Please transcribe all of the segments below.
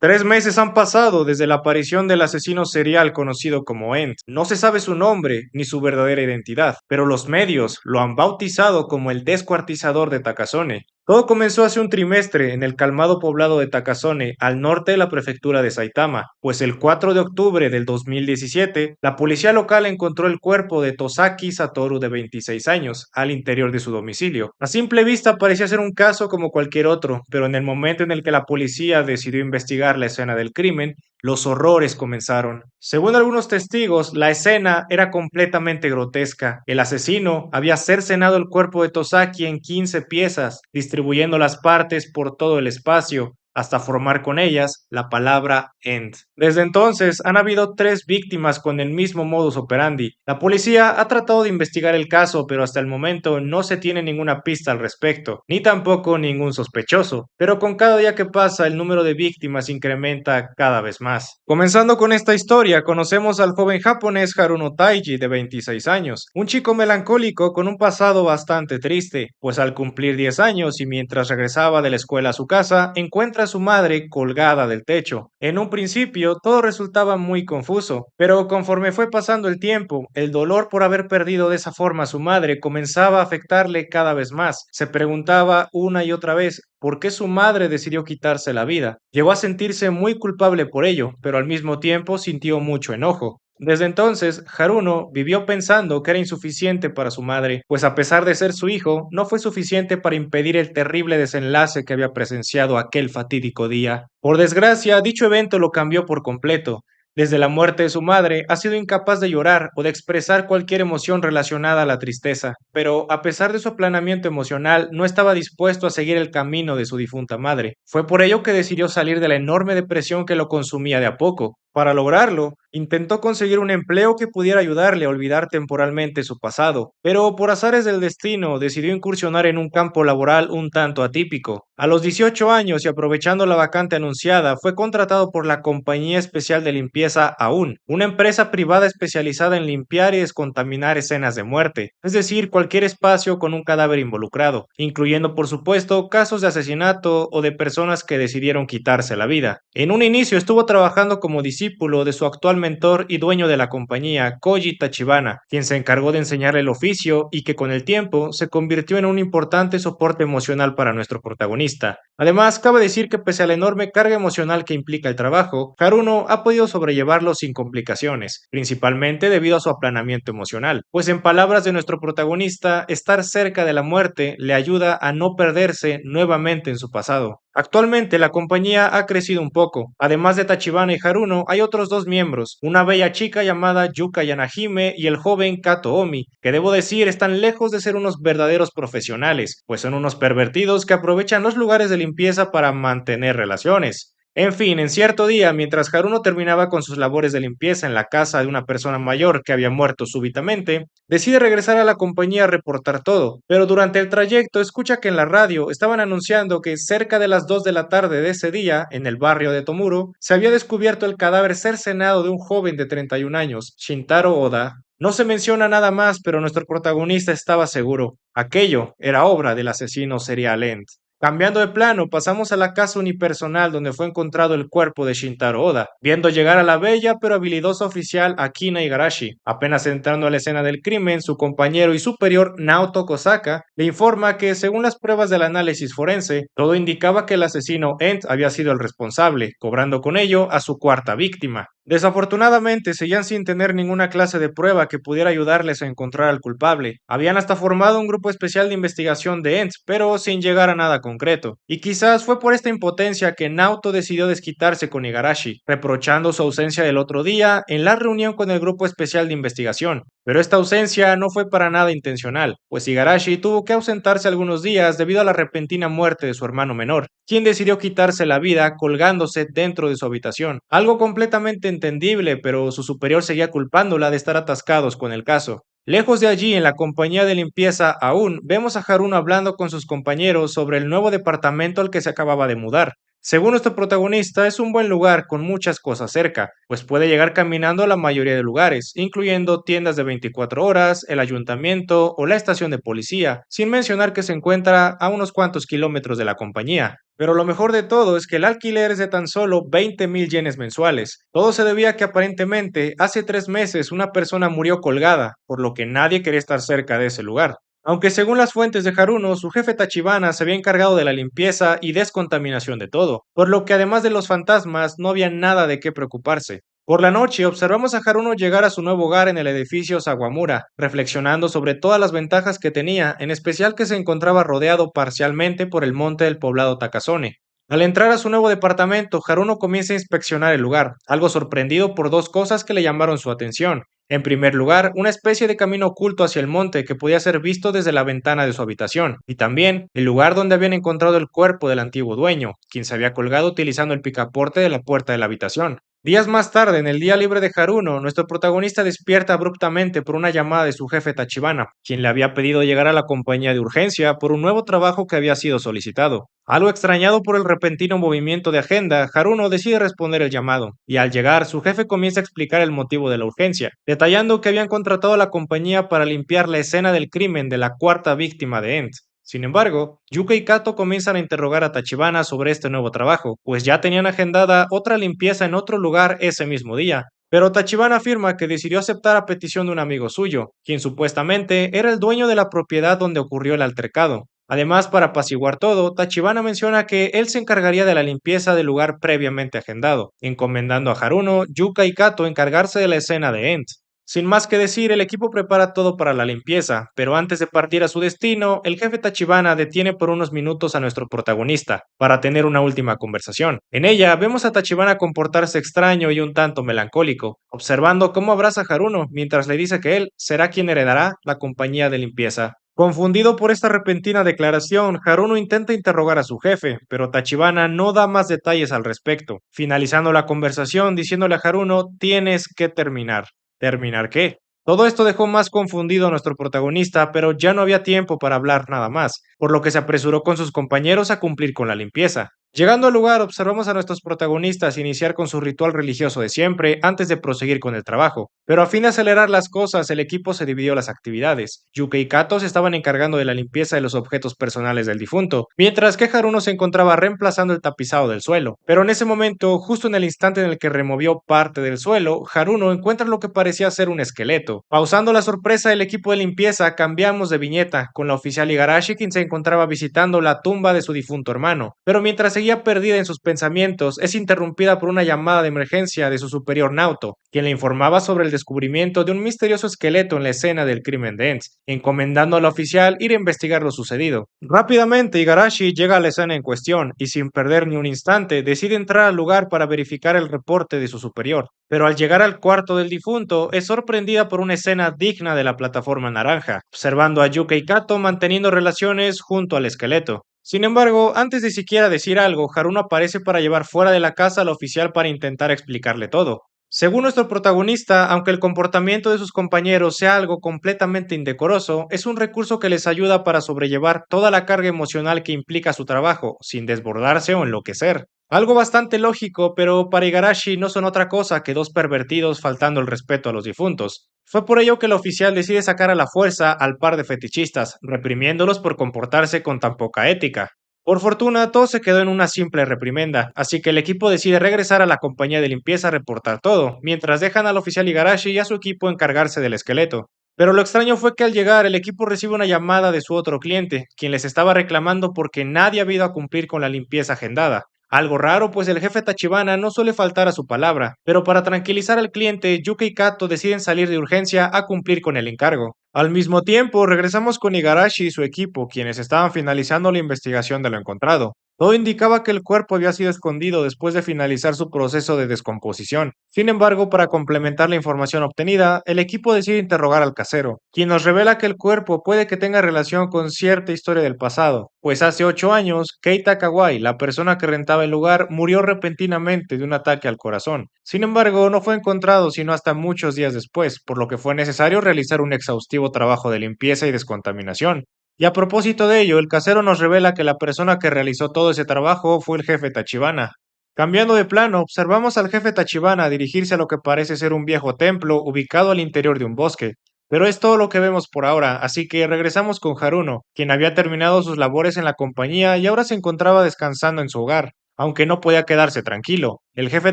3 meses han pasado desde la aparición del asesino serial conocido como Ent. No se sabe su nombre ni su verdadera identidad, pero los medios lo han bautizado como el descuartizador de Takasone. Todo comenzó hace un trimestre en el calmado poblado de Takasone, al norte de la prefectura de Saitama, pues el 4 de octubre del 2017, la policía local encontró el cuerpo de Tosaki Satoru de 26 años al interior de su domicilio. A simple vista parecía ser un caso como cualquier otro, pero en el momento en el que la policía decidió investigar la escena del crimen, los horrores comenzaron. Según algunos testigos, la escena era completamente grotesca. El asesino había cercenado el cuerpo de Tosaki en 15 piezas, distribuyendo las partes por todo el espacio, hasta formar con ellas la palabra End. Desde entonces han habido 3 víctimas con el mismo modus operandi. La policía ha tratado de investigar el caso, pero hasta el momento no se tiene ninguna pista al respecto, ni tampoco ningún sospechoso. Pero con cada día que pasa, el número de víctimas incrementa cada vez más. Comenzando con esta historia, conocemos al joven japonés Haruno Taiji, de 26 años, un chico melancólico con un pasado bastante triste, pues al cumplir 10 años y mientras regresaba de la escuela a su casa, encuentra a su madre colgada del techo. En un principio, todo resultaba muy confuso, pero conforme fue pasando el tiempo, el dolor por haber perdido de esa forma a su madre comenzaba a afectarle cada vez más. Se preguntaba una y otra vez por qué su madre decidió quitarse la vida. Llegó a sentirse muy culpable por ello, pero al mismo tiempo sintió mucho enojo. Desde entonces, Haruno vivió pensando que era insuficiente para su madre, pues a pesar de ser su hijo, no fue suficiente para impedir el terrible desenlace que había presenciado aquel fatídico día. Por desgracia, dicho evento lo cambió por completo. Desde la muerte de su madre, ha sido incapaz de llorar o de expresar cualquier emoción relacionada a la tristeza, pero a pesar de su aplanamiento emocional, no estaba dispuesto a seguir el camino de su difunta madre. Fue por ello que decidió salir de la enorme depresión que lo consumía de a poco. Para lograrlo, intentó conseguir un empleo que pudiera ayudarle a olvidar temporalmente su pasado, pero por azares del destino decidió incursionar en un campo laboral un tanto atípico. A los 18 años y aprovechando la vacante anunciada, fue contratado por la Compañía Especial de Limpieza AUN, una empresa privada especializada en limpiar y descontaminar escenas de muerte, es decir, cualquier espacio con un cadáver involucrado, incluyendo por supuesto casos de asesinato o de personas que decidieron quitarse la vida. En un inicio estuvo trabajando como discípulo de su actual mentor y dueño de la compañía, Koji Tachibana, quien se encargó de enseñarle el oficio y que con el tiempo se convirtió en un importante soporte emocional para nuestro protagonista. Además, cabe decir que pese a la enorme carga emocional que implica el trabajo, Haruno ha podido sobrellevarlo sin complicaciones, principalmente debido a su aplanamiento emocional, pues en palabras de nuestro protagonista, estar cerca de la muerte le ayuda a no perderse nuevamente en su pasado. Actualmente la compañía ha crecido un poco. Además de Tachibana y Haruno, hay otros 2 miembros, una bella chica llamada Yuka Yanahime y el joven Kato Omi, que debo decir están lejos de ser unos verdaderos profesionales, pues son unos pervertidos que aprovechan los lugares de limpieza para mantener relaciones. En fin, en cierto día, mientras Haruno terminaba con sus labores de limpieza en la casa de una persona mayor que había muerto súbitamente, decide regresar a la compañía a reportar todo, pero durante el trayecto escucha que en la radio estaban anunciando que cerca de las 2 de la tarde de ese día, en el barrio de Tomuro, se había descubierto el cadáver cercenado de un joven de 31 años, Shintaro Oda. No se menciona nada más, pero nuestro protagonista estaba seguro. Aquello era obra del asesino serial End. Cambiando de plano, pasamos a la casa unipersonal donde fue encontrado el cuerpo de Shintaro Oda, viendo llegar a la bella pero habilidosa oficial Akina Igarashi. Apenas entrando a la escena del crimen, su compañero y superior Naoto Kosaka le informa que, según las pruebas del análisis forense, todo indicaba que el asesino Ent había sido el responsable, cobrando con ello a su cuarta víctima. Desafortunadamente, seguían sin tener ninguna clase de prueba que pudiera ayudarles a encontrar al culpable. Habían hasta formado un grupo especial de investigación de Ents, pero sin llegar a nada concreto. Y quizás fue por esta impotencia que Naoto decidió desquitarse con Igarashi, reprochando su ausencia del otro día en la reunión con el grupo especial de investigación. Pero esta ausencia no fue para nada intencional, pues Igarashi tuvo que ausentarse algunos días debido a la repentina muerte de su hermano menor, quien decidió quitarse la vida colgándose dentro de su habitación. Algo completamente entendible, pero su superior seguía culpándola de estar atascados con el caso. Lejos de allí, en la compañía de limpieza aún, vemos a Haruno hablando con sus compañeros sobre el nuevo departamento al que se acababa de mudar. Según nuestro protagonista, es un buen lugar con muchas cosas cerca, pues puede llegar caminando a la mayoría de lugares, incluyendo tiendas de 24 horas, el ayuntamiento o la estación de policía, sin mencionar que se encuentra a unos cuantos kilómetros de la compañía. Pero lo mejor de todo es que el alquiler es de tan solo 20.000 yenes mensuales. Todo se debía a que aparentemente hace 3 meses una persona murió colgada, por lo que nadie quería estar cerca de ese lugar. Aunque según las fuentes de Haruno, su jefe Tachibana se había encargado de la limpieza y descontaminación de todo, por lo que además de los fantasmas no había nada de qué preocuparse. Por la noche observamos a Haruno llegar a su nuevo hogar en el edificio Sawamura, reflexionando sobre todas las ventajas que tenía, en especial que se encontraba rodeado parcialmente por el monte del poblado Takasone. Al entrar a su nuevo departamento, Haruno comienza a inspeccionar el lugar, algo sorprendido por dos cosas que le llamaron su atención. En primer lugar, una especie de camino oculto hacia el monte que podía ser visto desde la ventana de su habitación, y también el lugar donde habían encontrado el cuerpo del antiguo dueño, quien se había colgado utilizando el picaporte de la puerta de la habitación. Días más tarde, en el día libre de Haruno, nuestro protagonista despierta abruptamente por una llamada de su jefe Tachibana, quien le había pedido llegar a la compañía de urgencia por un nuevo trabajo que había sido solicitado. Algo extrañado por el repentino movimiento de agenda, Haruno decide responder el llamado, y al llegar, su jefe comienza a explicar el motivo de la urgencia, detallando que habían contratado a la compañía para limpiar la escena del crimen de la cuarta víctima de Ent. Sin embargo, Yuka y Kato comienzan a interrogar a Tachibana sobre este nuevo trabajo, pues ya tenían agendada otra limpieza en otro lugar ese mismo día. Pero Tachibana afirma que decidió aceptar a petición de un amigo suyo, quien supuestamente era el dueño de la propiedad donde ocurrió el altercado. Además, para apaciguar todo, Tachibana menciona que él se encargaría de la limpieza del lugar previamente agendado, encomendando a Haruno, Yuka y Kato encargarse de la escena de Ent. Sin más que decir, el equipo prepara todo para la limpieza, pero antes de partir a su destino, el jefe Tachibana detiene por unos minutos a nuestro protagonista para tener una última conversación. En ella vemos a Tachibana comportarse extraño y un tanto melancólico, observando cómo abraza a Haruno mientras le dice que él será quien heredará la compañía de limpieza. Confundido por esta repentina declaración, Haruno intenta interrogar a su jefe, pero Tachibana no da más detalles al respecto, finalizando la conversación diciéndole a Haruno: tienes que terminar. ¿Terminar qué? Todo esto dejó más confundido a nuestro protagonista, pero ya no había tiempo para hablar nada más, por lo que se apresuró con sus compañeros a cumplir con la limpieza. Llegando al lugar, observamos a nuestros protagonistas iniciar con su ritual religioso de siempre antes de proseguir con el trabajo. Pero a fin de acelerar las cosas, el equipo se dividió las actividades. Yuke y Kato se estaban encargando de la limpieza de los objetos personales del difunto, mientras que Haruno se encontraba reemplazando el tapizado del suelo. Pero en ese momento, justo en el instante en el que removió parte del suelo, Haruno encuentra lo que parecía ser un esqueleto. Pausando la sorpresa del equipo de limpieza, cambiamos de viñeta, con la oficial Igarashi quien se encontraba visitando la tumba de su difunto hermano. Pero mientras seguía perdida en sus pensamientos, es interrumpida por una llamada de emergencia de su superior Naoto, quien le informaba sobre el descubrimiento de un misterioso esqueleto en la escena del crimen de Ents, encomendando al oficial ir a investigar lo sucedido. Rápidamente, Igarashi llega a la escena en cuestión y sin perder ni un instante decide entrar al lugar para verificar el reporte de su superior. Pero al llegar al cuarto del difunto, es sorprendida por una escena digna de la plataforma naranja, observando a Yuka y Kato manteniendo relaciones junto al esqueleto. Sin embargo, antes de siquiera decir algo, Haruno aparece para llevar fuera de la casa al oficial para intentar explicarle todo. Según nuestro protagonista, aunque el comportamiento de sus compañeros sea algo completamente indecoroso, es un recurso que les ayuda para sobrellevar toda la carga emocional que implica su trabajo, sin desbordarse o enloquecer. Algo bastante lógico, pero para Igarashi no son otra cosa que dos pervertidos faltando el respeto a los difuntos. Fue por ello que el oficial decide sacar a la fuerza al par de fetichistas, reprimiéndolos por comportarse con tan poca ética. Por fortuna, todo se quedó en una simple reprimenda, así que el equipo decide regresar a la compañía de limpieza a reportar todo, mientras dejan al oficial Igarashi y a su equipo encargarse del esqueleto. Pero lo extraño fue que al llegar el equipo recibe una llamada de su otro cliente, quien les estaba reclamando porque nadie había ido a cumplir con la limpieza agendada. Algo raro, pues el jefe Tachibana no suele faltar a su palabra, pero para tranquilizar al cliente, Yuka y Kato deciden salir de urgencia a cumplir con el encargo. Al mismo tiempo, regresamos con Igarashi y su equipo, quienes estaban finalizando la investigación de lo encontrado. Todo indicaba que el cuerpo había sido escondido después de finalizar su proceso de descomposición. Sin embargo, para complementar la información obtenida, el equipo decide interrogar al casero, quien nos revela que el cuerpo puede que tenga relación con cierta historia del pasado, pues hace 8 años, Keita Kawai, la persona que rentaba el lugar, murió repentinamente de un ataque al corazón. Sin embargo, no fue encontrado sino hasta muchos días después, por lo que fue necesario realizar un exhaustivo trabajo de limpieza y descontaminación. Y a propósito de ello, el casero nos revela que la persona que realizó todo ese trabajo fue el jefe Tachibana. Cambiando de plano, observamos al jefe Tachibana dirigirse a lo que parece ser un viejo templo ubicado al interior de un bosque. Pero es todo lo que vemos por ahora, así que regresamos con Haruno, quien había terminado sus labores en la compañía y ahora se encontraba descansando en su hogar. Aunque no podía quedarse tranquilo, el jefe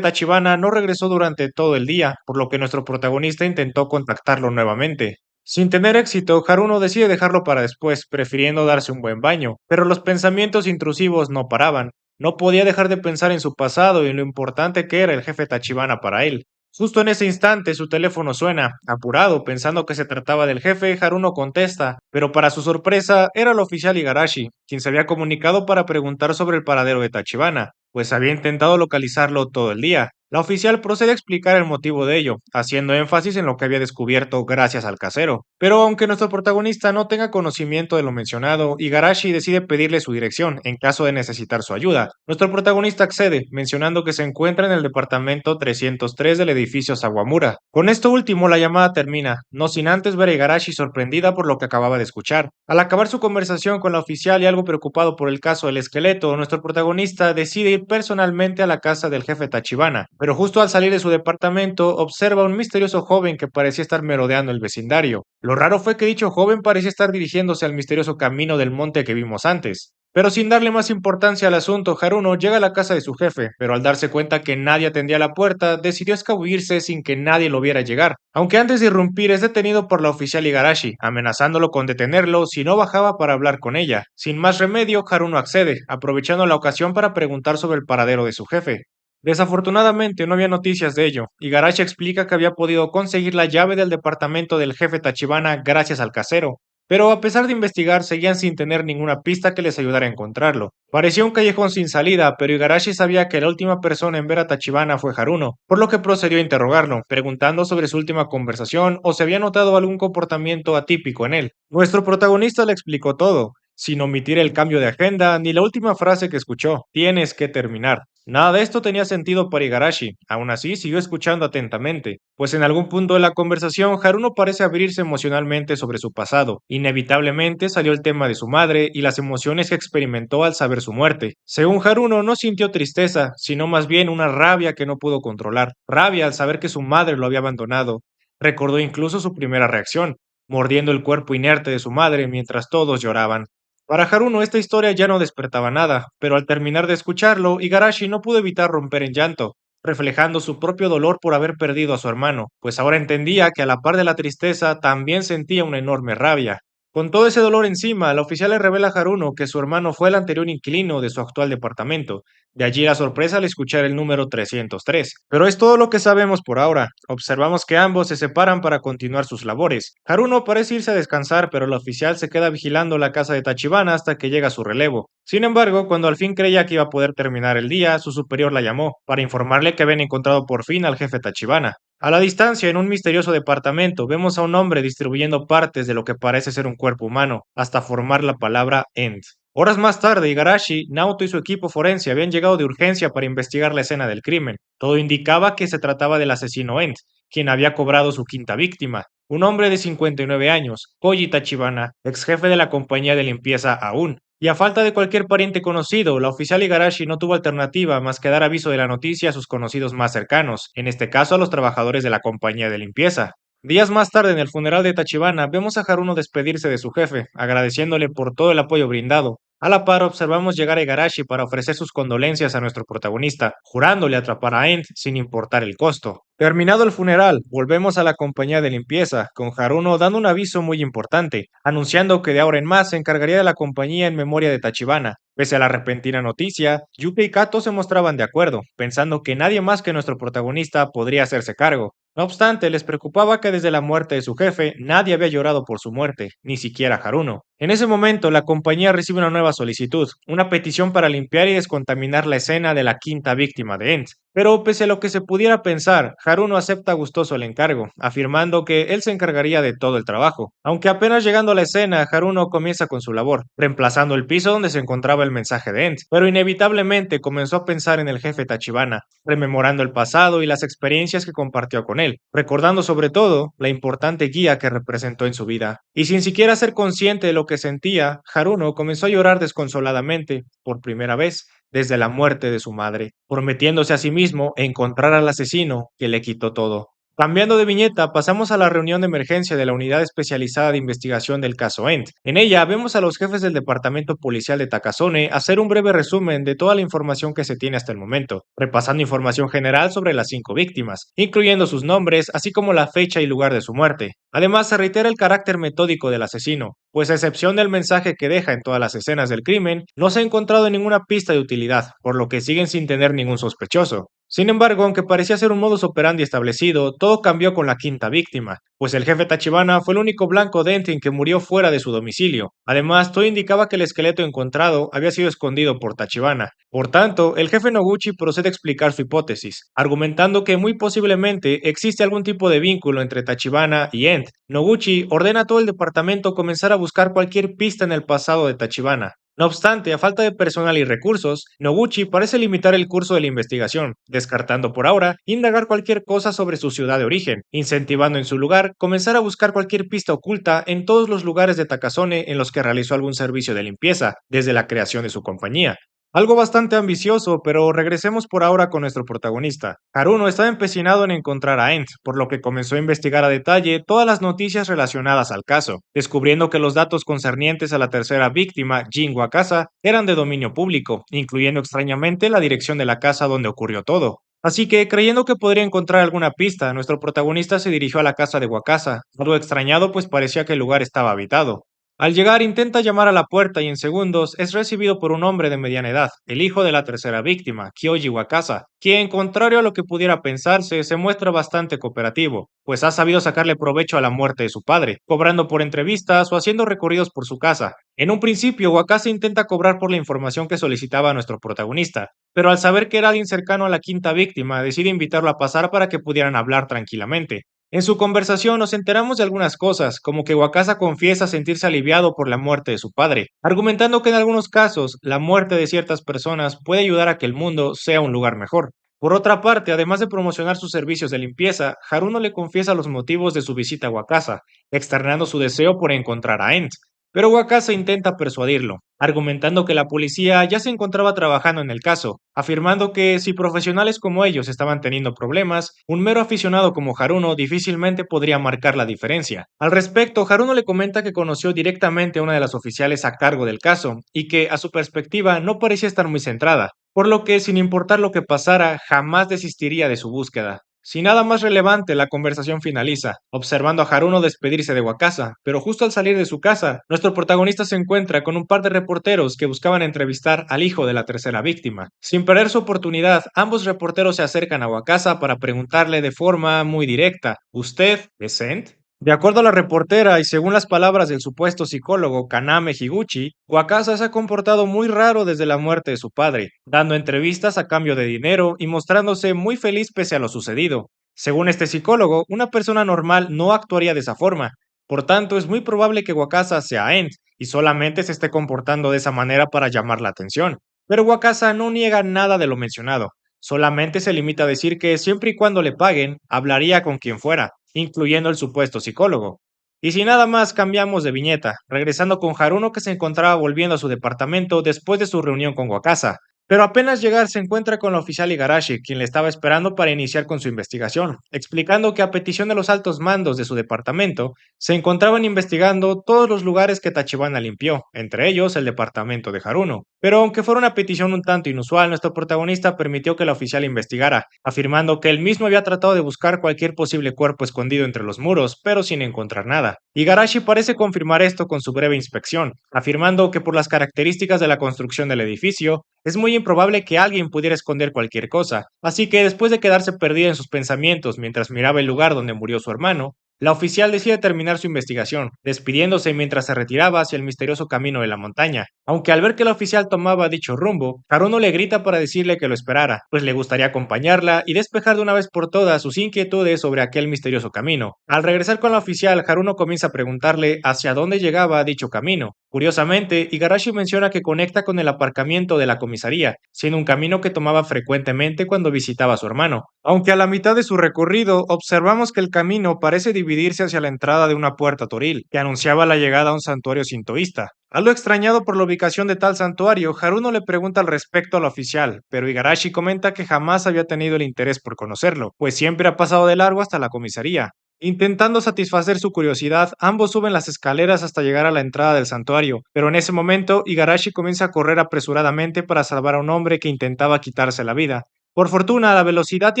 Tachibana no regresó durante todo el día, por lo que nuestro protagonista intentó contactarlo nuevamente. Sin tener éxito, Haruno decide dejarlo para después, prefiriendo darse un buen baño, pero los pensamientos intrusivos no paraban. No podía dejar de pensar en su pasado y en lo importante que era el jefe Tachibana para él. Justo en ese instante su teléfono suena. Apurado, pensando que se trataba del jefe, Haruno contesta, pero para su sorpresa era el oficial Igarashi, quien se había comunicado para preguntar sobre el paradero de Tachibana, pues había intentado localizarlo todo el día. La oficial procede a explicar el motivo de ello, haciendo énfasis en lo que había descubierto gracias al casero. Pero aunque nuestro protagonista no tenga conocimiento de lo mencionado, Igarashi decide pedirle su dirección en caso de necesitar su ayuda. Nuestro protagonista accede, mencionando que se encuentra en el departamento 303 del edificio Sawamura. Con esto último, la llamada termina, no sin antes ver a Igarashi sorprendida por lo que acababa de escuchar. Al acabar su conversación con la oficial y algo preocupado por el caso del esqueleto, nuestro protagonista decide ir personalmente a la casa del jefe Tachibana, pero justo al salir de su departamento observa a un misterioso joven que parecía estar merodeando el vecindario. Lo raro fue que dicho joven parecía estar dirigiéndose al misterioso camino del monte que vimos antes. Pero sin darle más importancia al asunto, Haruno llega a la casa de su jefe, pero al darse cuenta que nadie atendía la puerta, decidió escabullirse sin que nadie lo viera llegar. Aunque antes de irrumpir es detenido por la oficial Igarashi, amenazándolo con detenerlo si no bajaba para hablar con ella. Sin más remedio, Haruno accede, aprovechando la ocasión para preguntar sobre el paradero de su jefe. Desafortunadamente no había noticias de ello. Igarashi explica que había podido conseguir la llave del departamento del jefe Tachibana gracias al casero, pero a pesar de investigar seguían sin tener ninguna pista que les ayudara a encontrarlo. Parecía un callejón sin salida, pero Igarashi sabía que la última persona en ver a Tachibana fue Haruno, por lo que procedió a interrogarlo, preguntando sobre su última conversación o si había notado algún comportamiento atípico en él. Nuestro protagonista le explicó todo, sin omitir el cambio de agenda ni la última frase que escuchó: tienes que terminar. Nada de esto tenía sentido para Igarashi, aún así siguió escuchando atentamente, pues en algún punto de la conversación Haruno parece abrirse emocionalmente sobre su pasado. Inevitablemente salió el tema de su madre y las emociones que experimentó al saber su muerte. Según Haruno, no sintió tristeza, sino más bien una rabia que no pudo controlar, rabia al saber que su madre lo había abandonado. Recordó incluso su primera reacción, mordiendo el cuerpo inerte de su madre mientras todos lloraban. Para Haruno esta historia ya no despertaba nada, pero al terminar de escucharlo, Igarashi no pudo evitar romper en llanto, reflejando su propio dolor por haber perdido a su hermano, pues ahora entendía que a la par de la tristeza también sentía una enorme rabia. Con todo ese dolor encima, la oficial le revela a Haruno que su hermano fue el anterior inquilino de su actual departamento, de allí la sorpresa al escuchar el número 303. Pero es todo lo que sabemos por ahora. Observamos que ambos se separan para continuar sus labores. Haruno parece irse a descansar, pero el oficial se queda vigilando la casa de Tachibana hasta que llega su relevo. Sin embargo, cuando al fin creía que iba a poder terminar el día, su superior la llamó para informarle que habían encontrado por fin al jefe Tachibana. A la distancia, en un misterioso departamento, vemos a un hombre distribuyendo partes de lo que parece ser un cuerpo humano, hasta formar la palabra End. Horas más tarde, Igarashi, Naoto y su equipo forense habían llegado de urgencia para investigar la escena del crimen. Todo indicaba que se trataba del asesino End, quien había cobrado su quinta víctima, un hombre de 59 años, Koji Tachibana, ex jefe de la compañía de limpieza aún. Y a falta de cualquier pariente conocido, la oficial Igarashi no tuvo alternativa más que dar aviso de la noticia a sus conocidos más cercanos, en este caso a los trabajadores de la compañía de limpieza. Días más tarde, en el funeral de Tachibana, vemos a Haruno despedirse de su jefe, agradeciéndole por todo el apoyo brindado. A la par, observamos llegar a Igarashi para ofrecer sus condolencias a nuestro protagonista, jurándole atrapar a End sin importar el costo. Terminado el funeral, volvemos a la compañía de limpieza, con Haruno dando un aviso muy importante, anunciando que de ahora en más se encargaría de la compañía en memoria de Tachibana. Pese a la repentina noticia, Yuki y Kato se mostraban de acuerdo, pensando que nadie más que nuestro protagonista podría hacerse cargo. No obstante, les preocupaba que desde la muerte de su jefe nadie había llorado por su muerte, ni siquiera Haruno. En ese momento, la compañía recibe una nueva solicitud, una petición para limpiar y descontaminar la escena de la quinta víctima de End. Pero pese a lo que se pudiera pensar, Haruno acepta gustoso el encargo, afirmando que él se encargaría de todo el trabajo. Aunque apenas llegando a la escena, Haruno comienza con su labor, reemplazando el piso donde se encontraba el mensaje de Ent, pero inevitablemente comenzó a pensar en el jefe Tachibana, rememorando el pasado y las experiencias que compartió con él, recordando sobre todo la importante guía que representó en su vida. Y sin siquiera ser consciente de lo que sentía, Haruno comenzó a llorar desconsoladamente, por primera vez, desde la muerte de su madre, prometiéndose a sí mismo encontrar al asesino que le quitó todo. Cambiando de viñeta, pasamos a la reunión de emergencia de la Unidad Especializada de Investigación del caso Ent. En ella vemos a los jefes del Departamento Policial de Takasone hacer un breve resumen de toda la información que se tiene hasta el momento, repasando información general sobre las 5 víctimas, incluyendo sus nombres, así como la fecha y lugar de su muerte. Además, se reitera el carácter metódico del asesino, pues a excepción del mensaje que deja en todas las escenas del crimen, no se ha encontrado ninguna pista de utilidad, por lo que siguen sin tener ningún sospechoso. Sin embargo, aunque parecía ser un modus operandi establecido, todo cambió con la 5ª víctima, pues el jefe Tachibana fue el único blanco de Entin que murió fuera de su domicilio. Además, todo indicaba que el esqueleto encontrado había sido escondido por Tachibana. Por tanto, el jefe Noguchi procede a explicar su hipótesis, argumentando que muy posiblemente existe algún tipo de vínculo entre Tachibana y Ent. Noguchi ordena a todo el departamento comenzar a buscar cualquier pista en el pasado de Tachibana. No obstante, a falta de personal y recursos, Noguchi parece limitar el curso de la investigación, descartando por ahora indagar cualquier cosa sobre su ciudad de origen, incentivando en su lugar comenzar a buscar cualquier pista oculta en todos los lugares de Takasone en los que realizó algún servicio de limpieza desde la creación de su compañía. Algo bastante ambicioso, pero regresemos por ahora con nuestro protagonista. Haruno estaba empecinado en encontrar a Ent, por lo que comenzó a investigar a detalle todas las noticias relacionadas al caso, descubriendo que los datos concernientes a la 3ª víctima, Jin Wakasa, eran de dominio público, incluyendo extrañamente la dirección de la casa donde ocurrió todo. Así que, creyendo que podría encontrar alguna pista, nuestro protagonista se dirigió a la casa de Wakasa, algo extrañado pues parecía que el lugar estaba habitado. Al llegar intenta llamar a la puerta y en segundos es recibido por un hombre de mediana edad, el hijo de la 3ª víctima, Kyoji Wakasa, quien, contrario a lo que pudiera pensarse, se muestra bastante cooperativo, pues ha sabido sacarle provecho a la muerte de su padre, cobrando por entrevistas o haciendo recorridos por su casa. En un principio, Wakasa intenta cobrar por la información que solicitaba a nuestro protagonista, pero al saber que era alguien cercano a la 5ª víctima, decide invitarlo a pasar para que pudieran hablar tranquilamente. En su conversación nos enteramos de algunas cosas, como que Wakasa confiesa sentirse aliviado por la muerte de su padre, argumentando que en algunos casos la muerte de ciertas personas puede ayudar a que el mundo sea un lugar mejor. Por otra parte, además de promocionar sus servicios de limpieza, Haruno le confiesa los motivos de su visita a Wakasa, externando su deseo por encontrar a Ent. Pero Wakasa intenta persuadirlo, argumentando que la policía ya se encontraba trabajando en el caso, afirmando que si profesionales como ellos estaban teniendo problemas, un mero aficionado como Haruno difícilmente podría marcar la diferencia. Al respecto, Haruno le comenta que conoció directamente a una de las oficiales a cargo del caso y que, a su perspectiva, no parecía estar muy centrada, por lo que, sin importar lo que pasara, jamás desistiría de su búsqueda. Sin nada más relevante, la conversación finaliza, observando a Haruno despedirse de Wakasa, pero justo al salir de su casa, nuestro protagonista se encuentra con un par de reporteros que buscaban entrevistar al hijo de la 3ª víctima. Sin perder su oportunidad, ambos reporteros se acercan a Wakasa para preguntarle de forma muy directa, ¿usted es Ent? De acuerdo a la reportera y según las palabras del supuesto psicólogo Kaname Higuchi, Wakasa se ha comportado muy raro desde la muerte de su padre, dando entrevistas a cambio de dinero y mostrándose muy feliz pese a lo sucedido. Según este psicólogo, una persona normal no actuaría de esa forma. Por tanto, es muy probable que Wakasa sea Ent y solamente se esté comportando de esa manera para llamar la atención. Pero Wakasa no niega nada de lo mencionado. Solamente se limita a decir que siempre y cuando le paguen, hablaría con quien fuera, incluyendo el supuesto psicólogo. Y sin nada más cambiamos de viñeta, regresando con Haruno que se encontraba volviendo a su departamento después de su reunión con Wakasa. Pero apenas llegar se encuentra con la oficial Igarashi, quien le estaba esperando para iniciar con su investigación, explicando que a petición de los altos mandos de su departamento, se encontraban investigando todos los lugares que Tachibana limpió, entre ellos el departamento de Haruno. Pero aunque fuera una petición un tanto inusual, nuestro protagonista permitió que la oficial investigara, afirmando que él mismo había tratado de buscar cualquier posible cuerpo escondido entre los muros, pero sin encontrar nada. Igarashi parece confirmar esto con su breve inspección, afirmando que por las características de la construcción del edificio, es muy improbable que alguien pudiera esconder cualquier cosa, así que después de quedarse perdida en sus pensamientos mientras miraba el lugar donde murió su hermano, La oficial decide terminar su investigación, despidiéndose mientras se retiraba hacia el misterioso camino de la montaña. Aunque al ver que la oficial tomaba dicho rumbo, Haruno le grita para decirle que lo esperara, pues le gustaría acompañarla y despejar de una vez por todas sus inquietudes sobre aquel misterioso camino. Al regresar con la oficial, Haruno comienza a preguntarle hacia dónde llegaba dicho camino. Curiosamente, Igarashi menciona que conecta con el aparcamiento de la comisaría, siendo un camino que tomaba frecuentemente cuando visitaba a su hermano. Aunque a la mitad de su recorrido observamos que el camino parece dividirse hacia la entrada de una puerta toril, que anunciaba la llegada a un santuario sintoísta. Algo extrañado por la ubicación de tal santuario, Haruno le pregunta al respecto a la oficial, pero Igarashi comenta que jamás había tenido el interés por conocerlo, pues siempre ha pasado de largo hasta la comisaría. Intentando satisfacer su curiosidad, ambos suben las escaleras hasta llegar a la entrada del santuario, pero en ese momento Igarashi comienza a correr apresuradamente para salvar a un hombre que intentaba quitarse la vida. Por fortuna, la velocidad y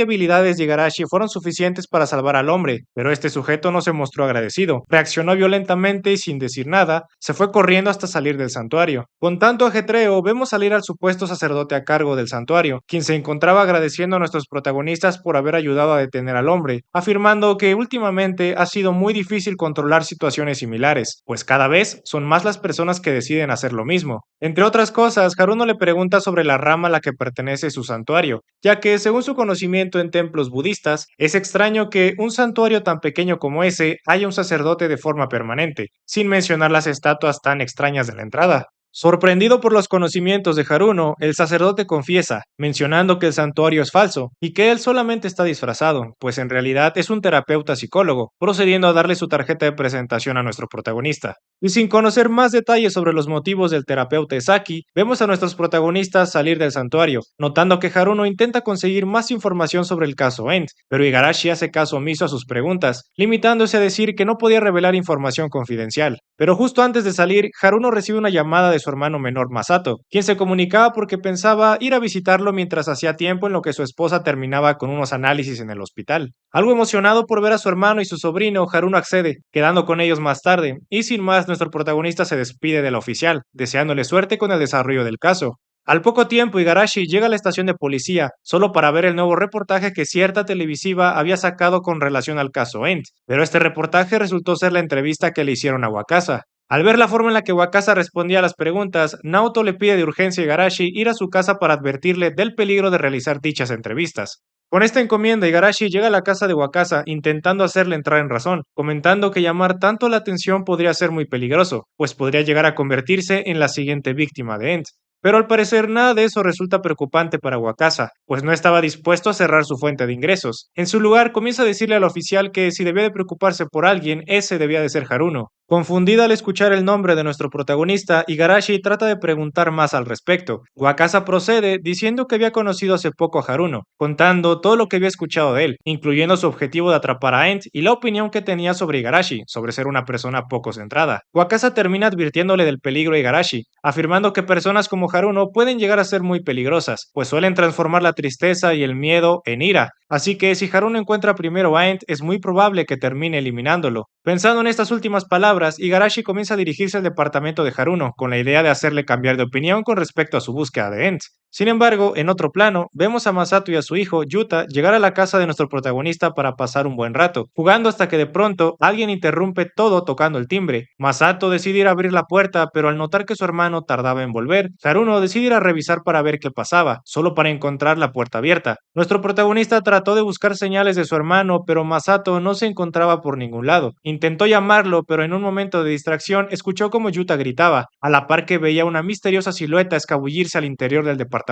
habilidades de Igarashi fueron suficientes para salvar al hombre, pero este sujeto no se mostró agradecido. Reaccionó violentamente y sin decir nada, se fue corriendo hasta salir del santuario. Con tanto ajetreo, vemos salir al supuesto sacerdote a cargo del santuario, quien se encontraba agradeciendo a nuestros protagonistas por haber ayudado a detener al hombre, afirmando que últimamente ha sido muy difícil controlar situaciones similares, pues cada vez son más las personas que deciden hacer lo mismo. Entre otras cosas, Haruno le pregunta sobre la rama a la que pertenece su santuario, ya que según su conocimiento en templos budistas, es extraño que un santuario tan pequeño como ese haya un sacerdote de forma permanente, sin mencionar las estatuas tan extrañas de la entrada. Sorprendido por los conocimientos de Haruno, el sacerdote confiesa, mencionando que el santuario es falso y que él solamente está disfrazado, pues en realidad es un terapeuta psicólogo, procediendo a darle su tarjeta de presentación a nuestro protagonista. Y sin conocer más detalles sobre los motivos del terapeuta Saki, vemos a nuestros protagonistas salir del santuario, notando que Haruno intenta conseguir más información sobre el caso End, pero Igarashi hace caso omiso a sus preguntas, limitándose a decir que no podía revelar información confidencial. Pero justo antes de salir, Haruno recibe una llamada de su hermano menor Masato, quien se comunicaba porque pensaba ir a visitarlo mientras hacía tiempo en lo que su esposa terminaba con unos análisis en el hospital. Algo emocionado por ver a su hermano y su sobrino, Haruno accede, quedando con ellos más tarde, y sin más nuestro protagonista se despide de la oficial, deseándole suerte con el desarrollo del caso. Al poco tiempo, Igarashi llega a la estación de policía, solo para ver el nuevo reportaje que cierta televisiva había sacado con relación al caso Ent, pero este reportaje resultó ser la entrevista que le hicieron a Wakasa. Al ver la forma en la que Wakasa respondía a las preguntas, Naoto le pide de urgencia a Igarashi ir a su casa para advertirle del peligro de realizar dichas entrevistas. Con esta encomienda, Igarashi llega a la casa de Wakasa intentando hacerle entrar en razón, comentando que llamar tanto la atención podría ser muy peligroso, pues podría llegar a convertirse en la siguiente víctima de Ent. Pero al parecer nada de eso resulta preocupante para Wakasa, pues no estaba dispuesto a cerrar su fuente de ingresos. En su lugar, comienza a decirle al oficial que si debía de preocuparse por alguien, ese debía de ser Haruno. Confundida al escuchar el nombre de nuestro protagonista, Igarashi trata de preguntar más al respecto. Wakasa procede diciendo que había conocido hace poco a Haruno, contando todo lo que había escuchado de él, incluyendo su objetivo de atrapar a Ent y la opinión que tenía sobre Igarashi, sobre ser una persona poco centrada. Wakasa termina advirtiéndole del peligro a Igarashi, afirmando que personas como Haruno pueden llegar a ser muy peligrosas, pues suelen transformar la tristeza y el miedo en ira, así que si Haruno encuentra primero a Ent, es muy probable que termine eliminándolo. Pensando en estas últimas palabras, Igarashi comienza a dirigirse al departamento de Haruno, con la idea de hacerle cambiar de opinión con respecto a su búsqueda de Ent. Sin embargo, en otro plano, vemos a Masato y a su hijo, Yuta, llegar a la casa de nuestro protagonista para pasar un buen rato, jugando hasta que de pronto alguien interrumpe todo tocando el timbre. Masato decide ir a abrir la puerta, pero al notar que su hermano tardaba en volver, Haruno decide ir a revisar para ver qué pasaba, solo para encontrar la puerta abierta. Nuestro protagonista trató de buscar señales de su hermano, pero Masato no se encontraba por ningún lado. Intentó llamarlo, pero en un momento de distracción escuchó como Yuta gritaba, a la par que veía una misteriosa silueta escabullirse al interior del departamento.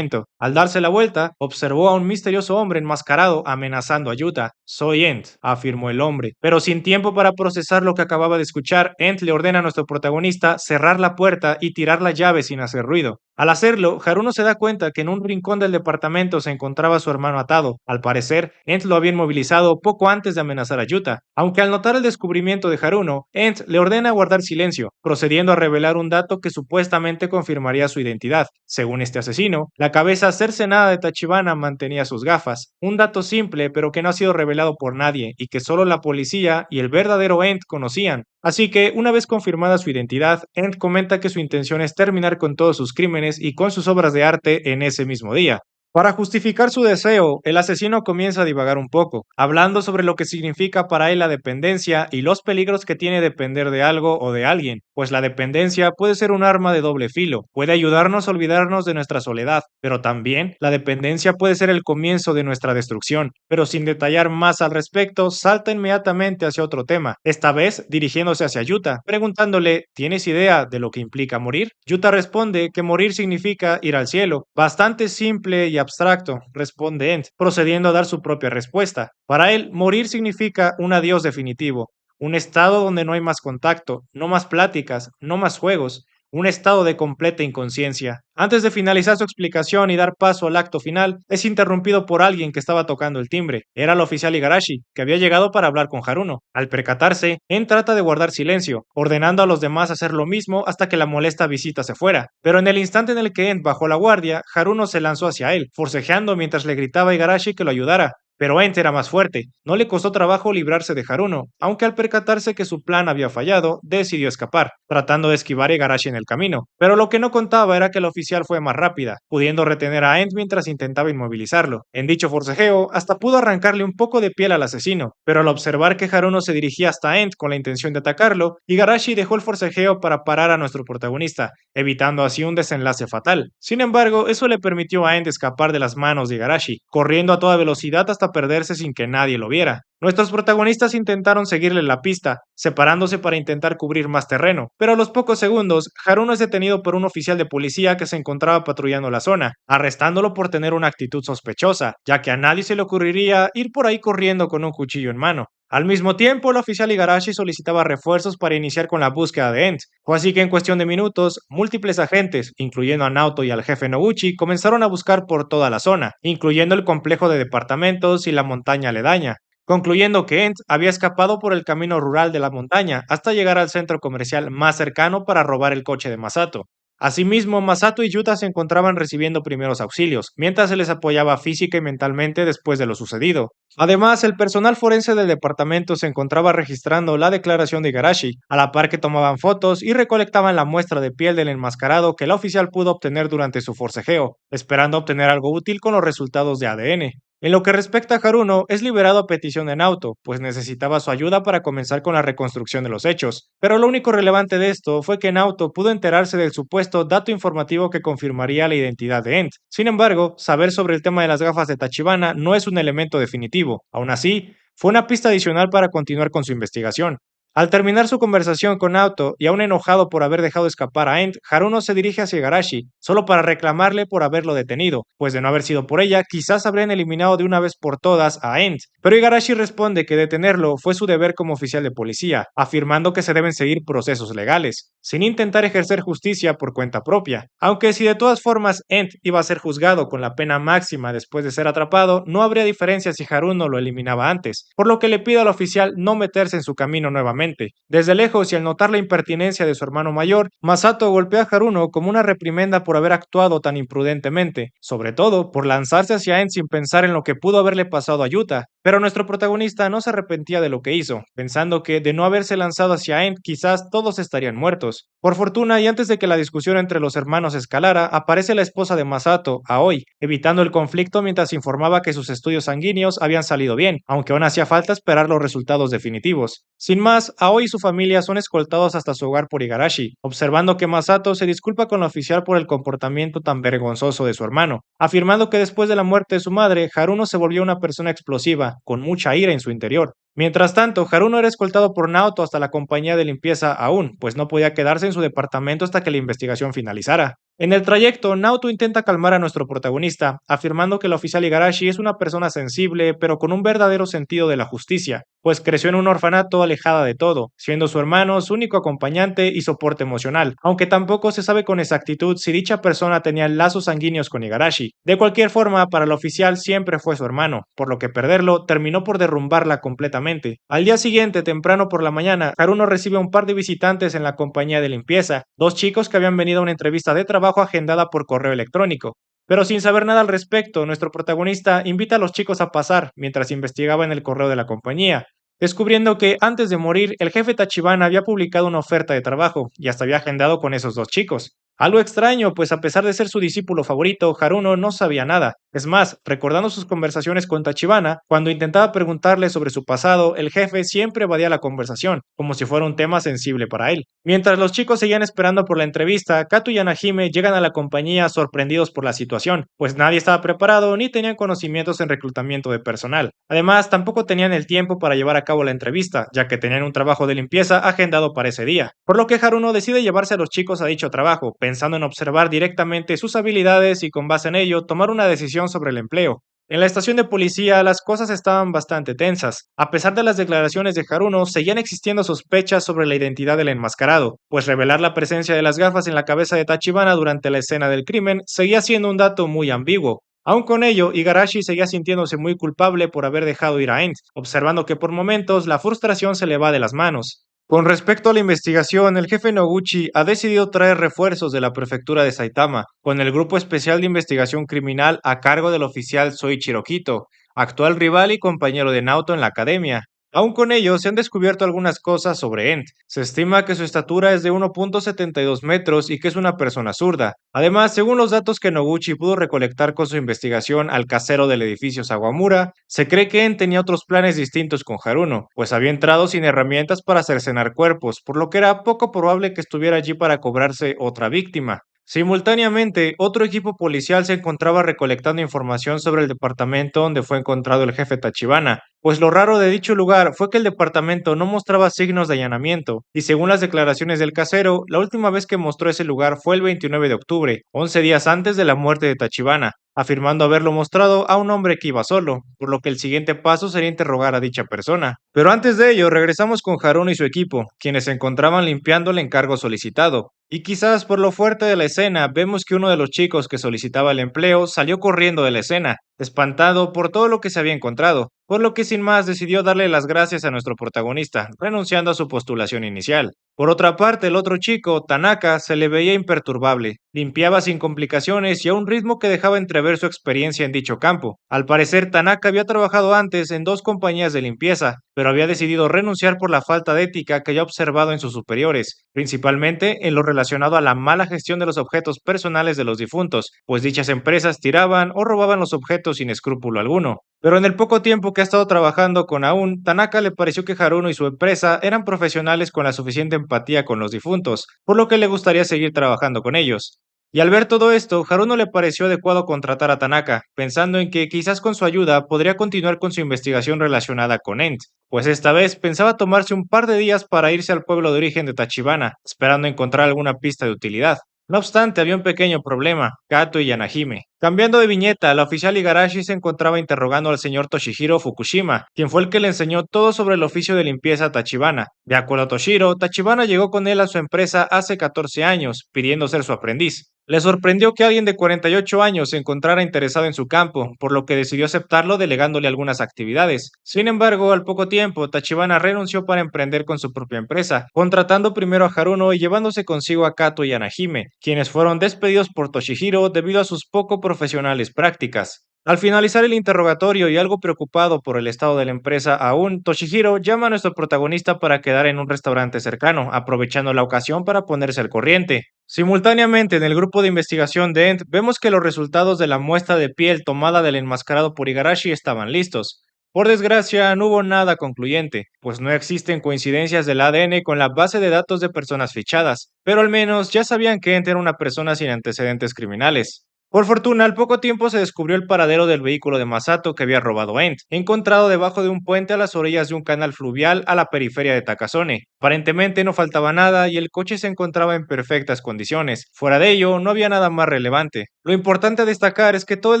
Al darse la vuelta, observó a un misterioso hombre enmascarado amenazando a Yuta. Soy Ent, afirmó el hombre. Pero sin tiempo para procesar lo que acababa de escuchar, Ent le ordena a nuestro protagonista cerrar la puerta y tirar la llave sin hacer ruido. Al hacerlo, Haruno se da cuenta que en un rincón del departamento se encontraba su hermano atado. Al parecer, Ent lo había inmovilizado poco antes de amenazar a Yuta. Aunque al notar el descubrimiento de Haruno, Ent le ordena guardar silencio, procediendo a revelar un dato que supuestamente confirmaría su identidad. Según este asesino, la cabeza cercenada de Tachibana mantenía sus gafas. Un dato simple, pero que no ha sido revelado por nadie, y que solo la policía y el verdadero Ent conocían. Así que, una vez confirmada su identidad, Ent comenta que su intención es terminar con todos sus crímenes y con sus obras de arte en ese mismo día. Para justificar su deseo, el asesino comienza a divagar un poco, hablando sobre lo que significa para él la dependencia y los peligros que tiene depender de algo o de alguien, pues la dependencia puede ser un arma de doble filo, puede ayudarnos a olvidarnos de nuestra soledad, pero también la dependencia puede ser el comienzo de nuestra destrucción. Pero sin detallar más al respecto, salta inmediatamente hacia otro tema, esta vez dirigiéndose hacia Yuta, preguntándole, ¿tienes idea de lo que implica morir? Yuta responde que morir significa ir al cielo, bastante simple y abstracto, responde Ent, procediendo a dar su propia respuesta. Para él, morir significa un adiós definitivo, un estado donde no hay más contacto, no más pláticas, no más juegos, un estado de completa inconsciencia. Antes de finalizar su explicación y dar paso al acto final, es interrumpido por alguien que estaba tocando el timbre. Era el oficial Igarashi, que había llegado para hablar con Haruno. Al percatarse, En trata de guardar silencio, ordenando a los demás hacer lo mismo hasta que la molesta visita se fuera. Pero en el instante en el que En bajó la guardia, Haruno se lanzó hacia él, forcejeando mientras le gritaba a Igarashi que lo ayudara. Pero Ent era más fuerte. No le costó trabajo librarse de Haruno, aunque al percatarse que su plan había fallado, decidió escapar, tratando de esquivar a Igarashi en el camino. Pero lo que no contaba era que la oficial fue más rápida, pudiendo retener a Ent mientras intentaba inmovilizarlo. En dicho forcejeo, hasta pudo arrancarle un poco de piel al asesino, pero al observar que Haruno se dirigía hasta Ent con la intención de atacarlo, Igarashi dejó el forcejeo para parar a nuestro protagonista, evitando así un desenlace fatal. Sin embargo, eso le permitió a Ent escapar de las manos de Igarashi, corriendo a toda velocidad hasta perderse sin que nadie lo viera. Nuestros protagonistas intentaron seguirle la pista, separándose para intentar cubrir más terreno, pero a los pocos segundos, Haruno es detenido por un oficial de policía que se encontraba patrullando la zona, arrestándolo por tener una actitud sospechosa, ya que a nadie se le ocurriría ir por ahí corriendo con un cuchillo en mano. Al mismo tiempo, el oficial Igarashi solicitaba refuerzos para iniciar con la búsqueda de Ent. Fue así que en cuestión de minutos, múltiples agentes, incluyendo a Naoto y al jefe Noguchi, comenzaron a buscar por toda la zona, incluyendo el complejo de departamentos y la montaña aledaña, concluyendo que Ent había escapado por el camino rural de la montaña hasta llegar al centro comercial más cercano para robar el coche de Masato. Asimismo, Masato y Yuta se encontraban recibiendo primeros auxilios, mientras se les apoyaba física y mentalmente después de lo sucedido. Además, el personal forense del departamento se encontraba registrando la declaración de Igarashi, a la par que tomaban fotos y recolectaban la muestra de piel del enmascarado que la oficial pudo obtener durante su forcejeo, esperando obtener algo útil con los resultados de ADN. En lo que respecta a Haruno, es liberado a petición de Naoto, pues necesitaba su ayuda para comenzar con la reconstrucción de los hechos. Pero lo único relevante de esto fue que Naoto pudo enterarse del supuesto dato informativo que confirmaría la identidad de Ent. Sin embargo, saber sobre el tema de las gafas de Tachibana no es un elemento definitivo. Aún así, fue una pista adicional para continuar con su investigación. Al terminar su conversación con Naoto y aún enojado por haber dejado escapar a Ent, Haruno se dirige hacia Igarashi, solo para reclamarle por haberlo detenido, pues de no haber sido por ella, quizás habrían eliminado de una vez por todas a Ent. Pero Igarashi responde que detenerlo fue su deber como oficial de policía, afirmando que se deben seguir procesos legales, sin intentar ejercer justicia por cuenta propia. Aunque si de todas formas Ent iba a ser juzgado con la pena máxima después de ser atrapado, no habría diferencia si Haruno lo eliminaba antes, por lo que le pide al oficial no meterse en su camino nuevamente. Desde lejos y al notar la impertinencia de su hermano mayor, Masato golpea a Haruno como una reprimenda por haber actuado tan imprudentemente, sobre todo por lanzarse hacia Ent sin pensar en lo que pudo haberle pasado a Yuta. Pero nuestro protagonista no se arrepentía de lo que hizo, pensando que de no haberse lanzado hacia Ent quizás todos estarían muertos. Por fortuna, y antes de que la discusión entre los hermanos escalara, aparece la esposa de Masato, Aoi, evitando el conflicto mientras informaba que sus estudios sanguíneos habían salido bien, aunque aún hacía falta esperar los resultados definitivos. Sin más, Aoi y su familia son escoltados hasta su hogar por Igarashi, observando que Masato se disculpa con la oficial por el comportamiento tan vergonzoso de su hermano, afirmando que después de la muerte de su madre, Haruno se volvió una persona explosiva, con mucha ira en su interior. Mientras tanto, Haruno era escoltado por Naoto hasta la compañía de limpieza aún, pues no podía quedarse en su departamento hasta que la investigación finalizara. En el trayecto, Naoto intenta calmar a nuestro protagonista, afirmando que el oficial Igarashi es una persona sensible, pero con un verdadero sentido de la justicia, pues creció en un orfanato alejada de todo, siendo su hermano su único acompañante y soporte emocional, aunque tampoco se sabe con exactitud si dicha persona tenía lazos sanguíneos con Igarashi. De cualquier forma, para el oficial siempre fue su hermano, por lo que perderlo terminó por derrumbarla completamente. Al día siguiente, temprano por la mañana, Haruno recibe a un par de visitantes en la compañía de limpieza, dos chicos que habían venido a una entrevista de trabajo agendada por correo electrónico. Pero sin saber nada al respecto, nuestro protagonista invita a los chicos a pasar mientras investigaba en el correo de la compañía, descubriendo que antes de morir el jefe Tachibana había publicado una oferta de trabajo y hasta había agendado con esos dos chicos. Algo extraño, pues a pesar de ser su discípulo favorito, Haruno no sabía nada. Es más, recordando sus conversaciones con Tachibana, cuando intentaba preguntarle sobre su pasado, el jefe siempre evadía la conversación, como si fuera un tema sensible para él. Mientras los chicos seguían esperando por la entrevista, Kato y Anahime llegan a la compañía sorprendidos por la situación, pues nadie estaba preparado ni tenían conocimientos en reclutamiento de personal. Además, tampoco tenían el tiempo para llevar a cabo la entrevista, ya que tenían un trabajo de limpieza agendado para ese día. Por lo que Haruno decide llevarse a los chicos a dicho trabajo, pensando en observar directamente sus habilidades y con base en ello tomar una decisión sobre el empleo. En la estación de policía las cosas estaban bastante tensas. A pesar de las declaraciones de Haruno, seguían existiendo sospechas sobre la identidad del enmascarado, pues revelar la presencia de las gafas en la cabeza de Tachibana durante la escena del crimen seguía siendo un dato muy ambiguo. Aun con ello, Igarashi seguía sintiéndose muy culpable por haber dejado ir a Ent, observando que por momentos la frustración se le va de las manos. Con respecto a la investigación, el jefe Noguchi ha decidido traer refuerzos de la prefectura de Saitama, con el Grupo Especial de Investigación Criminal a cargo del oficial Soichiro Kito, actual rival y compañero de Naoto en la academia. Aún con ello, se han descubierto algunas cosas sobre Ent. Se estima que su estatura es de 1,72 metros y que es una persona zurda. Además, según los datos que Noguchi pudo recolectar con su investigación al casero del edificio Sawamura, se cree que Ent tenía otros planes distintos con Haruno, pues había entrado sin herramientas para cercenar cuerpos, por lo que era poco probable que estuviera allí para cobrarse otra víctima. Simultáneamente, otro equipo policial se encontraba recolectando información sobre el departamento donde fue encontrado el jefe Tachibana, pues lo raro de dicho lugar fue que el departamento no mostraba signos de allanamiento, y según las declaraciones del casero, la última vez que mostró ese lugar fue el 29 de octubre, 11 días antes de la muerte de Tachibana, afirmando haberlo mostrado a un hombre que iba solo, por lo que el siguiente paso sería interrogar a dicha persona. Pero antes de ello, regresamos con Haruno y su equipo, quienes se encontraban limpiando el encargo solicitado. Y quizás por lo fuerte de la escena, vemos que uno de los chicos que solicitaba el empleo salió corriendo de la escena, espantado por todo lo que se había encontrado, por lo que sin más decidió darle las gracias a nuestro protagonista, renunciando a su postulación inicial. Por otra parte, el otro chico, Tanaka, se le veía imperturbable, limpiaba sin complicaciones y a un ritmo que dejaba entrever su experiencia en dicho campo. Al parecer, Tanaka había trabajado antes en dos compañías de limpieza, pero había decidido renunciar por la falta de ética que había observado en sus superiores, principalmente en lo relacionado a la mala gestión de los objetos personales de los difuntos, pues dichas empresas tiraban o robaban los objetos sin escrúpulo alguno. Pero en el poco tiempo que ha estado trabajando con Aun, Tanaka le pareció que Haruno y su empresa eran profesionales con la suficiente empatía con los difuntos, por lo que le gustaría seguir trabajando con ellos. Y al ver todo esto, Haruno le pareció adecuado contratar a Tanaka, pensando en que quizás con su ayuda podría continuar con su investigación relacionada con Ent, pues esta vez pensaba tomarse un par de días para irse al pueblo de origen de Tachibana, esperando encontrar alguna pista de utilidad. No obstante, había un pequeño problema: Kato y Yanahime. Cambiando de viñeta, la oficial Igarashi se encontraba interrogando al señor Toshihiro Fukushima, quien fue el que le enseñó todo sobre el oficio de limpieza a Tachibana. De acuerdo a Toshiro, Tachibana llegó con él a su empresa hace 14 años, pidiendo ser su aprendiz. Le sorprendió que alguien de 48 años se encontrara interesado en su campo, por lo que decidió aceptarlo delegándole algunas actividades. Sin embargo, al poco tiempo, Tachibana renunció para emprender con su propia empresa, contratando primero a Haruno y llevándose consigo a Kato y a Nahime, quienes fueron despedidos por Toshihiro debido a sus poco profesionales prácticas. Al finalizar el interrogatorio y algo preocupado por el estado de la empresa aún, Toshihiro llama a nuestro protagonista para quedar en un restaurante cercano, aprovechando la ocasión para ponerse al corriente. Simultáneamente, en el grupo de investigación de Ent, vemos que los resultados de la muestra de piel tomada del enmascarado por Igarashi estaban listos. Por desgracia, no hubo nada concluyente, pues no existen coincidencias del ADN con la base de datos de personas fichadas, pero al menos ya sabían que Ent era una persona sin antecedentes criminales. Por fortuna, al poco tiempo se descubrió el paradero del vehículo de Masato que había robado Ent, encontrado debajo de un puente a las orillas de un canal fluvial a la periferia de Takasone. Aparentemente no faltaba nada y el coche se encontraba en perfectas condiciones. Fuera de ello, no había nada más relevante. Lo importante a destacar es que todo el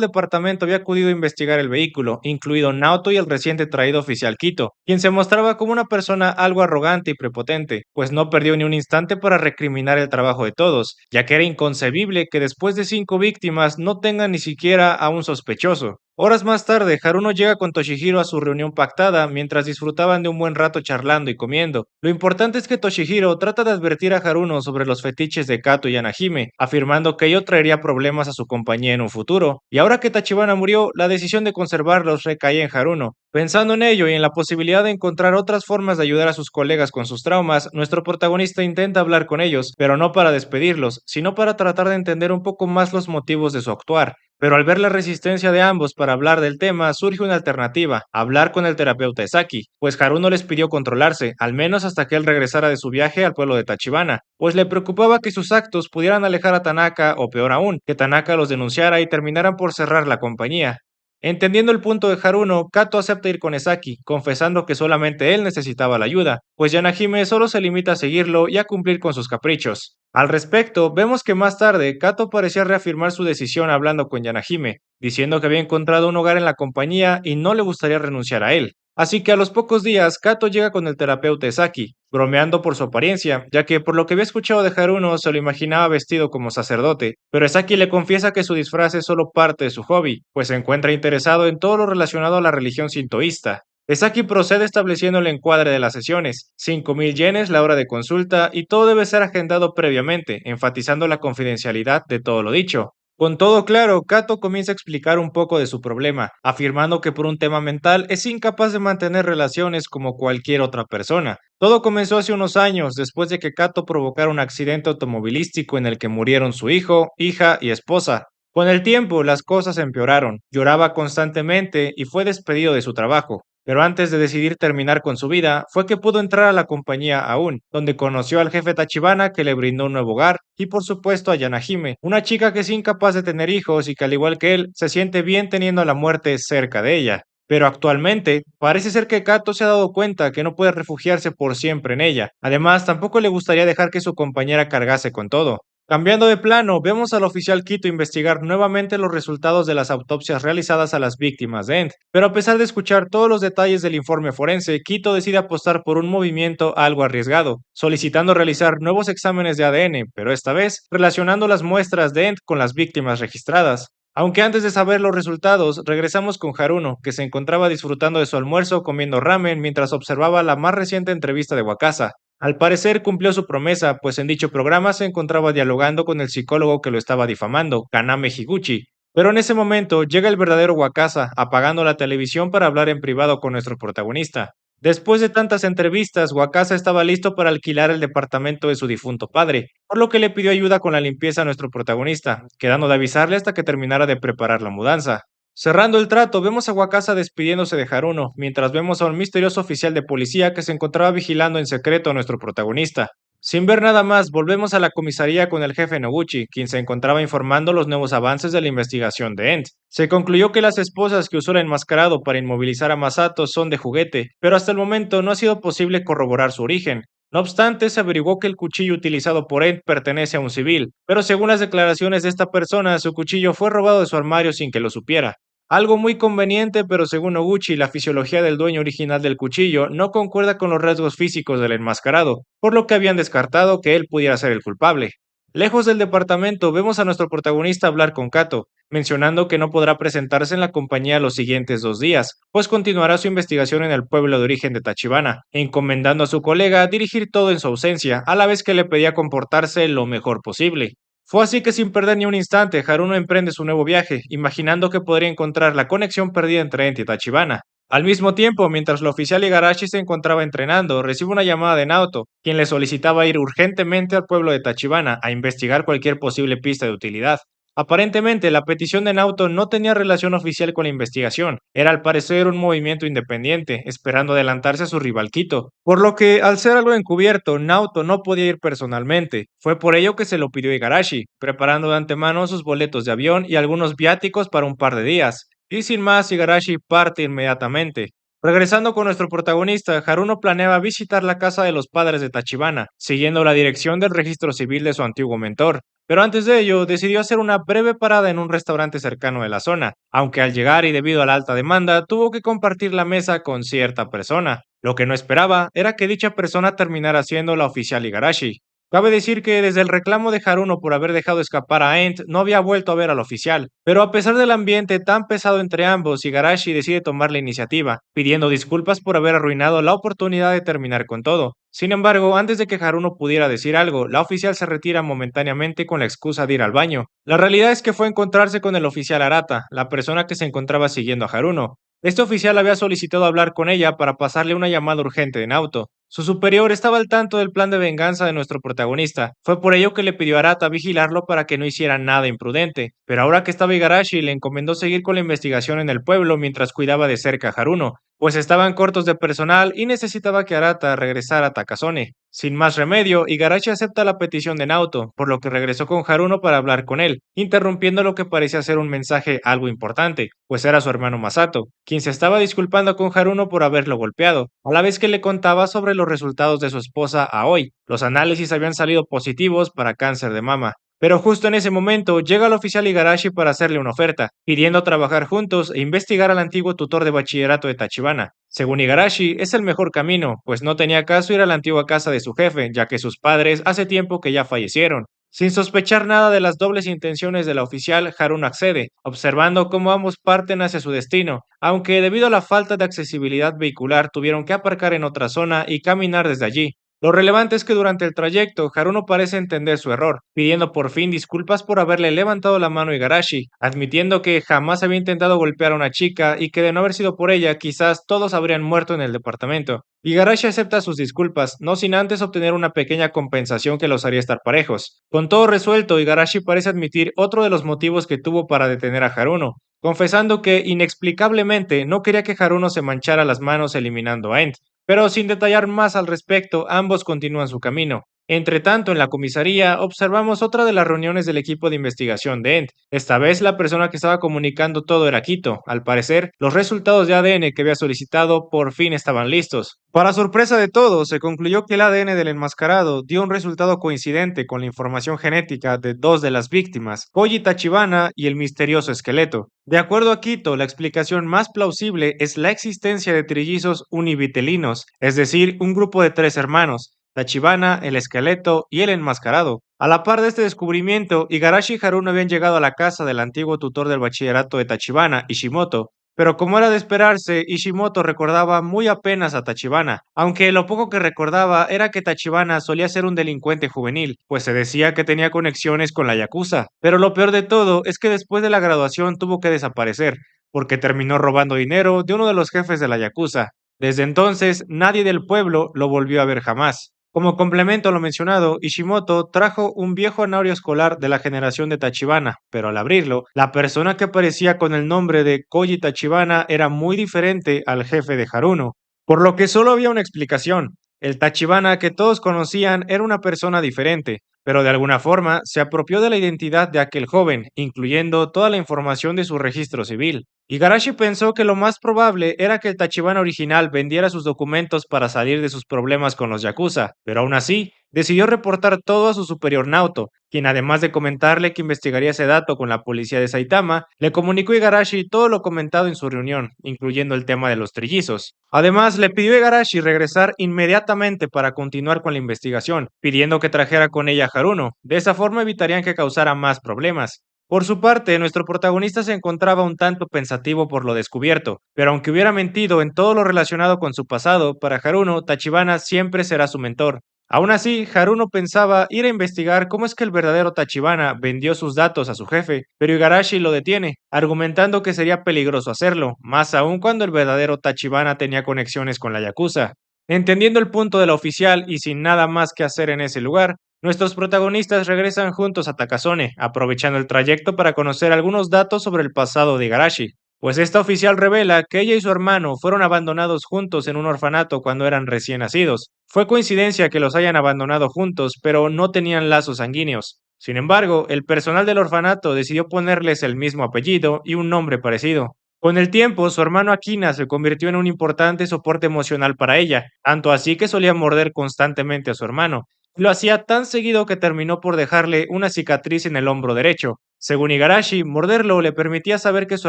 departamento había acudido a investigar el vehículo, incluido Naoto y el reciente traído oficial Kito, quien se mostraba como una persona algo arrogante y prepotente, pues no perdió ni un instante para recriminar el trabajo de todos, ya que era inconcebible que después de 5 víctimas no tengan ni siquiera a un sospechoso. Horas más tarde, Haruno llega con Toshihiro a su reunión pactada mientras disfrutaban de un buen rato charlando y comiendo. Lo importante es que Toshihiro trata de advertir a Haruno sobre los fetiches de Kato y Anahime, afirmando que ello traería problemas a su compañía en un futuro. Y ahora que Tachibana murió, la decisión de conservarlos recae en Haruno. Pensando en ello y en la posibilidad de encontrar otras formas de ayudar a sus colegas con sus traumas, nuestro protagonista intenta hablar con ellos, pero no para despedirlos, sino para tratar de entender un poco más los motivos de su actuar. Pero al ver la resistencia de ambos para hablar del tema, surge una alternativa: hablar con el terapeuta Esaki, pues Haruno les pidió controlarse, al menos hasta que él regresara de su viaje al pueblo de Tachibana, pues le preocupaba que sus actos pudieran alejar a Tanaka o peor aún, que Tanaka los denunciara y terminaran por cerrar la compañía. Entendiendo el punto de Haruno, Kato acepta ir con Esaki, confesando que solamente él necesitaba la ayuda, pues Yanahime solo se limita a seguirlo y a cumplir con sus caprichos. Al respecto, vemos que más tarde, Kato parecía reafirmar su decisión hablando con Yanahime, diciendo que había encontrado un hogar en la compañía y no le gustaría renunciar a él. Así que a los pocos días, Kato llega con el terapeuta Esaki, bromeando por su apariencia, ya que por lo que había escuchado de Haruno se lo imaginaba vestido como sacerdote, pero Esaki le confiesa que su disfraz es solo parte de su hobby, pues se encuentra interesado en todo lo relacionado a la religión sintoísta. Esaki procede estableciendo el encuadre de las sesiones: 5.000 yenes la hora de consulta, y todo debe ser agendado previamente, enfatizando la confidencialidad de todo lo dicho. Con todo claro, Kato comienza a explicar un poco de su problema, afirmando que por un tema mental es incapaz de mantener relaciones como cualquier otra persona. Todo comenzó hace unos años, después de que Kato provocara un accidente automovilístico en el que murieron su hijo, hija y esposa. Con el tiempo, las cosas empeoraron. Lloraba constantemente y fue despedido de su trabajo. Pero antes de decidir terminar con su vida, fue que pudo entrar a la compañía aún, donde conoció al jefe Tachibana, que le brindó un nuevo hogar, y por supuesto a Yanahime, una chica que es incapaz de tener hijos y que al igual que él, se siente bien teniendo a la muerte cerca de ella. Pero actualmente, parece ser que Kato se ha dado cuenta que no puede refugiarse por siempre en ella. Además, tampoco le gustaría dejar que su compañera cargase con todo. Cambiando de plano, vemos al oficial Quito investigar nuevamente los resultados de las autopsias realizadas a las víctimas de Ent, pero a pesar de escuchar todos los detalles del informe forense, Quito decide apostar por un movimiento algo arriesgado, solicitando realizar nuevos exámenes de ADN, pero esta vez relacionando las muestras de Ent con las víctimas registradas. Aunque antes de saber los resultados, regresamos con Haruno, que se encontraba disfrutando de su almuerzo comiendo ramen mientras observaba la más reciente entrevista de Wakasa. Al parecer cumplió su promesa, pues en dicho programa se encontraba dialogando con el psicólogo que lo estaba difamando, Kaname Higuchi. Pero en ese momento llega el verdadero Wakasa, apagando la televisión para hablar en privado con nuestro protagonista. Después de tantas entrevistas, Wakasa estaba listo para alquilar el departamento de su difunto padre, por lo que le pidió ayuda con la limpieza a nuestro protagonista, quedando de avisarle hasta que terminara de preparar la mudanza. Cerrando el trato, vemos a Wakasa despidiéndose de Haruno, mientras vemos a un misterioso oficial de policía que se encontraba vigilando en secreto a nuestro protagonista. Sin ver nada más, volvemos a la comisaría con el jefe Noguchi, quien se encontraba informando los nuevos avances de la investigación de Ent. Se concluyó que las esposas que usó el enmascarado para inmovilizar a Masato son de juguete, pero hasta el momento no ha sido posible corroborar su origen. No obstante, se averiguó que el cuchillo utilizado por Ent pertenece a un civil, pero según las declaraciones de esta persona, su cuchillo fue robado de su armario sin que lo supiera. Algo muy conveniente, pero según Noguchi, la fisiología del dueño original del cuchillo no concuerda con los rasgos físicos del enmascarado, por lo que habían descartado que él pudiera ser el culpable. Lejos del departamento, vemos a nuestro protagonista hablar con Kato, mencionando que no podrá presentarse en la compañía los siguientes 2 días, pues continuará su investigación en el pueblo de origen de Tachibana, encomendando a su colega dirigir todo en su ausencia, a la vez que le pedía comportarse lo mejor posible. Fue así que sin perder ni un instante, Haruno emprende su nuevo viaje, imaginando que podría encontrar la conexión perdida entre Ent y Tachibana. Al mismo tiempo, mientras la oficial Igarashi se encontraba entrenando, recibe una llamada de Naoto, quien le solicitaba ir urgentemente al pueblo de Tachibana a investigar cualquier posible pista de utilidad. Aparentemente, la petición de Naoto no tenía relación oficial con la investigación, era al parecer un movimiento independiente, esperando adelantarse a su rival Kito, por lo que, al ser algo encubierto, Naoto no podía ir personalmente. Fue por ello que se lo pidió Igarashi, preparando de antemano sus boletos de avión y algunos viáticos para un par de días. Y sin más, Igarashi parte inmediatamente. Regresando con nuestro protagonista, Haruno planeaba visitar la casa de los padres de Tachibana, siguiendo la dirección del registro civil de su antiguo mentor. Pero antes de ello, decidió hacer una breve parada en un restaurante cercano de la zona, aunque al llegar y debido a la alta demanda, tuvo que compartir la mesa con cierta persona. Lo que no esperaba era que dicha persona terminara siendo la oficial Igarashi. Cabe decir que desde el reclamo de Haruno por haber dejado escapar a Ent, no había vuelto a ver al oficial, pero a pesar del ambiente tan pesado entre ambos, Igarashi decide tomar la iniciativa, pidiendo disculpas por haber arruinado la oportunidad de terminar con todo. Sin embargo, antes de que Haruno pudiera decir algo, la oficial se retira momentáneamente con la excusa de ir al baño. La realidad es que fue a encontrarse con el oficial Arata, la persona que se encontraba siguiendo a Haruno. Este oficial había solicitado hablar con ella para pasarle una llamada urgente en auto. Su superior estaba al tanto del plan de venganza de nuestro protagonista. Fue por ello que le pidió a Arata vigilarlo para que no hiciera nada imprudente. Pero ahora que estaba Igarashi, le encomendó seguir con la investigación en el pueblo mientras cuidaba de cerca a Haruno, pues estaban cortos de personal y necesitaba que Arata regresara a Takasone. Sin más remedio, Igarashi acepta la petición de Naoto, por lo que regresó con Haruno para hablar con él, interrumpiendo lo que parecía ser un mensaje algo importante, pues era su hermano Masato, quien se estaba disculpando con Haruno por haberlo golpeado, a la vez que le contaba sobre los resultados de su esposa Aoi. Los análisis habían salido positivos para cáncer de mama. Pero justo en ese momento llega el oficial Igarashi para hacerle una oferta, pidiendo trabajar juntos e investigar al antiguo tutor de bachillerato de Tachibana. Según Igarashi, es el mejor camino, pues no tenía caso ir a la antigua casa de su jefe, ya que sus padres hace tiempo que ya fallecieron. Sin sospechar nada de las dobles intenciones de la oficial, Harun accede, observando cómo ambos parten hacia su destino, aunque debido a la falta de accesibilidad vehicular tuvieron que aparcar en otra zona y caminar desde allí. Lo relevante es que durante el trayecto, Haruno parece entender su error, pidiendo por fin disculpas por haberle levantado la mano a Igarashi, admitiendo que jamás había intentado golpear a una chica y que de no haber sido por ella, quizás todos habrían muerto en el departamento. Igarashi acepta sus disculpas, no sin antes obtener una pequeña compensación que los haría estar parejos. Con todo resuelto, Igarashi parece admitir otro de los motivos que tuvo para detener a Haruno, confesando que inexplicablemente no quería que Haruno se manchara las manos eliminando a Ent, pero sin detallar más al respecto, ambos continúan su camino. Entre tanto, en la comisaría observamos otra de las reuniones del equipo de investigación de ENT. Esta vez la persona que estaba comunicando todo era Quito. Al parecer, los resultados de ADN que había solicitado por fin estaban listos. Para sorpresa de todos, se concluyó que el ADN del enmascarado dio un resultado coincidente con la información genética de dos de las víctimas, Koji Tachibana y el misterioso esqueleto. De acuerdo a Quito, la explicación más plausible es la existencia de trillizos univitelinos, es decir, un grupo de tres hermanos, Tachibana, el esqueleto y el enmascarado. A la par de este descubrimiento, Igarashi y Haruno habían llegado a la casa del antiguo tutor del bachillerato de Tachibana, Ishimoto, pero como era de esperarse, Ishimoto recordaba muy apenas a Tachibana, aunque lo poco que recordaba era que Tachibana solía ser un delincuente juvenil, pues se decía que tenía conexiones con la Yakuza. Pero lo peor de todo es que después de la graduación tuvo que desaparecer, porque terminó robando dinero de uno de los jefes de la Yakuza. Desde entonces, nadie del pueblo lo volvió a ver jamás. Como complemento a lo mencionado, Ishimoto trajo un viejo anuario escolar de la generación de Tachibana, pero al abrirlo, la persona que aparecía con el nombre de Koji Tachibana era muy diferente al jefe de Haruno, por lo que solo había una explicación. El Tachibana que todos conocían era una persona diferente, pero de alguna forma se apropió de la identidad de aquel joven, incluyendo toda la información de su registro civil. Igarashi pensó que lo más probable era que el Tachibana original vendiera sus documentos para salir de sus problemas con los Yakuza, pero aún así, decidió reportar todo a su superior Naoto, quien además de comentarle que investigaría ese dato con la policía de Saitama, le comunicó a Igarashi todo lo comentado en su reunión, incluyendo el tema de los trillizos. Además, le pidió a Igarashi regresar inmediatamente para continuar con la investigación, pidiendo que trajera con ella a Haruno. De esa forma evitarían que causara más problemas. Por su parte, nuestro protagonista se encontraba un tanto pensativo por lo descubierto, pero aunque hubiera mentido en todo lo relacionado con su pasado, para Haruno, Tachibana siempre será su mentor. Aún así, Haruno pensaba ir a investigar cómo es que el verdadero Tachibana vendió sus datos a su jefe, pero Igarashi lo detiene, argumentando que sería peligroso hacerlo, más aún cuando el verdadero Tachibana tenía conexiones con la Yakuza. Entendiendo el punto de la oficial y sin nada más que hacer en ese lugar, nuestros protagonistas regresan juntos a Takasone, aprovechando el trayecto para conocer algunos datos sobre el pasado de Igarashi, pues esta oficial revela que ella y su hermano fueron abandonados juntos en un orfanato cuando eran recién nacidos. Fue coincidencia que los hayan abandonado juntos, pero no tenían lazos sanguíneos. Sin embargo, el personal del orfanato decidió ponerles el mismo apellido y un nombre parecido. Con el tiempo, su hermano Akina se convirtió en un importante soporte emocional para ella, tanto así que solía morder constantemente a su hermano. Lo hacía tan seguido que terminó por dejarle una cicatriz en el hombro derecho. Según Igarashi, morderlo le permitía saber que su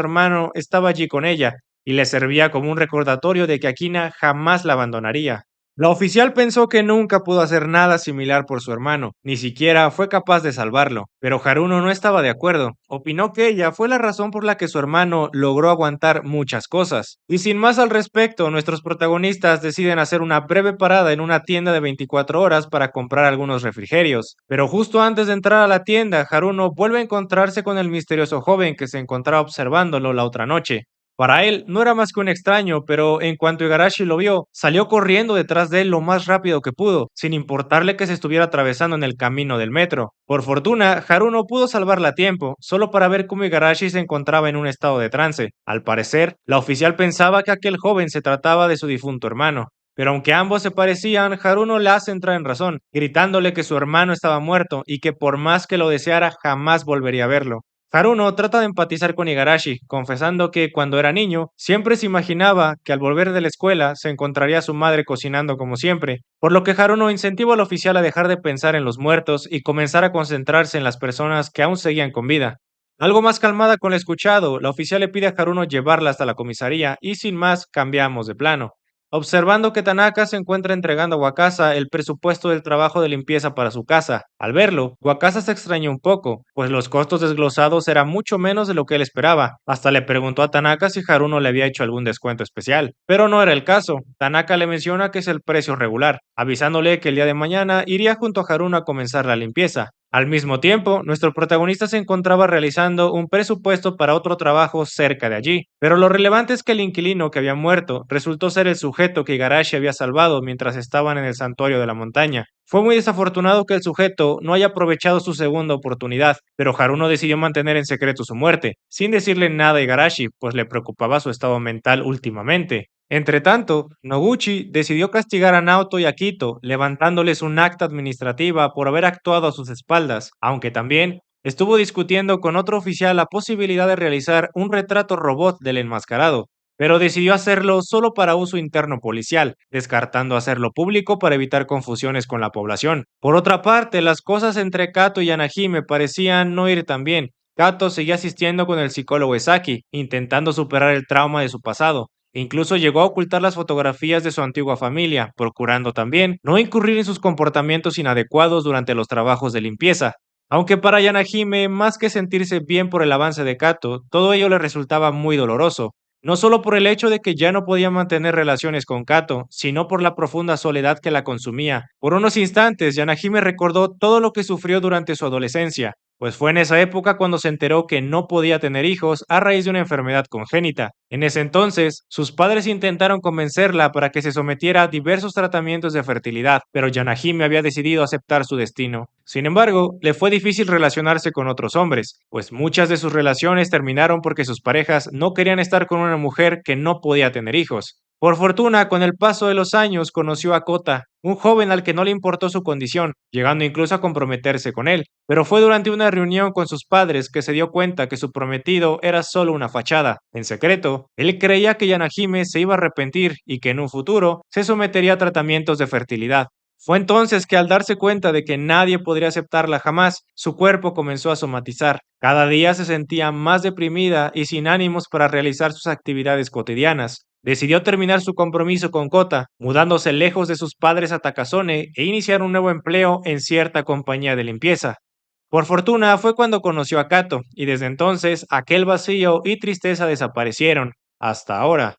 hermano estaba allí con ella, y le servía como un recordatorio de que Akina jamás la abandonaría. La oficial pensó que nunca pudo hacer nada similar por su hermano, ni siquiera fue capaz de salvarlo, pero Haruno no estaba de acuerdo. Opinó que ella fue la razón por la que su hermano logró aguantar muchas cosas. Y sin más al respecto, nuestros protagonistas deciden hacer una breve parada en una tienda de 24 horas para comprar algunos refrigerios. Pero justo antes de entrar a la tienda, Haruno vuelve a encontrarse con el misterioso joven que se encontraba observándolo la otra noche. Para él no era más que un extraño, pero en cuanto Igarashi lo vio, salió corriendo detrás de él lo más rápido que pudo, sin importarle que se estuviera atravesando en el camino del metro. Por fortuna, Haruno pudo salvarla a tiempo, solo para ver cómo Igarashi se encontraba en un estado de trance. Al parecer, la oficial pensaba que aquel joven se trataba de su difunto hermano. Pero aunque ambos se parecían, Haruno la hace entrar en razón, gritándole que su hermano estaba muerto y que por más que lo deseara jamás volvería a verlo. Haruno trata de empatizar con Igarashi, confesando que cuando era niño siempre se imaginaba que al volver de la escuela se encontraría a su madre cocinando como siempre, por lo que Haruno incentiva al oficial a dejar de pensar en los muertos y comenzar a concentrarse en las personas que aún seguían con vida. Algo más calmada con lo escuchado, la oficial le pide a Haruno llevarla hasta la comisaría y sin más cambiamos de plano. Observando que Tanaka se encuentra entregando a Wakasa el presupuesto del trabajo de limpieza para su casa. Al verlo, Wakasa se extrañó un poco, pues los costos desglosados eran mucho menos de lo que él esperaba. Hasta le preguntó a Tanaka si Haruno le había hecho algún descuento especial. Pero no era el caso. Tanaka le menciona que es el precio regular, avisándole que el día de mañana iría junto a Haruno a comenzar la limpieza. Al mismo tiempo, nuestro protagonista se encontraba realizando un presupuesto para otro trabajo cerca de allí, pero lo relevante es que el inquilino que había muerto resultó ser el sujeto que Igarashi había salvado mientras estaban en el santuario de la montaña. Fue muy desafortunado que el sujeto no haya aprovechado su segunda oportunidad, pero Haruno decidió mantener en secreto su muerte, sin decirle nada a Igarashi, pues le preocupaba su estado mental últimamente. Entretanto, Noguchi decidió castigar a Naoto y a Kito, levantándoles un acta administrativa por haber actuado a sus espaldas, aunque también estuvo discutiendo con otro oficial la posibilidad de realizar un retrato robot del enmascarado, pero decidió hacerlo solo para uso interno policial, descartando hacerlo público para evitar confusiones con la población. Por otra parte, las cosas entre Kato y Anahime parecían no ir tan bien. Kato seguía asistiendo con el psicólogo Esaki, intentando superar el trauma de su pasado. Incluso llegó a ocultar las fotografías de su antigua familia, procurando también no incurrir en sus comportamientos inadecuados durante los trabajos de limpieza. Aunque para Yanahime, más que sentirse bien por el avance de Kato, todo ello le resultaba muy doloroso. No solo por el hecho de que ya no podía mantener relaciones con Kato, sino por la profunda soledad que la consumía. Por unos instantes, Yanahime recordó todo lo que sufrió durante su adolescencia, pues fue en esa época cuando se enteró que no podía tener hijos a raíz de una enfermedad congénita. En ese entonces, sus padres intentaron convencerla para que se sometiera a diversos tratamientos de fertilidad, pero Yanahime había decidido aceptar su destino. Sin embargo, le fue difícil relacionarse con otros hombres, pues muchas de sus relaciones terminaron porque sus parejas no querían estar con una mujer que no podía tener hijos. Por fortuna, con el paso de los años conoció a Kota, un joven al que no le importó su condición, llegando incluso a comprometerse con él, pero fue durante una reunión con sus padres que se dio cuenta que su prometido era solo una fachada. En secreto, él creía que Yanahime se iba a arrepentir y que en un futuro se sometería a tratamientos de fertilidad. Fue entonces que al darse cuenta de que nadie podría aceptarla jamás, su cuerpo comenzó a somatizar. Cada día se sentía más deprimida y sin ánimos para realizar sus actividades cotidianas. Decidió terminar su compromiso con Kota, mudándose lejos de sus padres a Takasone e iniciar un nuevo empleo en cierta compañía de limpieza. Por fortuna fue cuando conoció a Kato, y desde entonces aquel vacío y tristeza desaparecieron, hasta ahora.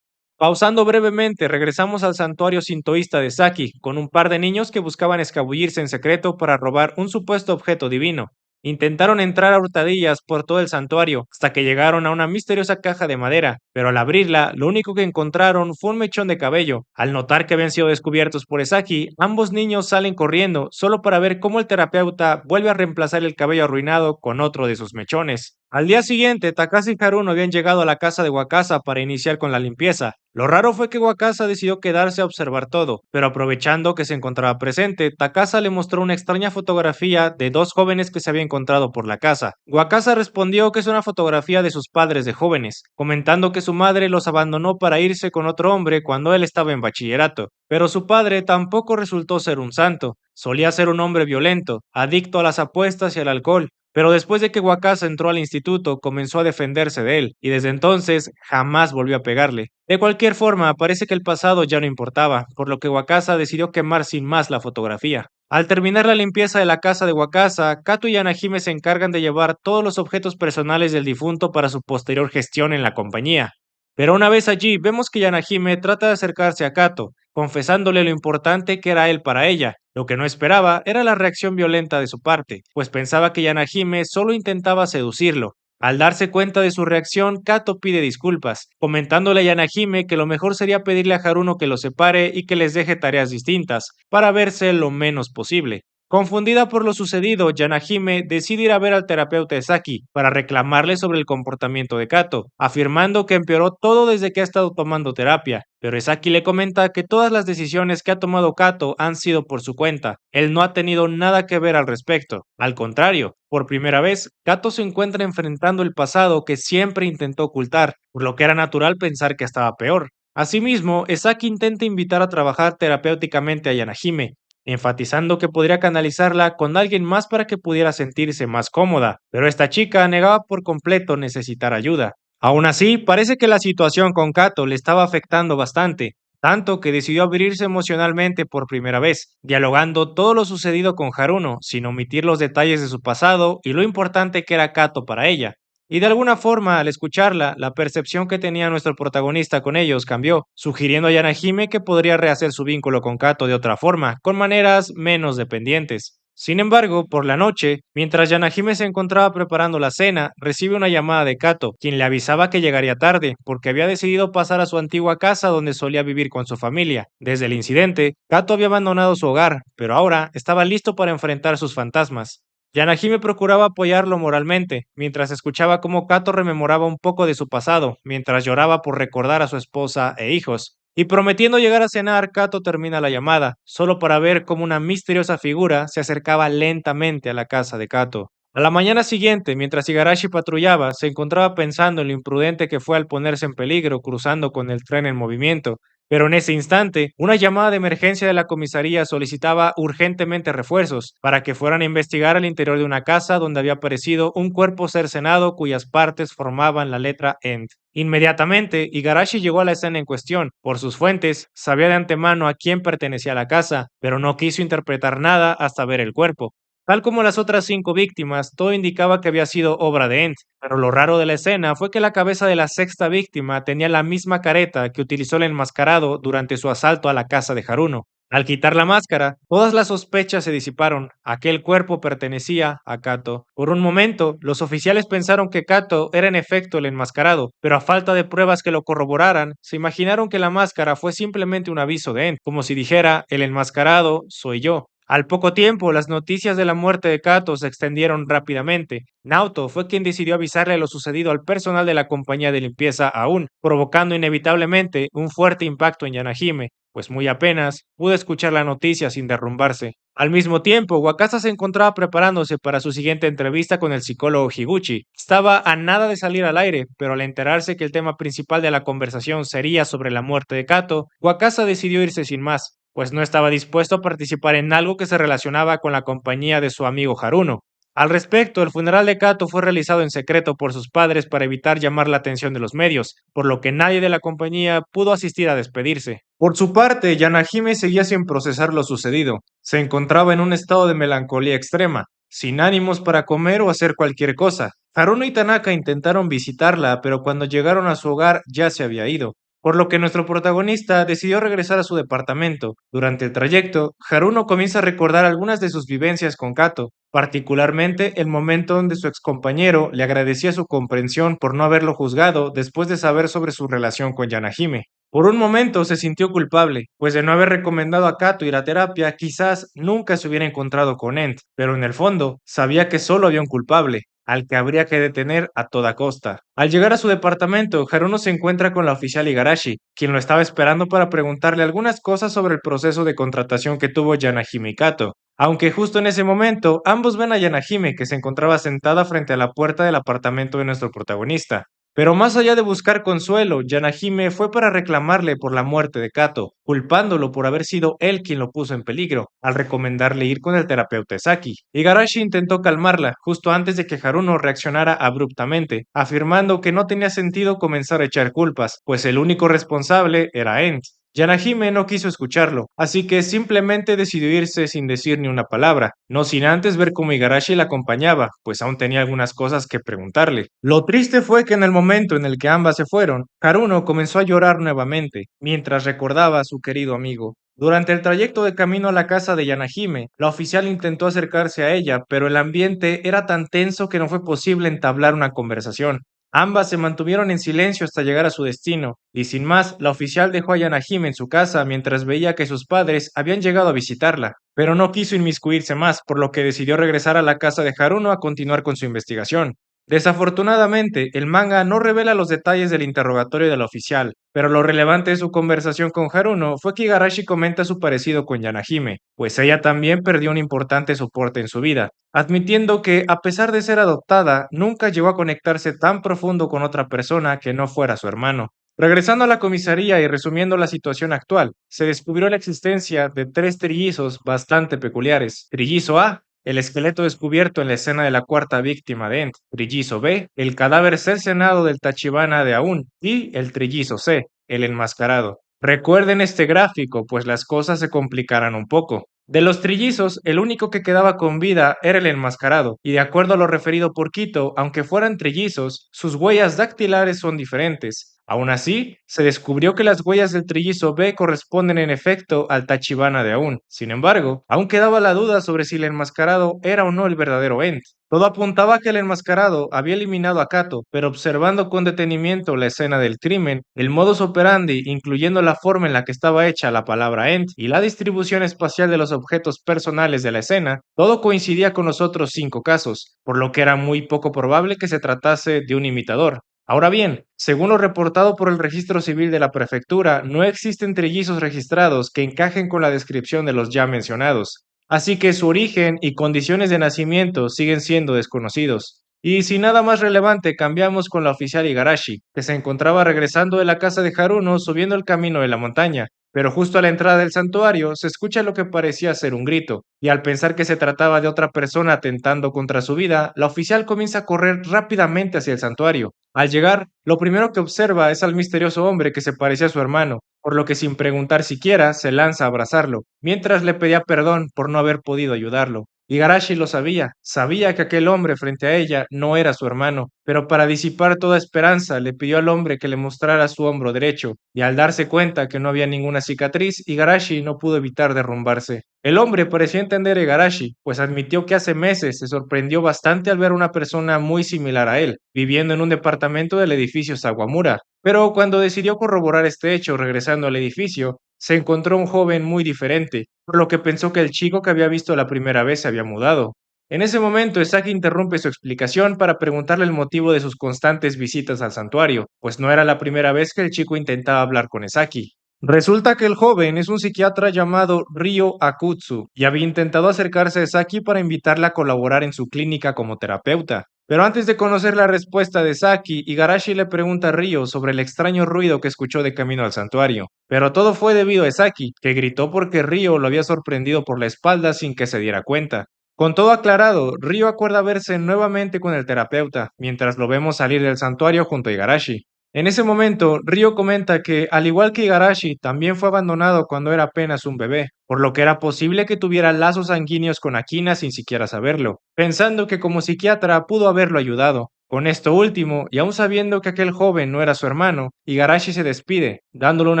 Pausando brevemente, regresamos al santuario sintoísta de Saki, con un par de niños que buscaban escabullirse en secreto para robar un supuesto objeto divino. Intentaron entrar a hurtadillas por todo el santuario, hasta que llegaron a una misteriosa caja de madera, pero al abrirla, lo único que encontraron fue un mechón de cabello. Al notar que habían sido descubiertos por Esaki, ambos niños salen corriendo, solo para ver cómo el terapeuta vuelve a reemplazar el cabello arruinado con otro de sus mechones. Al día siguiente, Takashi y Haruno habían llegado a la casa de Wakasa para iniciar con la limpieza. Lo raro fue que Wakasa decidió quedarse a observar todo, pero aprovechando que se encontraba presente, Takasa le mostró una extraña fotografía de dos jóvenes que se había encontrado por la casa. Wakasa respondió que es una fotografía de sus padres de jóvenes, comentando que su madre los abandonó para irse con otro hombre cuando él estaba en bachillerato. Pero su padre tampoco resultó ser un santo. Solía ser un hombre violento, adicto a las apuestas y al alcohol, Pero después de que Wakasa entró al instituto, comenzó a defenderse de él, y desde entonces jamás volvió a pegarle. De cualquier forma, parece que el pasado ya no importaba, por lo que Wakasa decidió quemar sin más la fotografía. Al terminar la limpieza de la casa de Wakasa, Kato y Yanahime se encargan de llevar todos los objetos personales del difunto para su posterior gestión en la compañía. Pero una vez allí, vemos que Yanahime trata de acercarse a Kato, confesándole lo importante que era él para ella. Lo que no esperaba era la reacción violenta de su parte, pues pensaba que Yanahime solo intentaba seducirlo. Al darse cuenta de su reacción, Kato pide disculpas, comentándole a Yanahime que lo mejor sería pedirle a Haruno que los separe y que les deje tareas distintas, para verse lo menos posible. Confundida por lo sucedido, Yanahime decide ir a ver al terapeuta Esaki para reclamarle sobre el comportamiento de Kato, afirmando que empeoró todo desde que ha estado tomando terapia, pero Esaki le comenta que todas las decisiones que ha tomado Kato han sido por su cuenta. Él no ha tenido nada que ver al respecto. Al contrario, por primera vez, Kato se encuentra enfrentando el pasado que siempre intentó ocultar, por lo que era natural pensar que estaba peor. Asimismo, Esaki intenta invitar a trabajar terapéuticamente a Yanahime, enfatizando que podría canalizarla con alguien más para que pudiera sentirse más cómoda, pero esta chica negaba por completo necesitar ayuda. Aún así, parece que la situación con Kato le estaba afectando bastante, tanto que decidió abrirse emocionalmente por primera vez, dialogando todo lo sucedido con Haruno, sin omitir los detalles de su pasado y lo importante que era Kato para ella. Y de alguna forma, al escucharla, la percepción que tenía nuestro protagonista con ellos cambió, sugiriendo a Yanahime que podría rehacer su vínculo con Kato de otra forma, con maneras menos dependientes. Sin embargo, por la noche, mientras Yanahime se encontraba preparando la cena, recibe una llamada de Kato, quien le avisaba que llegaría tarde, porque había decidido pasar a su antigua casa donde solía vivir con su familia. Desde el incidente, Kato había abandonado su hogar, pero ahora estaba listo para enfrentar sus fantasmas. Yanahime procuraba apoyarlo moralmente, mientras escuchaba cómo Kato rememoraba un poco de su pasado, mientras lloraba por recordar a su esposa e hijos. Y prometiendo llegar a cenar, Kato termina la llamada, solo para ver cómo una misteriosa figura se acercaba lentamente a la casa de Kato. A la mañana siguiente, mientras Igarashi patrullaba, se encontraba pensando en lo imprudente que fue al ponerse en peligro cruzando con el tren en movimiento. Pero en ese instante, una llamada de emergencia de la comisaría solicitaba urgentemente refuerzos para que fueran a investigar al interior de una casa donde había aparecido un cuerpo cercenado cuyas partes formaban la letra END. Inmediatamente, Igarashi llegó a la escena en cuestión. Por sus fuentes, sabía de antemano a quién pertenecía la casa, pero no quiso interpretar nada hasta ver el cuerpo. Tal como las otras 5 víctimas, todo indicaba que había sido obra de Ent, pero lo raro de la escena fue que la cabeza de la sexta víctima tenía la misma careta que utilizó el enmascarado durante su asalto a la casa de Haruno. Al quitar la máscara, todas las sospechas se disiparon. Aquel cuerpo pertenecía a Kato. Por un momento, los oficiales pensaron que Kato era en efecto el enmascarado, pero a falta de pruebas que lo corroboraran, se imaginaron que la máscara fue simplemente un aviso de Ent, como si dijera, el enmascarado soy yo. Al poco tiempo, las noticias de la muerte de Kato se extendieron rápidamente. Naoto fue quien decidió avisarle lo sucedido al personal de la compañía de limpieza aún, provocando inevitablemente un fuerte impacto en Yanahime, pues muy apenas pudo escuchar la noticia sin derrumbarse. Al mismo tiempo, Wakasa se encontraba preparándose para su siguiente entrevista con el psicólogo Higuchi. Estaba a nada de salir al aire, pero al enterarse que el tema principal de la conversación sería sobre la muerte de Kato, Wakasa decidió irse sin más, pues no estaba dispuesto a participar en algo que se relacionaba con la compañía de su amigo Haruno. Al respecto, el funeral de Kato fue realizado en secreto por sus padres para evitar llamar la atención de los medios, por lo que nadie de la compañía pudo asistir a despedirse. Por su parte, Yanahime seguía sin procesar lo sucedido. Se encontraba en un estado de melancolía extrema, sin ánimos para comer o hacer cualquier cosa. Haruno y Tanaka intentaron visitarla, pero cuando llegaron a su hogar ya se había ido, por lo que nuestro protagonista decidió regresar a su departamento. Durante el trayecto, Haruno comienza a recordar algunas de sus vivencias con Kato, particularmente el momento donde su excompañero le agradecía su comprensión por no haberlo juzgado después de saber sobre su relación con Yanahime. Por un momento se sintió culpable, pues de no haber recomendado a Kato ir a terapia, quizás nunca se hubiera encontrado con Ent, pero en el fondo sabía que solo había un culpable, al que habría que detener a toda costa. Al llegar a su departamento, Haruno se encuentra con la oficial Igarashi, quien lo estaba esperando para preguntarle algunas cosas sobre el proceso de contratación que tuvo Yanahime y Kato. Aunque justo en ese momento, ambos ven a Yanahime que se encontraba sentada frente a la puerta del apartamento de nuestro protagonista. Pero más allá de buscar consuelo, Yanahime fue para reclamarle por la muerte de Kato, culpándolo por haber sido él quien lo puso en peligro, al recomendarle ir con el terapeuta Saki. Igarashi intentó calmarla justo antes de que Haruno reaccionara abruptamente, afirmando que no tenía sentido comenzar a echar culpas, pues el único responsable era Ent. Yanahime no quiso escucharlo, así que simplemente decidió irse sin decir ni una palabra, no sin antes ver cómo Igarashi la acompañaba, pues aún tenía algunas cosas que preguntarle. Lo triste fue que en el momento en el que ambas se fueron, Haruno comenzó a llorar nuevamente, mientras recordaba a su querido amigo. Durante el trayecto de camino a la casa de Yanahime, la oficial intentó acercarse a ella, pero el ambiente era tan tenso que no fue posible entablar una conversación. Ambas se mantuvieron en silencio hasta llegar a su destino, y sin más, la oficial dejó a Yanahime en su casa mientras veía que sus padres habían llegado a visitarla, pero no quiso inmiscuirse más, por lo que decidió regresar a la casa de Haruno a continuar con su investigación. Desafortunadamente, el manga no revela los detalles del interrogatorio de la oficial, pero lo relevante de su conversación con Haruno fue que Igarashi comenta su parecido con Yanahime, pues ella también perdió un importante soporte en su vida, admitiendo que, a pesar de ser adoptada, nunca llegó a conectarse tan profundo con otra persona que no fuera su hermano. Regresando a la comisaría y resumiendo la situación actual, se descubrió la existencia de tres trillizos bastante peculiares. Trillizo A, el esqueleto descubierto en la escena de la cuarta víctima de Ent. Trillizo B, el cadáver cercenado del Tachibana de Aun. Y el trillizo C, el enmascarado. Recuerden este gráfico, pues las cosas se complicarán un poco. De los trillizos, el único que quedaba con vida era el enmascarado, y de acuerdo a lo referido por Quito, aunque fueran trillizos, sus huellas dactilares son diferentes. Aún así, se descubrió que las huellas del trillizo B corresponden en efecto al Tachibana de Aun. Sin embargo, aún quedaba la duda sobre si el enmascarado era o no el verdadero Ent. Todo apuntaba a que el enmascarado había eliminado a Kato, pero observando con detenimiento la escena del crimen, el modus operandi, incluyendo la forma en la que estaba hecha la palabra Ent y la distribución espacial de los objetos personales de la escena, todo coincidía con los otros 5 casos, por lo que era muy poco probable que se tratase de un imitador. Ahora bien, según lo reportado por el registro civil de la prefectura, no existen trillizos registrados que encajen con la descripción de los ya mencionados, así que su origen y condiciones de nacimiento siguen siendo desconocidos. Y sin nada más relevante, cambiamos con la oficial Igarashi, que se encontraba regresando de la casa de Haruno subiendo el camino de la montaña, pero justo a la entrada del santuario se escucha lo que parecía ser un grito, y al pensar que se trataba de otra persona atentando contra su vida, la oficial comienza a correr rápidamente hacia el santuario. Al llegar, lo primero que observa es al misterioso hombre que se parecía a su hermano, por lo que sin preguntar siquiera se lanza a abrazarlo, mientras le pedía perdón por no haber podido ayudarlo. Igarashi lo sabía, sabía que aquel hombre frente a ella no era su hermano, pero para disipar toda esperanza le pidió al hombre que le mostrara su hombro derecho, y al darse cuenta que no había ninguna cicatriz, Igarashi no pudo evitar derrumbarse. El hombre pareció entender a Igarashi, pues admitió que hace meses se sorprendió bastante al ver a una persona muy similar a él, viviendo en un departamento del edificio Sawamura, pero cuando decidió corroborar este hecho regresando al edificio, se encontró un joven muy diferente, por lo que pensó que el chico que había visto la primera vez se había mudado. En ese momento, Saki interrumpe su explicación para preguntarle el motivo de sus constantes visitas al santuario, pues no era la primera vez que el chico intentaba hablar con Saki. Resulta que el joven es un psiquiatra llamado Ryo Akutsu y había intentado acercarse a Saki para invitarla a colaborar en su clínica como terapeuta. Pero antes de conocer la respuesta de Saki, Igarashi le pregunta a Ryo sobre el extraño ruido que escuchó de camino al santuario. Pero todo fue debido a Saki, que gritó porque Ryo lo había sorprendido por la espalda sin que se diera cuenta. Con todo aclarado, Ryo acuerda verse nuevamente con el terapeuta, mientras lo vemos salir del santuario junto a Igarashi. En ese momento, Ryo comenta que, al igual que Igarashi, también fue abandonado cuando era apenas un bebé, por lo que era posible que tuviera lazos sanguíneos con Akina sin siquiera saberlo, pensando que como psiquiatra pudo haberlo ayudado. Con esto último, y aún sabiendo que aquel joven no era su hermano, Igarashi se despide, dándole un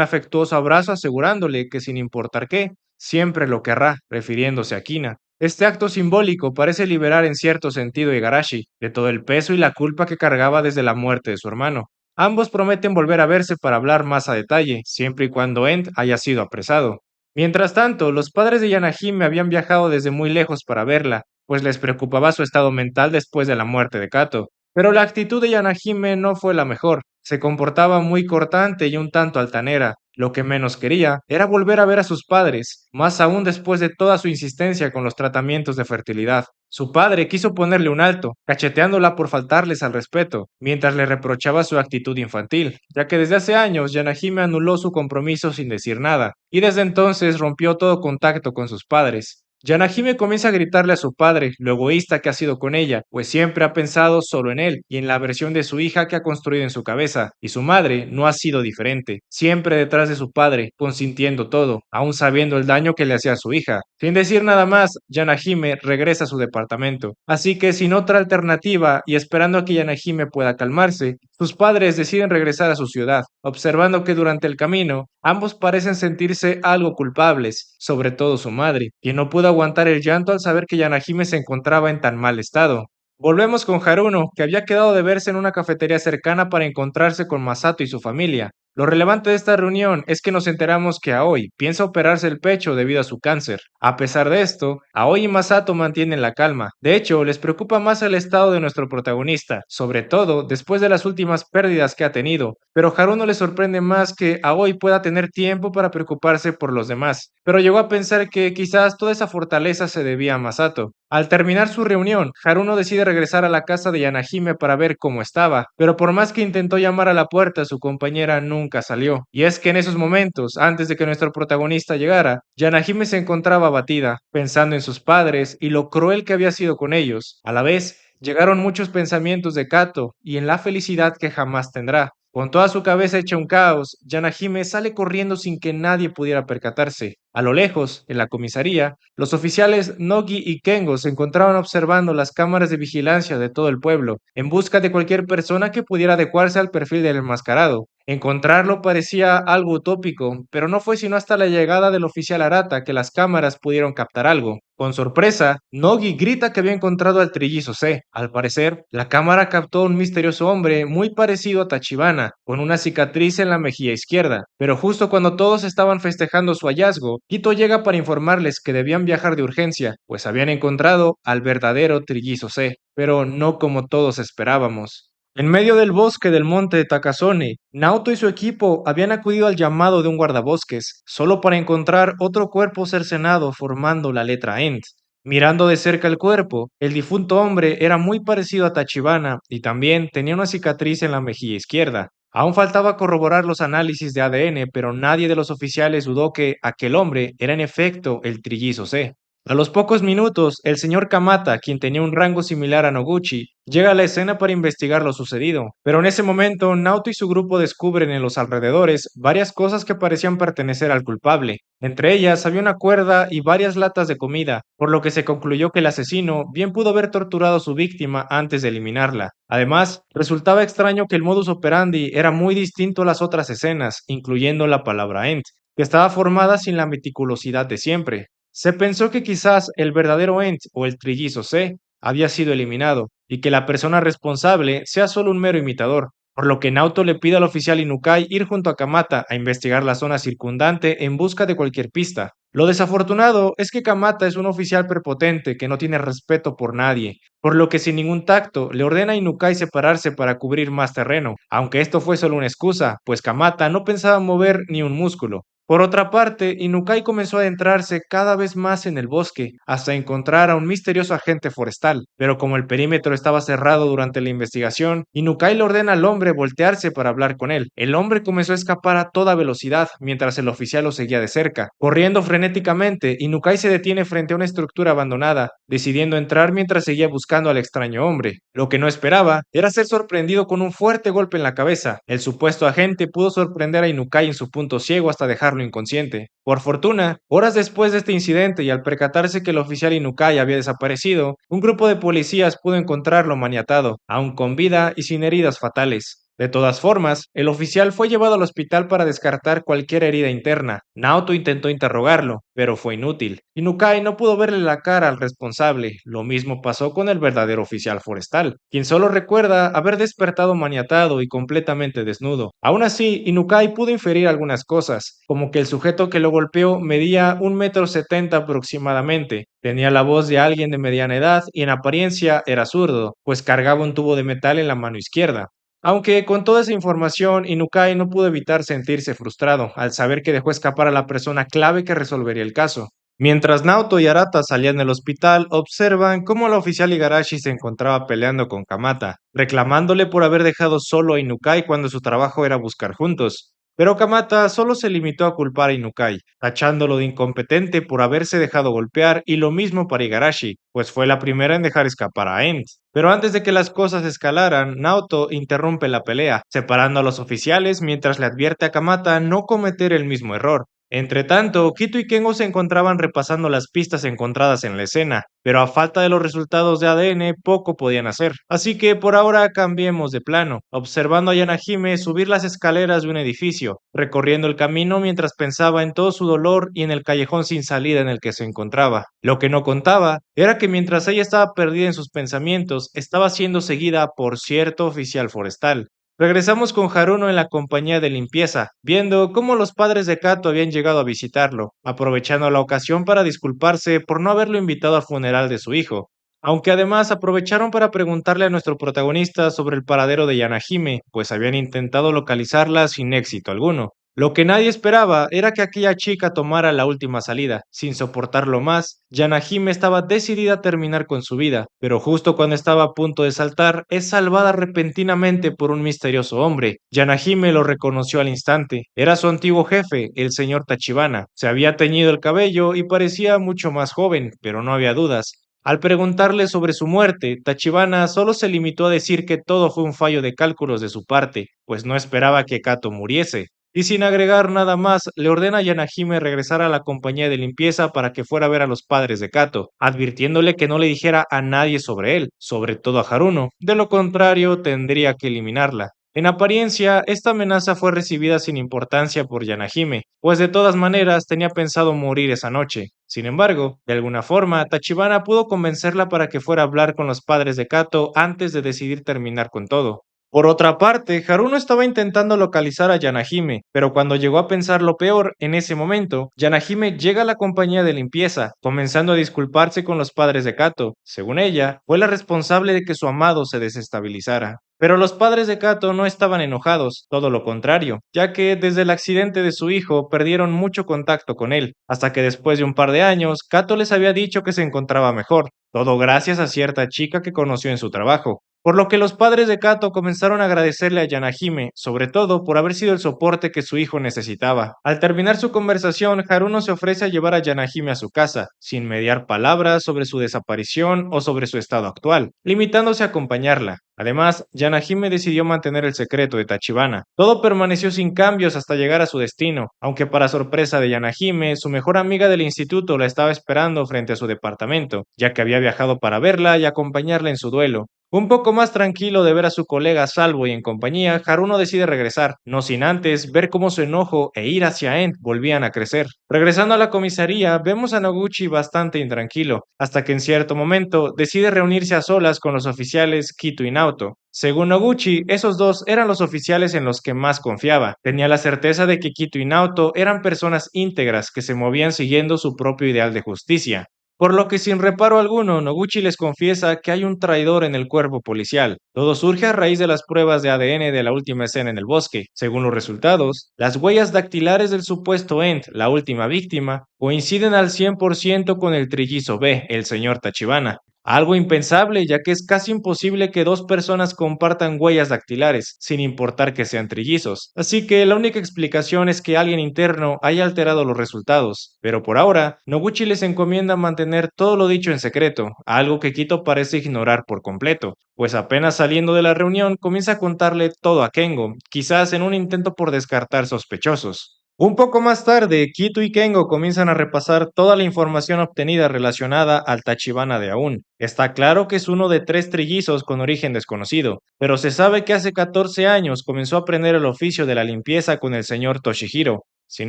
afectuoso abrazo asegurándole que sin importar qué, siempre lo querrá, refiriéndose a Akina. Este acto simbólico parece liberar en cierto sentido a Igarashi de todo el peso y la culpa que cargaba desde la muerte de su hermano. Ambos prometen volver a verse para hablar más a detalle, siempre y cuando Ent haya sido apresado. Mientras tanto, los padres de Yanahime habían viajado desde muy lejos para verla, pues les preocupaba su estado mental después de la muerte de Kato. Pero la actitud de Yanahime no fue la mejor. Se comportaba muy cortante y un tanto altanera. Lo que menos quería era volver a ver a sus padres, más aún después de toda su insistencia con los tratamientos de fertilidad. Su padre quiso ponerle un alto, cacheteándola por faltarles al respeto, mientras le reprochaba su actitud infantil, ya que desde hace años Yanahime anuló su compromiso sin decir nada, y desde entonces rompió todo contacto con sus padres. Yanahime comienza a gritarle a su padre lo egoísta que ha sido con ella, pues siempre ha pensado solo en él y en la versión de su hija que ha construido en su cabeza, y su madre no ha sido diferente, siempre detrás de su padre, consintiendo todo, aún sabiendo el daño que le hacía a su hija. Sin decir nada más, Yanahime regresa a su departamento, así que sin otra alternativa y esperando a que Yanahime pueda calmarse, sus padres deciden regresar a su ciudad, observando que durante el camino ambos parecen sentirse algo culpables, sobre todo su madre, quien no pudo aguantar el llanto al saber que Yanahime se encontraba en tan mal estado. Volvemos con Haruno, que había quedado de verse en una cafetería cercana para encontrarse con Masato y su familia. Lo relevante de esta reunión es que nos enteramos que Aoi piensa operarse el pecho debido a su cáncer. A pesar de esto, Aoi y Masato mantienen la calma. De hecho, les preocupa más el estado de nuestro protagonista, sobre todo después de las últimas pérdidas que ha tenido. Pero Haruno le sorprende más que Aoi pueda tener tiempo para preocuparse por los demás. Pero llegó a pensar que quizás toda esa fortaleza se debía a Masato. Al terminar su reunión, Haruno decide regresar a la casa de Yanahime para ver cómo estaba, pero por más que intentó llamar a la puerta, su compañera nunca salió. Y es que en esos momentos, antes de que nuestro protagonista llegara, Yanahime se encontraba abatida, pensando en sus padres y lo cruel que había sido con ellos. A la vez, llegaron muchos pensamientos de Kato y en la felicidad que jamás tendrá. Con toda su cabeza hecha un caos, Yanahime sale corriendo sin que nadie pudiera percatarse. A lo lejos, en la comisaría, los oficiales Nogi y Kengo se encontraban observando las cámaras de vigilancia de todo el pueblo, en busca de cualquier persona que pudiera adecuarse al perfil del enmascarado. Encontrarlo parecía algo utópico, pero no fue sino hasta la llegada del oficial Arata que las cámaras pudieron captar algo. Con sorpresa, Nogi grita que había encontrado al trillizo C. Al parecer, la cámara captó a un misterioso hombre muy parecido a Tachibana, con una cicatriz en la mejilla izquierda. Pero justo cuando todos estaban festejando su hallazgo, Kito llega para informarles que debían viajar de urgencia, pues habían encontrado al verdadero trillizo C, pero no como todos esperábamos. En medio del bosque del monte de Takasone, Naoto y su equipo habían acudido al llamado de un guardabosques, solo para encontrar otro cuerpo cercenado formando la letra Ent. Mirando de cerca el cuerpo, el difunto hombre era muy parecido a Tachibana y también tenía una cicatriz en la mejilla izquierda. Aún faltaba corroborar los análisis de ADN, pero nadie de los oficiales dudó que aquel hombre era en efecto el trillizo C. A los pocos minutos, el señor Kamata, quien tenía un rango similar a Noguchi, llega a la escena para investigar lo sucedido. Pero en ese momento, Naoto y su grupo descubren en los alrededores varias cosas que parecían pertenecer al culpable. Entre ellas había una cuerda y varias latas de comida, por lo que se concluyó que el asesino bien pudo haber torturado a su víctima antes de eliminarla. Además, resultaba extraño que el modus operandi era muy distinto a las otras escenas, incluyendo la palabra Ent, que estaba formada sin la meticulosidad de siempre. Se pensó que quizás el verdadero Ent o el trillizo C había sido eliminado y que la persona responsable sea solo un mero imitador, por lo que Naoto le pide al oficial Inukai ir junto a Kamata a investigar la zona circundante en busca de cualquier pista. Lo desafortunado es que Kamata es un oficial prepotente que no tiene respeto por nadie, por lo que sin ningún tacto le ordena a Inukai separarse para cubrir más terreno, aunque esto fue solo una excusa, pues Kamata no pensaba mover ni un músculo. Por otra parte, Inukai comenzó a adentrarse cada vez más en el bosque, hasta encontrar a un misterioso agente forestal, pero como el perímetro estaba cerrado durante la investigación, Inukai le ordena al hombre voltearse para hablar con él. El hombre comenzó a escapar a toda velocidad, mientras el oficial lo seguía de cerca. Corriendo frenéticamente, Inukai se detiene frente a una estructura abandonada, decidiendo entrar mientras seguía buscando al extraño hombre. Lo que no esperaba era ser sorprendido con un fuerte golpe en la cabeza. El supuesto agente pudo sorprender a Inukai en su punto ciego hasta dejarlo inconsciente. Por fortuna, horas después de este incidente y al percatarse que el oficial Inukai había desaparecido, un grupo de policías pudo encontrarlo maniatado, aún con vida y sin heridas fatales. De todas formas, el oficial fue llevado al hospital para descartar cualquier herida interna. Naoto intentó interrogarlo, pero fue inútil. Inukai no pudo verle la cara al responsable. Lo mismo pasó con el verdadero oficial forestal, quien solo recuerda haber despertado maniatado y completamente desnudo. Aún así, Inukai pudo inferir algunas cosas, como que el sujeto que lo golpeó medía 1,70 m aproximadamente, tenía la voz de alguien de mediana edad y en apariencia era zurdo, pues cargaba un tubo de metal en la mano izquierda. Aunque con toda esa información, Inukai no pudo evitar sentirse frustrado al saber que dejó escapar a la persona clave que resolvería el caso. Mientras Naoto y Arata salían del hospital, observan cómo la oficial Igarashi se encontraba peleando con Kamata, reclamándole por haber dejado solo a Inukai cuando su trabajo era buscar juntos. Pero Kamata solo se limitó a culpar a Inukai, tachándolo de incompetente por haberse dejado golpear, y lo mismo para Igarashi, pues fue la primera en dejar escapar a Ent. Pero antes de que las cosas escalaran, Naoto interrumpe la pelea, separando a los oficiales mientras le advierte a Kamata no cometer el mismo error. Entretanto, Kito y Kengo se encontraban repasando las pistas encontradas en la escena, pero a falta de los resultados de ADN poco podían hacer. Así que por ahora cambiemos de plano, observando a Yanahime subir las escaleras de un edificio, recorriendo el camino mientras pensaba en todo su dolor y en el callejón sin salida en el que se encontraba. Lo que no contaba era que mientras ella estaba perdida en sus pensamientos, estaba siendo seguida por cierto oficial forestal. Regresamos con Haruno en la compañía de limpieza, viendo cómo los padres de Kato habían llegado a visitarlo, aprovechando la ocasión para disculparse por no haberlo invitado al funeral de su hijo. Aunque además aprovecharon para preguntarle a nuestro protagonista sobre el paradero de Yanahime, pues habían intentado localizarla sin éxito alguno. Lo que nadie esperaba era que aquella chica tomara la última salida. Sin soportarlo más, Yanahime estaba decidida a terminar con su vida, pero justo cuando estaba a punto de saltar, es salvada repentinamente por un misterioso hombre. Yanahime lo reconoció al instante. Era su antiguo jefe, el señor Tachibana. Se había teñido el cabello y parecía mucho más joven, pero no había dudas. Al preguntarle sobre su muerte, Tachibana solo se limitó a decir que todo fue un fallo de cálculos de su parte, pues no esperaba que Kato muriese. Y sin agregar nada más, le ordena a Yanahime regresar a la compañía de limpieza para que fuera a ver a los padres de Kato, advirtiéndole que no le dijera a nadie sobre él, sobre todo a Haruno, de lo contrario tendría que eliminarla. En apariencia, esta amenaza fue recibida sin importancia por Yanahime, pues de todas maneras tenía pensado morir esa noche. Sin embargo, de alguna forma, Tachibana pudo convencerla para que fuera a hablar con los padres de Kato antes de decidir terminar con todo. Por otra parte, Haruno estaba intentando localizar a Yanahime, pero cuando llegó a pensar lo peor, en ese momento, Yanahime llega a la compañía de limpieza, comenzando a disculparse con los padres de Kato. Según ella, fue la responsable de que su amado se desestabilizara. Pero los padres de Kato no estaban enojados, todo lo contrario, ya que desde el accidente de su hijo perdieron mucho contacto con él, hasta que después de un par de años, Kato les había dicho que se encontraba mejor, todo gracias a cierta chica que conoció en su trabajo. Por lo que los padres de Kato comenzaron a agradecerle a Yanahime, sobre todo por haber sido el soporte que su hijo necesitaba. Al terminar su conversación, Haruno se ofrece a llevar a Yanahime a su casa, sin mediar palabras sobre su desaparición o sobre su estado actual, limitándose a acompañarla. Además, Yanahime decidió mantener el secreto de Tachibana. Todo permaneció sin cambios hasta llegar a su destino, aunque para sorpresa de Yanahime, su mejor amiga del instituto la estaba esperando frente a su departamento, ya que había viajado para verla y acompañarla en su duelo. Un poco más tranquilo de ver a su colega a salvo y en compañía, Haruno decide regresar, no sin antes ver cómo su enojo e ir hacia Ent volvían a crecer. Regresando a la comisaría, vemos a Noguchi bastante intranquilo, hasta que en cierto momento decide reunirse a solas con los oficiales Kito y Naoto. Según Noguchi, esos dos eran los oficiales en los que más confiaba. Tenía la certeza de que Kito y Naoto eran personas íntegras que se movían siguiendo su propio ideal de justicia. Por lo que sin reparo alguno, Noguchi les confiesa que hay un traidor en el cuerpo policial. Todo surge a raíz de las pruebas de ADN de la última escena en el bosque. Según los resultados, las huellas dactilares del supuesto Ent, la última víctima, coinciden al 100% con el trillizo B, el señor Tachibana. Algo impensable, ya que es casi imposible que dos personas compartan huellas dactilares, sin importar que sean trillizos. Así que la única explicación es que alguien interno haya alterado los resultados. Pero por ahora, Noguchi les encomienda mantener todo lo dicho en secreto, algo que Kito parece ignorar por completo, pues apenas saliendo de la reunión comienza a contarle todo a Kengo, quizás en un intento por descartar sospechosos. Un poco más tarde, Kito y Kengo comienzan a repasar toda la información obtenida relacionada al Tachibana de Aun. Está claro que es uno de tres trillizos con origen desconocido, pero se sabe que hace 14 años comenzó a aprender el oficio de la limpieza con el señor Toshihiro. Sin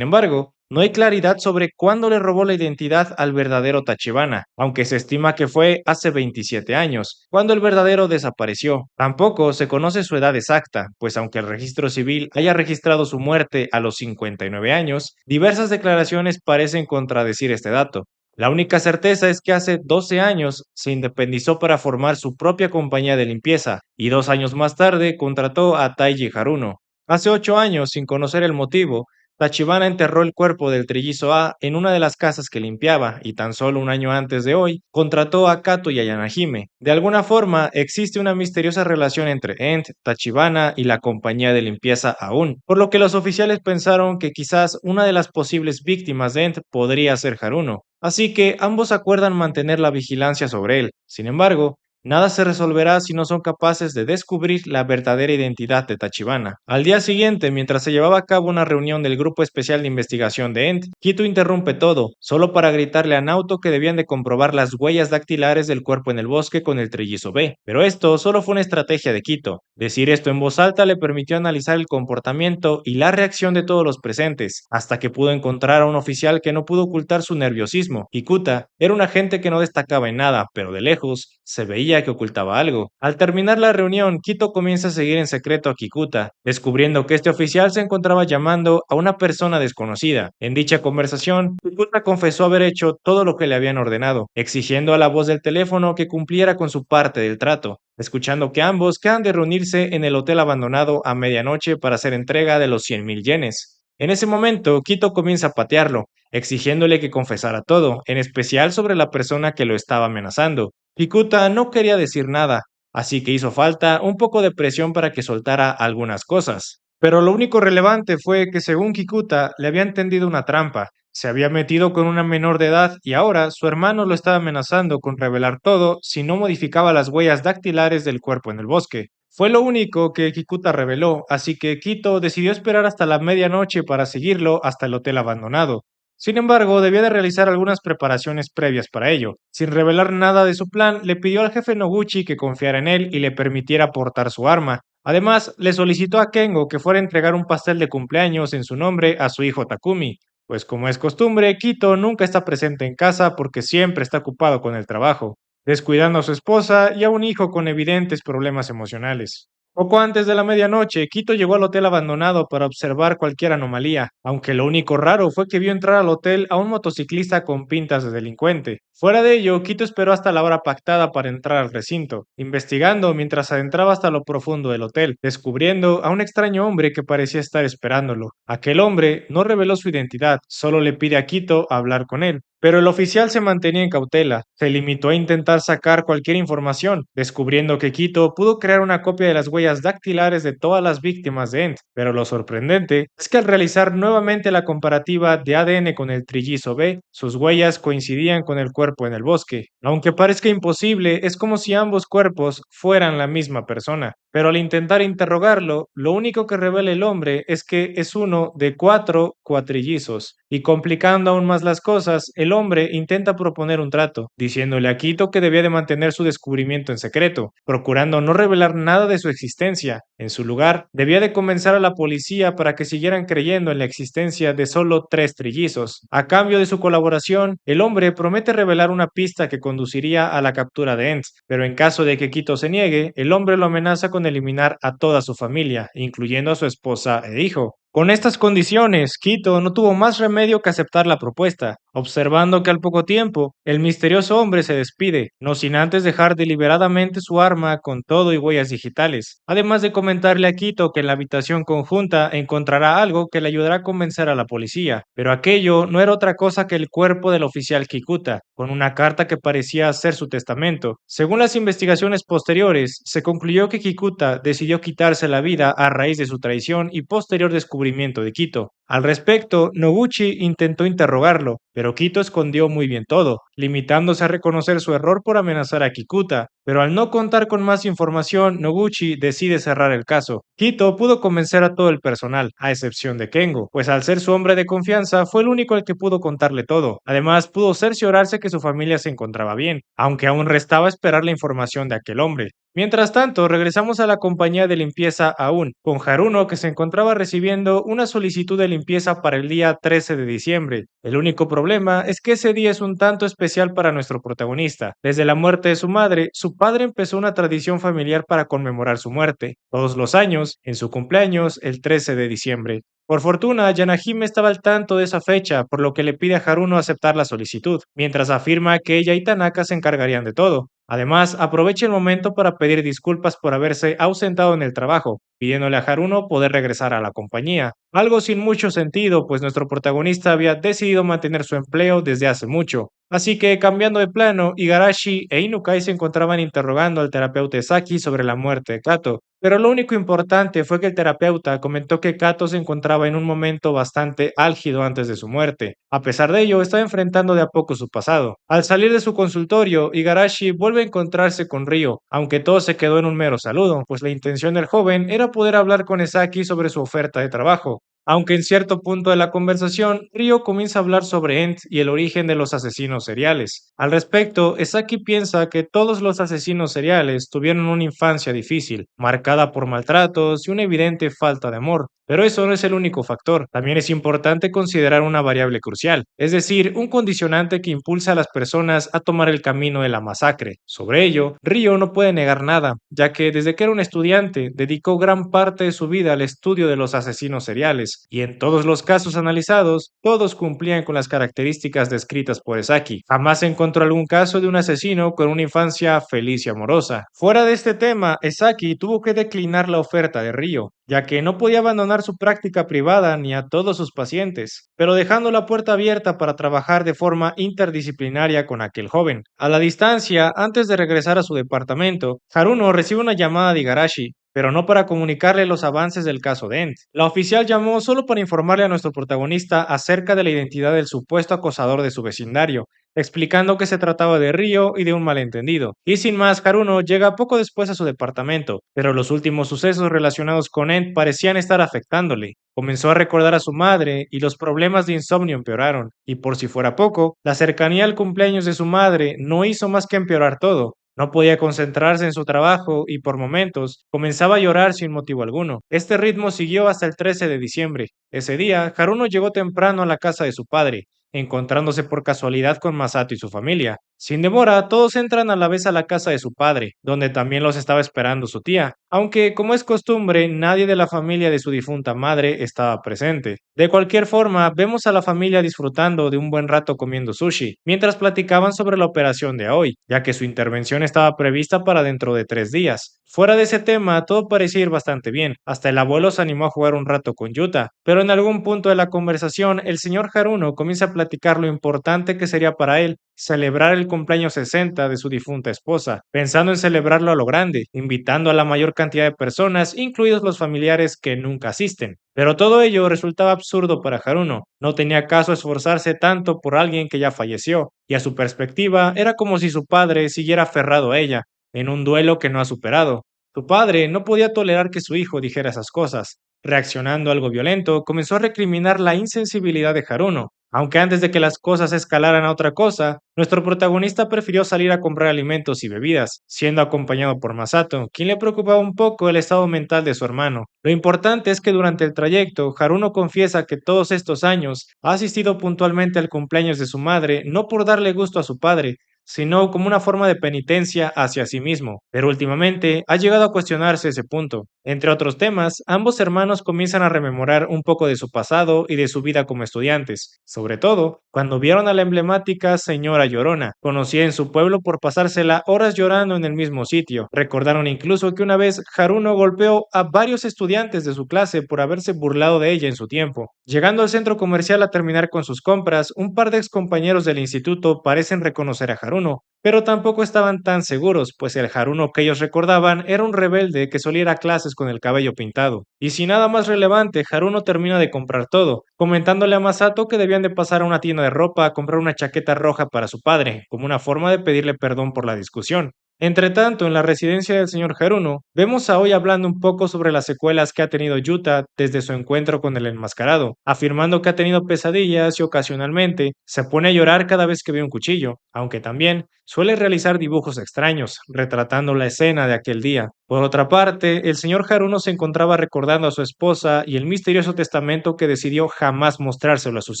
embargo, no hay claridad sobre cuándo le robó la identidad al verdadero Tachibana, aunque se estima que fue hace 27 años, cuando el verdadero desapareció. Tampoco se conoce su edad exacta, pues aunque el registro civil haya registrado su muerte a los 59 años, diversas declaraciones parecen contradecir este dato. La única certeza es que hace 12 años se independizó para formar su propia compañía de limpieza y 2 años más tarde contrató a Taiji Haruno. Hace 8 años, sin conocer el motivo, Tachibana enterró el cuerpo del trillizo A en una de las casas que limpiaba y tan solo un año antes de hoy contrató a Kato y a Yanahime. De alguna forma, existe una misteriosa relación entre Ent, Tachibana y la compañía de limpieza aún, por lo que los oficiales pensaron que quizás una de las posibles víctimas de Ent podría ser Haruno. Así que ambos acuerdan mantener la vigilancia sobre él. Sin embargo, nada se resolverá si no son capaces de descubrir la verdadera identidad de Tachibana. Al día siguiente, mientras se llevaba a cabo una reunión del Grupo Especial de Investigación de Ent, Kito interrumpe todo, solo para gritarle a Naoto que debían de comprobar las huellas dactilares del cuerpo en el bosque con el trillizo B. Pero esto solo fue una estrategia de Kito. Decir esto en voz alta le permitió analizar el comportamiento y la reacción de todos los presentes, hasta que pudo encontrar a un oficial que no pudo ocultar su nerviosismo. Kikuta era un agente que no destacaba en nada, pero de lejos se veía que ocultaba algo. Al terminar la reunión, Kito comienza a seguir en secreto a Kikuta, descubriendo que este oficial se encontraba llamando a una persona desconocida. En dicha conversación, Kikuta confesó haber hecho todo lo que le habían ordenado, exigiendo a la voz del teléfono que cumpliera con su parte del trato, escuchando que ambos quedan de reunirse en el hotel abandonado a medianoche para hacer entrega de los 100.000 yenes. En ese momento, Kito comienza a patearlo, exigiéndole que confesara todo, en especial sobre la persona que lo estaba amenazando. Kikuta no quería decir nada, así que hizo falta un poco de presión para que soltara algunas cosas. Pero lo único relevante fue que según Kikuta le habían tendido una trampa, se había metido con una menor de edad y ahora su hermano lo estaba amenazando con revelar todo si no modificaba las huellas dactilares del cuerpo en el bosque. Fue lo único que Kikuta reveló, así que Kito decidió esperar hasta la medianoche para seguirlo hasta el hotel abandonado. Sin embargo, debía de realizar algunas preparaciones previas para ello. Sin revelar nada de su plan, le pidió al jefe Noguchi que confiara en él y le permitiera portar su arma. Además, le solicitó a Kengo que fuera a entregar un pastel de cumpleaños en su nombre a su hijo Takumi, pues como es costumbre, Kito nunca está presente en casa porque siempre está ocupado con el trabajo, descuidando a su esposa y a un hijo con evidentes problemas emocionales. Poco antes de la medianoche, Quito llegó al hotel abandonado para observar cualquier anomalía, aunque lo único raro fue que vio entrar al hotel a un motociclista con pintas de delincuente. Fuera de ello, Quito esperó hasta la hora pactada para entrar al recinto, investigando mientras adentraba hasta lo profundo del hotel, descubriendo a un extraño hombre que parecía estar esperándolo. Aquel hombre no reveló su identidad, solo le pide a Quito hablar con él. Pero el oficial se mantenía en cautela, se limitó a intentar sacar cualquier información, descubriendo que Quito pudo crear una copia de las huellas dactilares de todas las víctimas de Ent. Pero lo sorprendente es que al realizar nuevamente la comparativa de ADN con el trillizo B, sus huellas coincidían con el cuerpo en el bosque. Aunque parezca imposible, es como si ambos cuerpos fueran la misma persona. Pero al intentar interrogarlo, lo único que revela el hombre es que es uno de 4 cuatrillizos. Y complicando aún más las cosas, el hombre intenta proponer un trato, diciéndole a Quito que debía de mantener su descubrimiento en secreto, procurando no revelar nada de su existencia. En su lugar, debía de convencer a la policía para que siguieran creyendo en la existencia de solo 3 trillizos. A cambio de su colaboración, el hombre promete revelar una pista que conduciría a la captura de Ents, pero en caso de que Quito se niegue, el hombre lo amenaza con eliminar a toda su familia, incluyendo a su esposa e hijo. Con estas condiciones, Quito no tuvo más remedio que aceptar la propuesta, observando que al poco tiempo el misterioso hombre se despide, no sin antes dejar deliberadamente su arma con todo y huellas digitales, además de comentarle a Quito que en la habitación conjunta encontrará algo que le ayudará a convencer a la policía, pero aquello no era otra cosa que el cuerpo del oficial Kikuta, con una carta que parecía ser su testamento. Según las investigaciones posteriores, se concluyó que Kikuta decidió quitarse la vida a raíz de su traición y posterior descubrimiento de Quito. Al respecto, Noguchi intentó interrogarlo, pero Quito escondió muy bien todo, limitándose a reconocer su error por amenazar a Kikuta. Pero al no contar con más información, Noguchi decide cerrar el caso. Quito pudo convencer a todo el personal, a excepción de Kengo, pues al ser su hombre de confianza fue el único al que pudo contarle todo. Además, pudo cerciorarse que su familia se encontraba bien, aunque aún restaba esperar la información de aquel hombre. Mientras tanto, regresamos a la compañía de limpieza aún, con Haruno que se encontraba recibiendo una solicitud de limpieza para el día 13 de diciembre. El único problema es que ese día es un tanto especial para nuestro protagonista. Desde la muerte de su madre, su padre empezó una tradición familiar para conmemorar su muerte, todos los años, en su cumpleaños, el 13 de diciembre. Por fortuna, Yanahime estaba al tanto de esa fecha, por lo que le pide a Haruno aceptar la solicitud, mientras afirma que ella y Tanaka se encargarían de todo. Además, aprovecha el momento para pedir disculpas por haberse ausentado en el trabajo, pidiéndole a Haruno poder regresar a la compañía. Algo sin mucho sentido, pues nuestro protagonista había decidido mantener su empleo desde hace mucho. Así que, cambiando de plano, Igarashi e Inukai se encontraban interrogando al terapeuta Saki sobre la muerte de Kato. Pero lo único importante fue que el terapeuta comentó que Kato se encontraba en un momento bastante álgido antes de su muerte. A pesar de ello, estaba enfrentando de a poco su pasado. Al salir de su consultorio, Igarashi vuelve a encontrarse con Ryo, aunque todo se quedó en un mero saludo, pues la intención del joven era poder hablar con Saki sobre su oferta de trabajo. Aunque en cierto punto de la conversación, Ryo comienza a hablar sobre Ent y el origen de los asesinos seriales. Al respecto, Esaki piensa que todos los asesinos seriales tuvieron una infancia difícil, marcada por maltratos y una evidente falta de amor. Pero eso no es el único factor. También es importante considerar una variable crucial, es decir, un condicionante que impulsa a las personas a tomar el camino de la masacre. Sobre ello, Ryo no puede negar nada, ya que desde que era un estudiante dedicó gran parte de su vida al estudio de los asesinos seriales, y en todos los casos analizados, todos cumplían con las características descritas por Esaki. Jamás se encontró algún caso de un asesino con una infancia feliz y amorosa. Fuera de este tema, Esaki tuvo que declinar la oferta de Ryo, ya que no podía abandonar su práctica privada ni a todos sus pacientes, pero dejando la puerta abierta para trabajar de forma interdisciplinaria con aquel joven. A la distancia, antes de regresar a su departamento, Haruno recibe una llamada de Igarashi, pero no para comunicarle los avances del caso Dent. La oficial llamó solo para informarle a nuestro protagonista acerca de la identidad del supuesto acosador de su vecindario, explicando que se trataba de Ryo y de un malentendido. Y sin más, Haruno llega poco después a su departamento, pero los últimos sucesos relacionados con Ent parecían estar afectándole. Comenzó a recordar a su madre y los problemas de insomnio empeoraron, y por si fuera poco, la cercanía al cumpleaños de su madre no hizo más que empeorar todo. No podía concentrarse en su trabajo y por momentos comenzaba a llorar sin motivo alguno. Este ritmo siguió hasta el 13 de diciembre. Ese día, Haruno llegó temprano a la casa de su padre, encontrándose por casualidad con Masato y su familia. Sin demora, todos entran a la vez a la casa de su padre, donde también los estaba esperando su tía, aunque, como es costumbre, nadie de la familia de su difunta madre estaba presente. De cualquier forma, vemos a la familia disfrutando de un buen rato comiendo sushi, mientras platicaban sobre la operación de hoy, ya que su intervención estaba prevista para dentro de 3 días. Fuera de ese tema, todo parecía ir bastante bien. Hasta el abuelo se animó a jugar un rato con Yuta, pero en algún punto de la conversación, el señor Haruno comienza a platicar lo importante que sería para él celebrar el cumpleaños 60 de su difunta esposa, pensando en celebrarlo a lo grande, invitando a la mayor cantidad de personas, incluidos los familiares que nunca asisten. Pero todo ello resultaba absurdo para Haruno. No tenía caso esforzarse tanto por alguien que ya falleció, y a su perspectiva era como si su padre siguiera aferrado a ella, en un duelo que no ha superado. Su padre no podía tolerar que su hijo dijera esas cosas. Reaccionando algo violento, comenzó a recriminar la insensibilidad de Haruno, aunque antes de que las cosas escalaran a otra cosa, nuestro protagonista prefirió salir a comprar alimentos y bebidas, siendo acompañado por Masato, quien le preocupaba un poco el estado mental de su hermano. Lo importante es que durante el trayecto, Haruno confiesa que todos estos años ha asistido puntualmente al cumpleaños de su madre no por darle gusto a su padre, sino como una forma de penitencia hacia sí mismo. Pero últimamente ha llegado a cuestionarse ese punto. Entre otros temas, ambos hermanos comienzan a rememorar un poco de su pasado y de su vida como estudiantes, sobre todo cuando vieron a la emblemática señora Llorona, conocida en su pueblo por pasársela horas llorando en el mismo sitio. Recordaron incluso que una vez Haruno golpeó a varios estudiantes de su clase por haberse burlado de ella en su tiempo. Llegando al centro comercial a terminar con sus compras, un par de excompañeros del instituto parecen reconocer a Haruno, pero tampoco estaban tan seguros, pues el Haruno que ellos recordaban era un rebelde que solía ir a clases con el cabello pintado. Y sin nada más relevante, Haruno termina de comprar todo, comentándole a Masato que debían de pasar a una tienda de ropa a comprar una chaqueta roja para su padre, como una forma de pedirle perdón por la discusión. Entretanto, en la residencia del señor Haruno, vemos a Aoi hablando un poco sobre las secuelas que ha tenido Yuta desde su encuentro con el enmascarado, afirmando que ha tenido pesadillas y ocasionalmente se pone a llorar cada vez que ve un cuchillo, aunque también suele realizar dibujos extraños, retratando la escena de aquel día. Por otra parte, el señor Haruno se encontraba recordando a su esposa y el misterioso testamento que decidió jamás mostrárselo a sus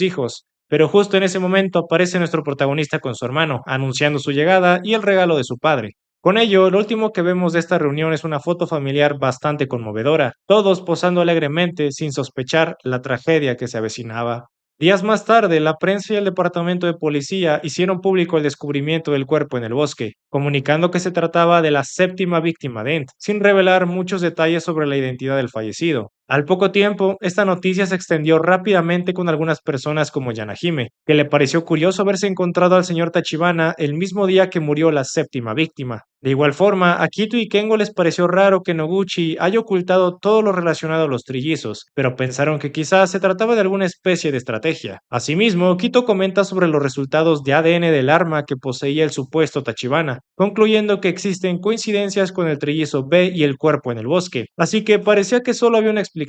hijos. Pero justo en ese momento aparece nuestro protagonista con su hermano, anunciando su llegada y el regalo de su padre. Con ello, lo último que vemos de esta reunión es una foto familiar bastante conmovedora, todos posando alegremente sin sospechar la tragedia que se avecinaba. Días más tarde, la prensa y el departamento de policía hicieron público el descubrimiento del cuerpo en el bosque, comunicando que se trataba de la séptima víctima de Ent, sin revelar muchos detalles sobre la identidad del fallecido. Al poco tiempo, esta noticia se extendió rápidamente con algunas personas como Yanahime, que le pareció curioso haberse encontrado al señor Tachibana el mismo día que murió la séptima víctima. De igual forma, a Kito y Kengo les pareció raro que Noguchi haya ocultado todo lo relacionado a los trillizos, pero pensaron que quizás se trataba de alguna especie de estrategia. Asimismo, Kito comenta sobre los resultados de ADN del arma que poseía el supuesto Tachibana, concluyendo que existen coincidencias con el trillizo B y el cuerpo en el bosque, así que parecía que solo había una explicación.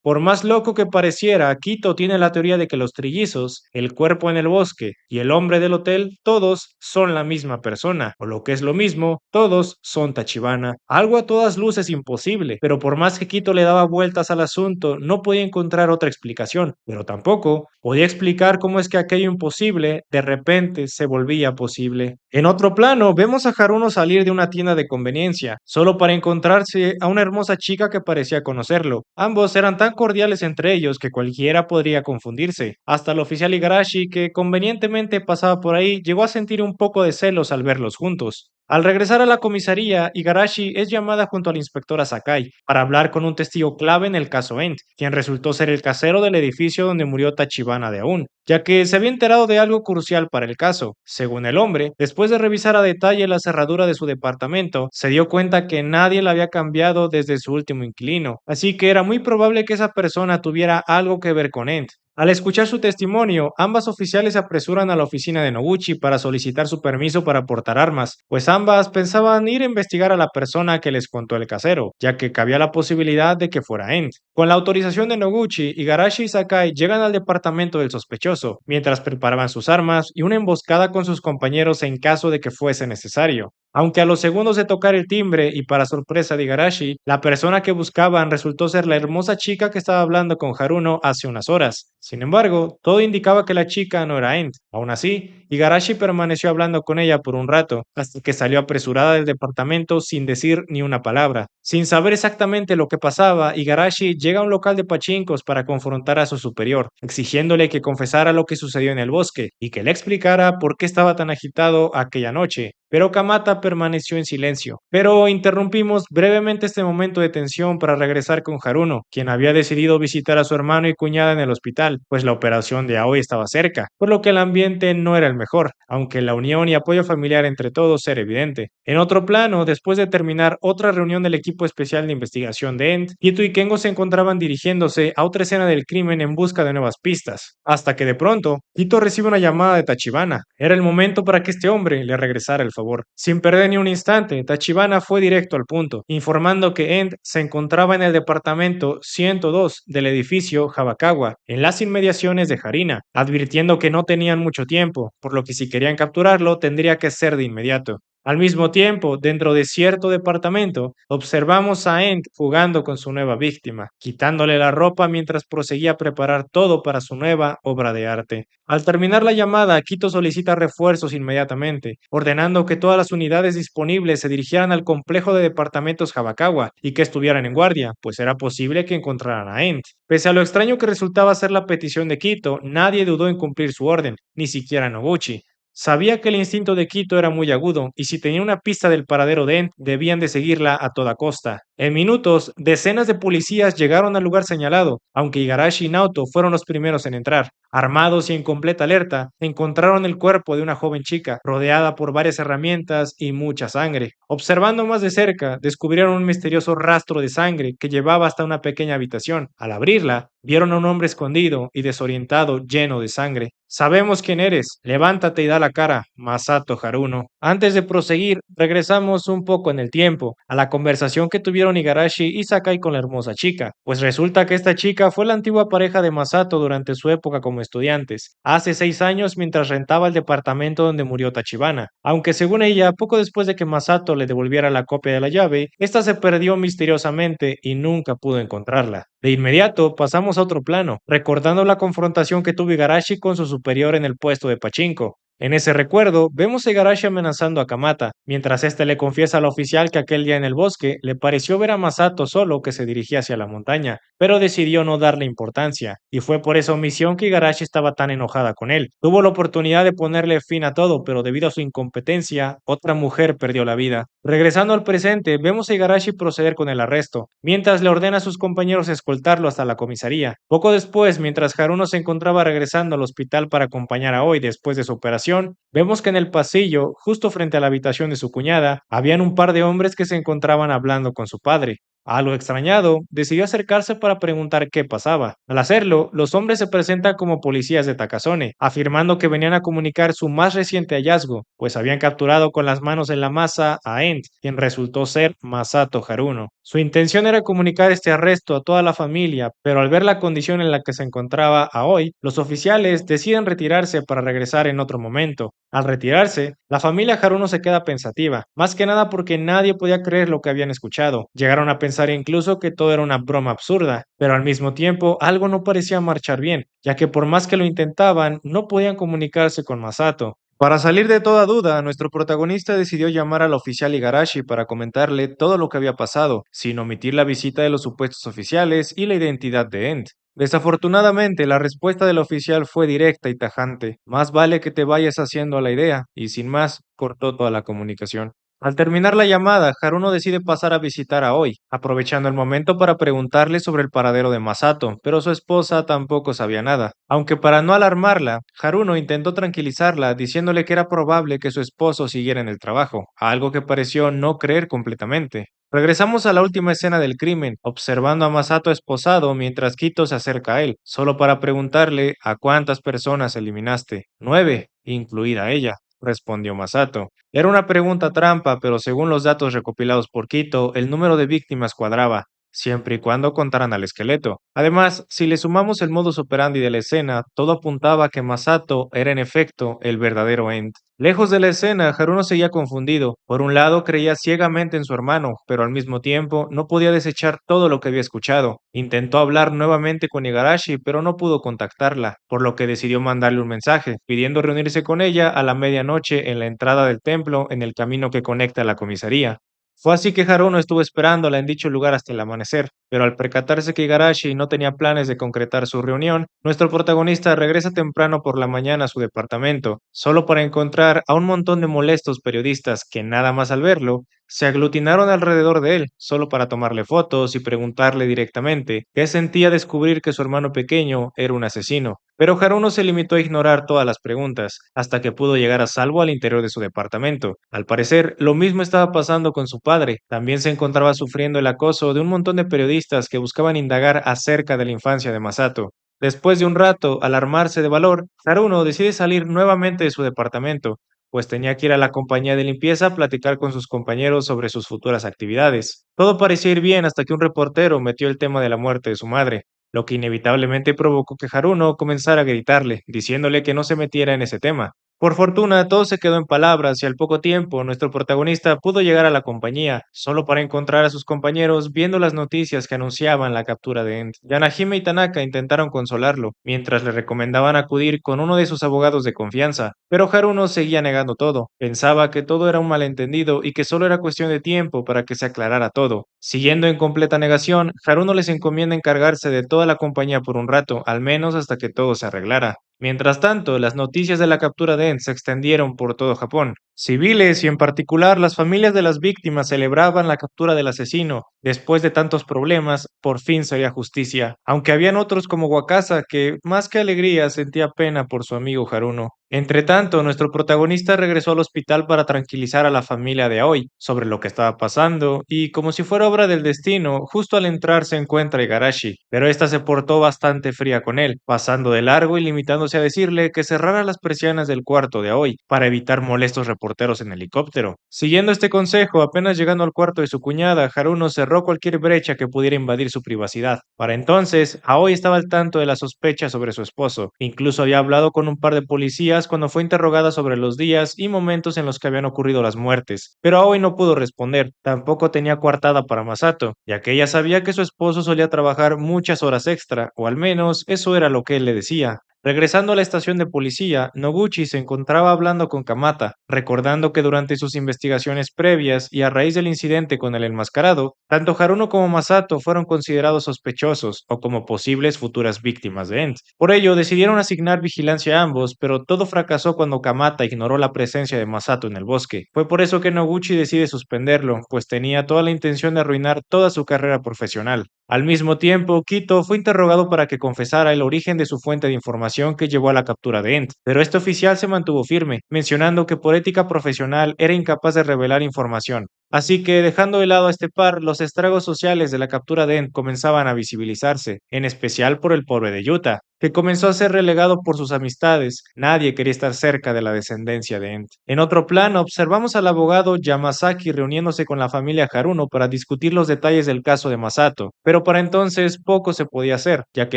Por más loco que pareciera, Kito tiene la teoría de que los trillizos, el cuerpo en el bosque y el hombre del hotel, todos son la misma persona, o lo que es lo mismo, todos son Tachibana. Algo a todas luces imposible, pero por más que Kito le daba vueltas al asunto, no podía encontrar otra explicación, pero tampoco podía explicar cómo es que aquello imposible de repente se volvía posible. En otro plano, vemos a Haruno salir de una tienda de conveniencia, solo para encontrarse a una hermosa chica que parecía conocerlo. Ambos eran tan cordiales entre ellos que cualquiera podría confundirse. Hasta el oficial Igarashi, que convenientemente pasaba por ahí, llegó a sentir un poco de celos al verlos juntos. Al regresar a la comisaría, Igarashi es llamada junto a la inspectora Sakai para hablar con un testigo clave en el caso Ent, quien resultó ser el casero del edificio donde murió Tachibana de Aun, ya que se había enterado de algo crucial para el caso. Según el hombre, después de revisar a detalle la cerradura de su departamento, se dio cuenta que nadie la había cambiado desde su último inquilino, así que era muy probable que esa persona tuviera algo que ver con Ent. Al escuchar su testimonio, ambas oficiales se apresuran a la oficina de Noguchi para solicitar su permiso para portar armas, pues ambas pensaban ir a investigar a la persona que les contó el casero, ya que cabía la posibilidad de que fuera Ent. Con la autorización de Noguchi, Igarashi y Sakai llegan al departamento del sospechoso, mientras preparaban sus armas y una emboscada con sus compañeros en caso de que fuese necesario. Aunque a los segundos de tocar el timbre y para sorpresa de Igarashi, la persona que buscaban resultó ser la hermosa chica que estaba hablando con Haruno hace unas horas. Sin embargo, todo indicaba que la chica no era Ent. Aún así, Igarashi permaneció hablando con ella por un rato, hasta que salió apresurada del departamento sin decir ni una palabra. Sin saber exactamente lo que pasaba, Igarashi llega a un local de pachincos para confrontar a su superior, exigiéndole que confesara lo que sucedió en el bosque y que le explicara por qué estaba tan agitado aquella noche. Pero Kamata permaneció en silencio. Pero interrumpimos brevemente este momento de tensión para regresar con Haruno, quien había decidido visitar a su hermano y cuñada en el hospital, pues la operación de Aoi estaba cerca, por lo que el ambiente no era el mejor, aunque la unión y apoyo familiar entre todos era evidente. En otro plano, después de terminar otra reunión del equipo especial de investigación de Ent, Kito y Kengo se encontraban dirigiéndose a otra escena del crimen en busca de nuevas pistas, hasta que de pronto, Kito recibe una llamada de Tachibana. Era el momento para que este hombre le regresara el favor. Sin perder ni un instante, Tachibana fue directo al punto, informando que Ent se encontraba en el departamento 102 del edificio Habakawa, en las inmediaciones de Harina, advirtiendo que no tenían mucho tiempo, por lo que si querían capturarlo tendría que ser de inmediato. Al mismo tiempo, dentro de cierto departamento, observamos a Ent jugando con su nueva víctima, quitándole la ropa mientras proseguía a preparar todo para su nueva obra de arte. Al terminar la llamada, Kito solicita refuerzos inmediatamente, ordenando que todas las unidades disponibles se dirigieran al complejo de departamentos Habakawa y que estuvieran en guardia, pues era posible que encontraran a Ent. Pese a lo extraño que resultaba ser la petición de Kito, nadie dudó en cumplir su orden, ni siquiera Noguchi. Sabía que el instinto de Quito era muy agudo, y si tenía una pista del paradero de Ent, debían de seguirla a toda costa. En minutos, decenas de policías llegaron al lugar señalado, aunque Igarashi y Naoto fueron los primeros en entrar. Armados y en completa alerta, encontraron el cuerpo de una joven chica, rodeada por varias herramientas y mucha sangre. Observando más de cerca, descubrieron un misterioso rastro de sangre que llevaba hasta una pequeña habitación. Al abrirla, vieron a un hombre escondido y desorientado, lleno de sangre. Sabemos quién eres. Levántate y da la cara, Masato Haruno. Antes de proseguir, regresamos un poco en el tiempo, a la conversación que tuvieron Igarashi y Sakai con la hermosa chica, pues resulta que esta chica fue la antigua pareja de Masato durante su época como estudiantes, hace 6 años mientras rentaba el departamento donde murió Tachibana, aunque según ella, poco después de que Masato le devolviera la copia de la llave, esta se perdió misteriosamente y nunca pudo encontrarla. De inmediato pasamos a otro plano, recordando la confrontación que tuvo Igarashi con su superior en el puesto de pachinko. En ese recuerdo, vemos a Igarashi amenazando a Kamata, mientras este le confiesa al oficial que aquel día en el bosque le pareció ver a Masato solo que se dirigía hacia la montaña, pero decidió no darle importancia, y fue por esa omisión que Igarashi estaba tan enojada con él. Tuvo la oportunidad de ponerle fin a todo, pero debido a su incompetencia, otra mujer perdió la vida. Regresando al presente, vemos a Igarashi proceder con el arresto, mientras le ordena a sus compañeros escoltarlo hasta la comisaría. Poco después, mientras Haruno se encontraba regresando al hospital para acompañar a Oi después de su operación, vemos que en el pasillo, justo frente a la habitación de su cuñada, habían un par de hombres que se encontraban hablando con su padre. Algo extrañado, decidió acercarse para preguntar qué pasaba. Al hacerlo, los hombres se presentan como policías de Takasone, afirmando que venían a comunicar su más reciente hallazgo, pues habían capturado con las manos en la masa a Ent, quien resultó ser Masato Haruno. Su intención era comunicar este arresto a toda la familia, pero al ver la condición en la que se encontraba Aoi, los oficiales deciden retirarse para regresar en otro momento. Al retirarse, la familia Haruno se queda pensativa, más que nada porque nadie podía creer lo que habían escuchado. Llegaron a pensar incluso que todo era una broma absurda, pero al mismo tiempo algo no parecía marchar bien, ya que por más que lo intentaban, no podían comunicarse con Masato. Para salir de toda duda, nuestro protagonista decidió llamar al oficial Igarashi para comentarle todo lo que había pasado, sin omitir la visita de los supuestos oficiales y la identidad de Ent. Desafortunadamente, la respuesta del oficial fue directa y tajante. Más vale que te vayas haciendo a la idea, y sin más, cortó toda la comunicación. Al terminar la llamada, Haruno decide pasar a visitar a Oi, aprovechando el momento para preguntarle sobre el paradero de Masato, pero su esposa tampoco sabía nada. Aunque para no alarmarla, Haruno intentó tranquilizarla diciéndole que era probable que su esposo siguiera en el trabajo, algo que pareció no creer completamente. Regresamos a la última escena del crimen, observando a Masato esposado mientras Kito se acerca a él, solo para preguntarle a cuántas personas eliminaste. 9, incluida ella, respondió Masato. Era una pregunta trampa, pero según los datos recopilados por Kito, el número de víctimas cuadraba, siempre y cuando contaran al esqueleto. Además, si le sumamos el modus operandi de la escena, todo apuntaba a que Masato era en efecto el verdadero End. Lejos de la escena, Haruno seguía confundido. Por un lado, creía ciegamente en su hermano, pero al mismo tiempo no podía desechar todo lo que había escuchado. Intentó hablar nuevamente con Igarashi, pero no pudo contactarla, por lo que decidió mandarle un mensaje, pidiendo reunirse con ella a la medianoche en la entrada del templo en el camino que conecta a la comisaría. Fue así que Haruno estuvo esperándola en dicho lugar hasta el amanecer, pero al percatarse que Igarashi no tenía planes de concretar su reunión, nuestro protagonista regresa temprano por la mañana a su departamento, solo para encontrar a un montón de molestos periodistas que nada más al verlo, se aglutinaron alrededor de él, solo para tomarle fotos y preguntarle directamente qué sentía descubrir que su hermano pequeño era un asesino. Pero Haruno se limitó a ignorar todas las preguntas, hasta que pudo llegar a salvo al interior de su departamento. Al parecer, lo mismo estaba pasando con su padre. También se encontraba sufriendo el acoso de un montón de periodistas que buscaban indagar acerca de la infancia de Masato. Después de un rato, al armarse de valor, Haruno decide salir nuevamente de su departamento, pues tenía que ir a la compañía de limpieza a platicar con sus compañeros sobre sus futuras actividades. Todo parecía ir bien hasta que un reportero metió el tema de la muerte de su madre, lo que inevitablemente provocó que Haruno comenzara a gritarle, diciéndole que no se metiera en ese tema. Por fortuna, todo se quedó en palabras y al poco tiempo nuestro protagonista pudo llegar a la compañía, solo para encontrar a sus compañeros viendo las noticias que anunciaban la captura de Ent. Yanahime y Tanaka intentaron consolarlo, mientras le recomendaban acudir con uno de sus abogados de confianza, pero Haruno seguía negando todo. Pensaba que todo era un malentendido y que solo era cuestión de tiempo para que se aclarara todo. Siguiendo en completa negación, Haruno les encomienda encargarse de toda la compañía por un rato, al menos hasta que todo se arreglara. Mientras tanto, las noticias de la captura de Ent se extendieron por todo Japón. Civiles y en particular las familias de las víctimas celebraban la captura del asesino. Después de tantos problemas, por fin sería justicia. Aunque habían otros como Wakasa que, más que alegría, sentía pena por su amigo Haruno. Entretanto, nuestro protagonista regresó al hospital para tranquilizar a la familia de Aoi sobre lo que estaba pasando y, como si fuera obra del destino, justo al entrar se encuentra Igarashi, pero esta se portó bastante fría con él, pasando de largo y limitándose a decirle que cerrara las persianas del cuarto de Aoi para evitar molestos reporteros en helicóptero. Siguiendo este consejo, apenas llegando al cuarto de su cuñada, Haruno cerró cualquier brecha que pudiera invadir su privacidad. Para entonces, Aoi estaba al tanto de la sospecha sobre su esposo, incluso había hablado con un par de policías cuando fue interrogada sobre los días y momentos en los que habían ocurrido las muertes, pero Aoi no pudo responder, tampoco tenía coartada para Masato, ya que ella sabía que su esposo solía trabajar muchas horas extra, o al menos eso era lo que él le decía. Regresando a la estación de policía, Noguchi se encontraba hablando con Kamata, recordando que durante sus investigaciones previas y a raíz del incidente con el enmascarado, tanto Haruno como Masato fueron considerados sospechosos o como posibles futuras víctimas de Ent. Por ello, decidieron asignar vigilancia a ambos, pero todo fracasó cuando Kamata ignoró la presencia de Masato en el bosque. Fue por eso que Noguchi decide suspenderlo, pues tenía toda la intención de arruinar toda su carrera profesional. Al mismo tiempo, Quito fue interrogado para que confesara el origen de su fuente de información que llevó a la captura de Ent, pero este oficial se mantuvo firme, mencionando que por ética profesional era incapaz de revelar información. Así que, dejando de lado a este par, los estragos sociales de la captura de Ent comenzaban a visibilizarse, en especial por el pobre de Utah, que comenzó a ser relegado por sus amistades. Nadie quería estar cerca de la descendencia de Ent. En otro plano, observamos al abogado Yamasaki reuniéndose con la familia Haruno para discutir los detalles del caso de Masato, pero para entonces poco se podía hacer, ya que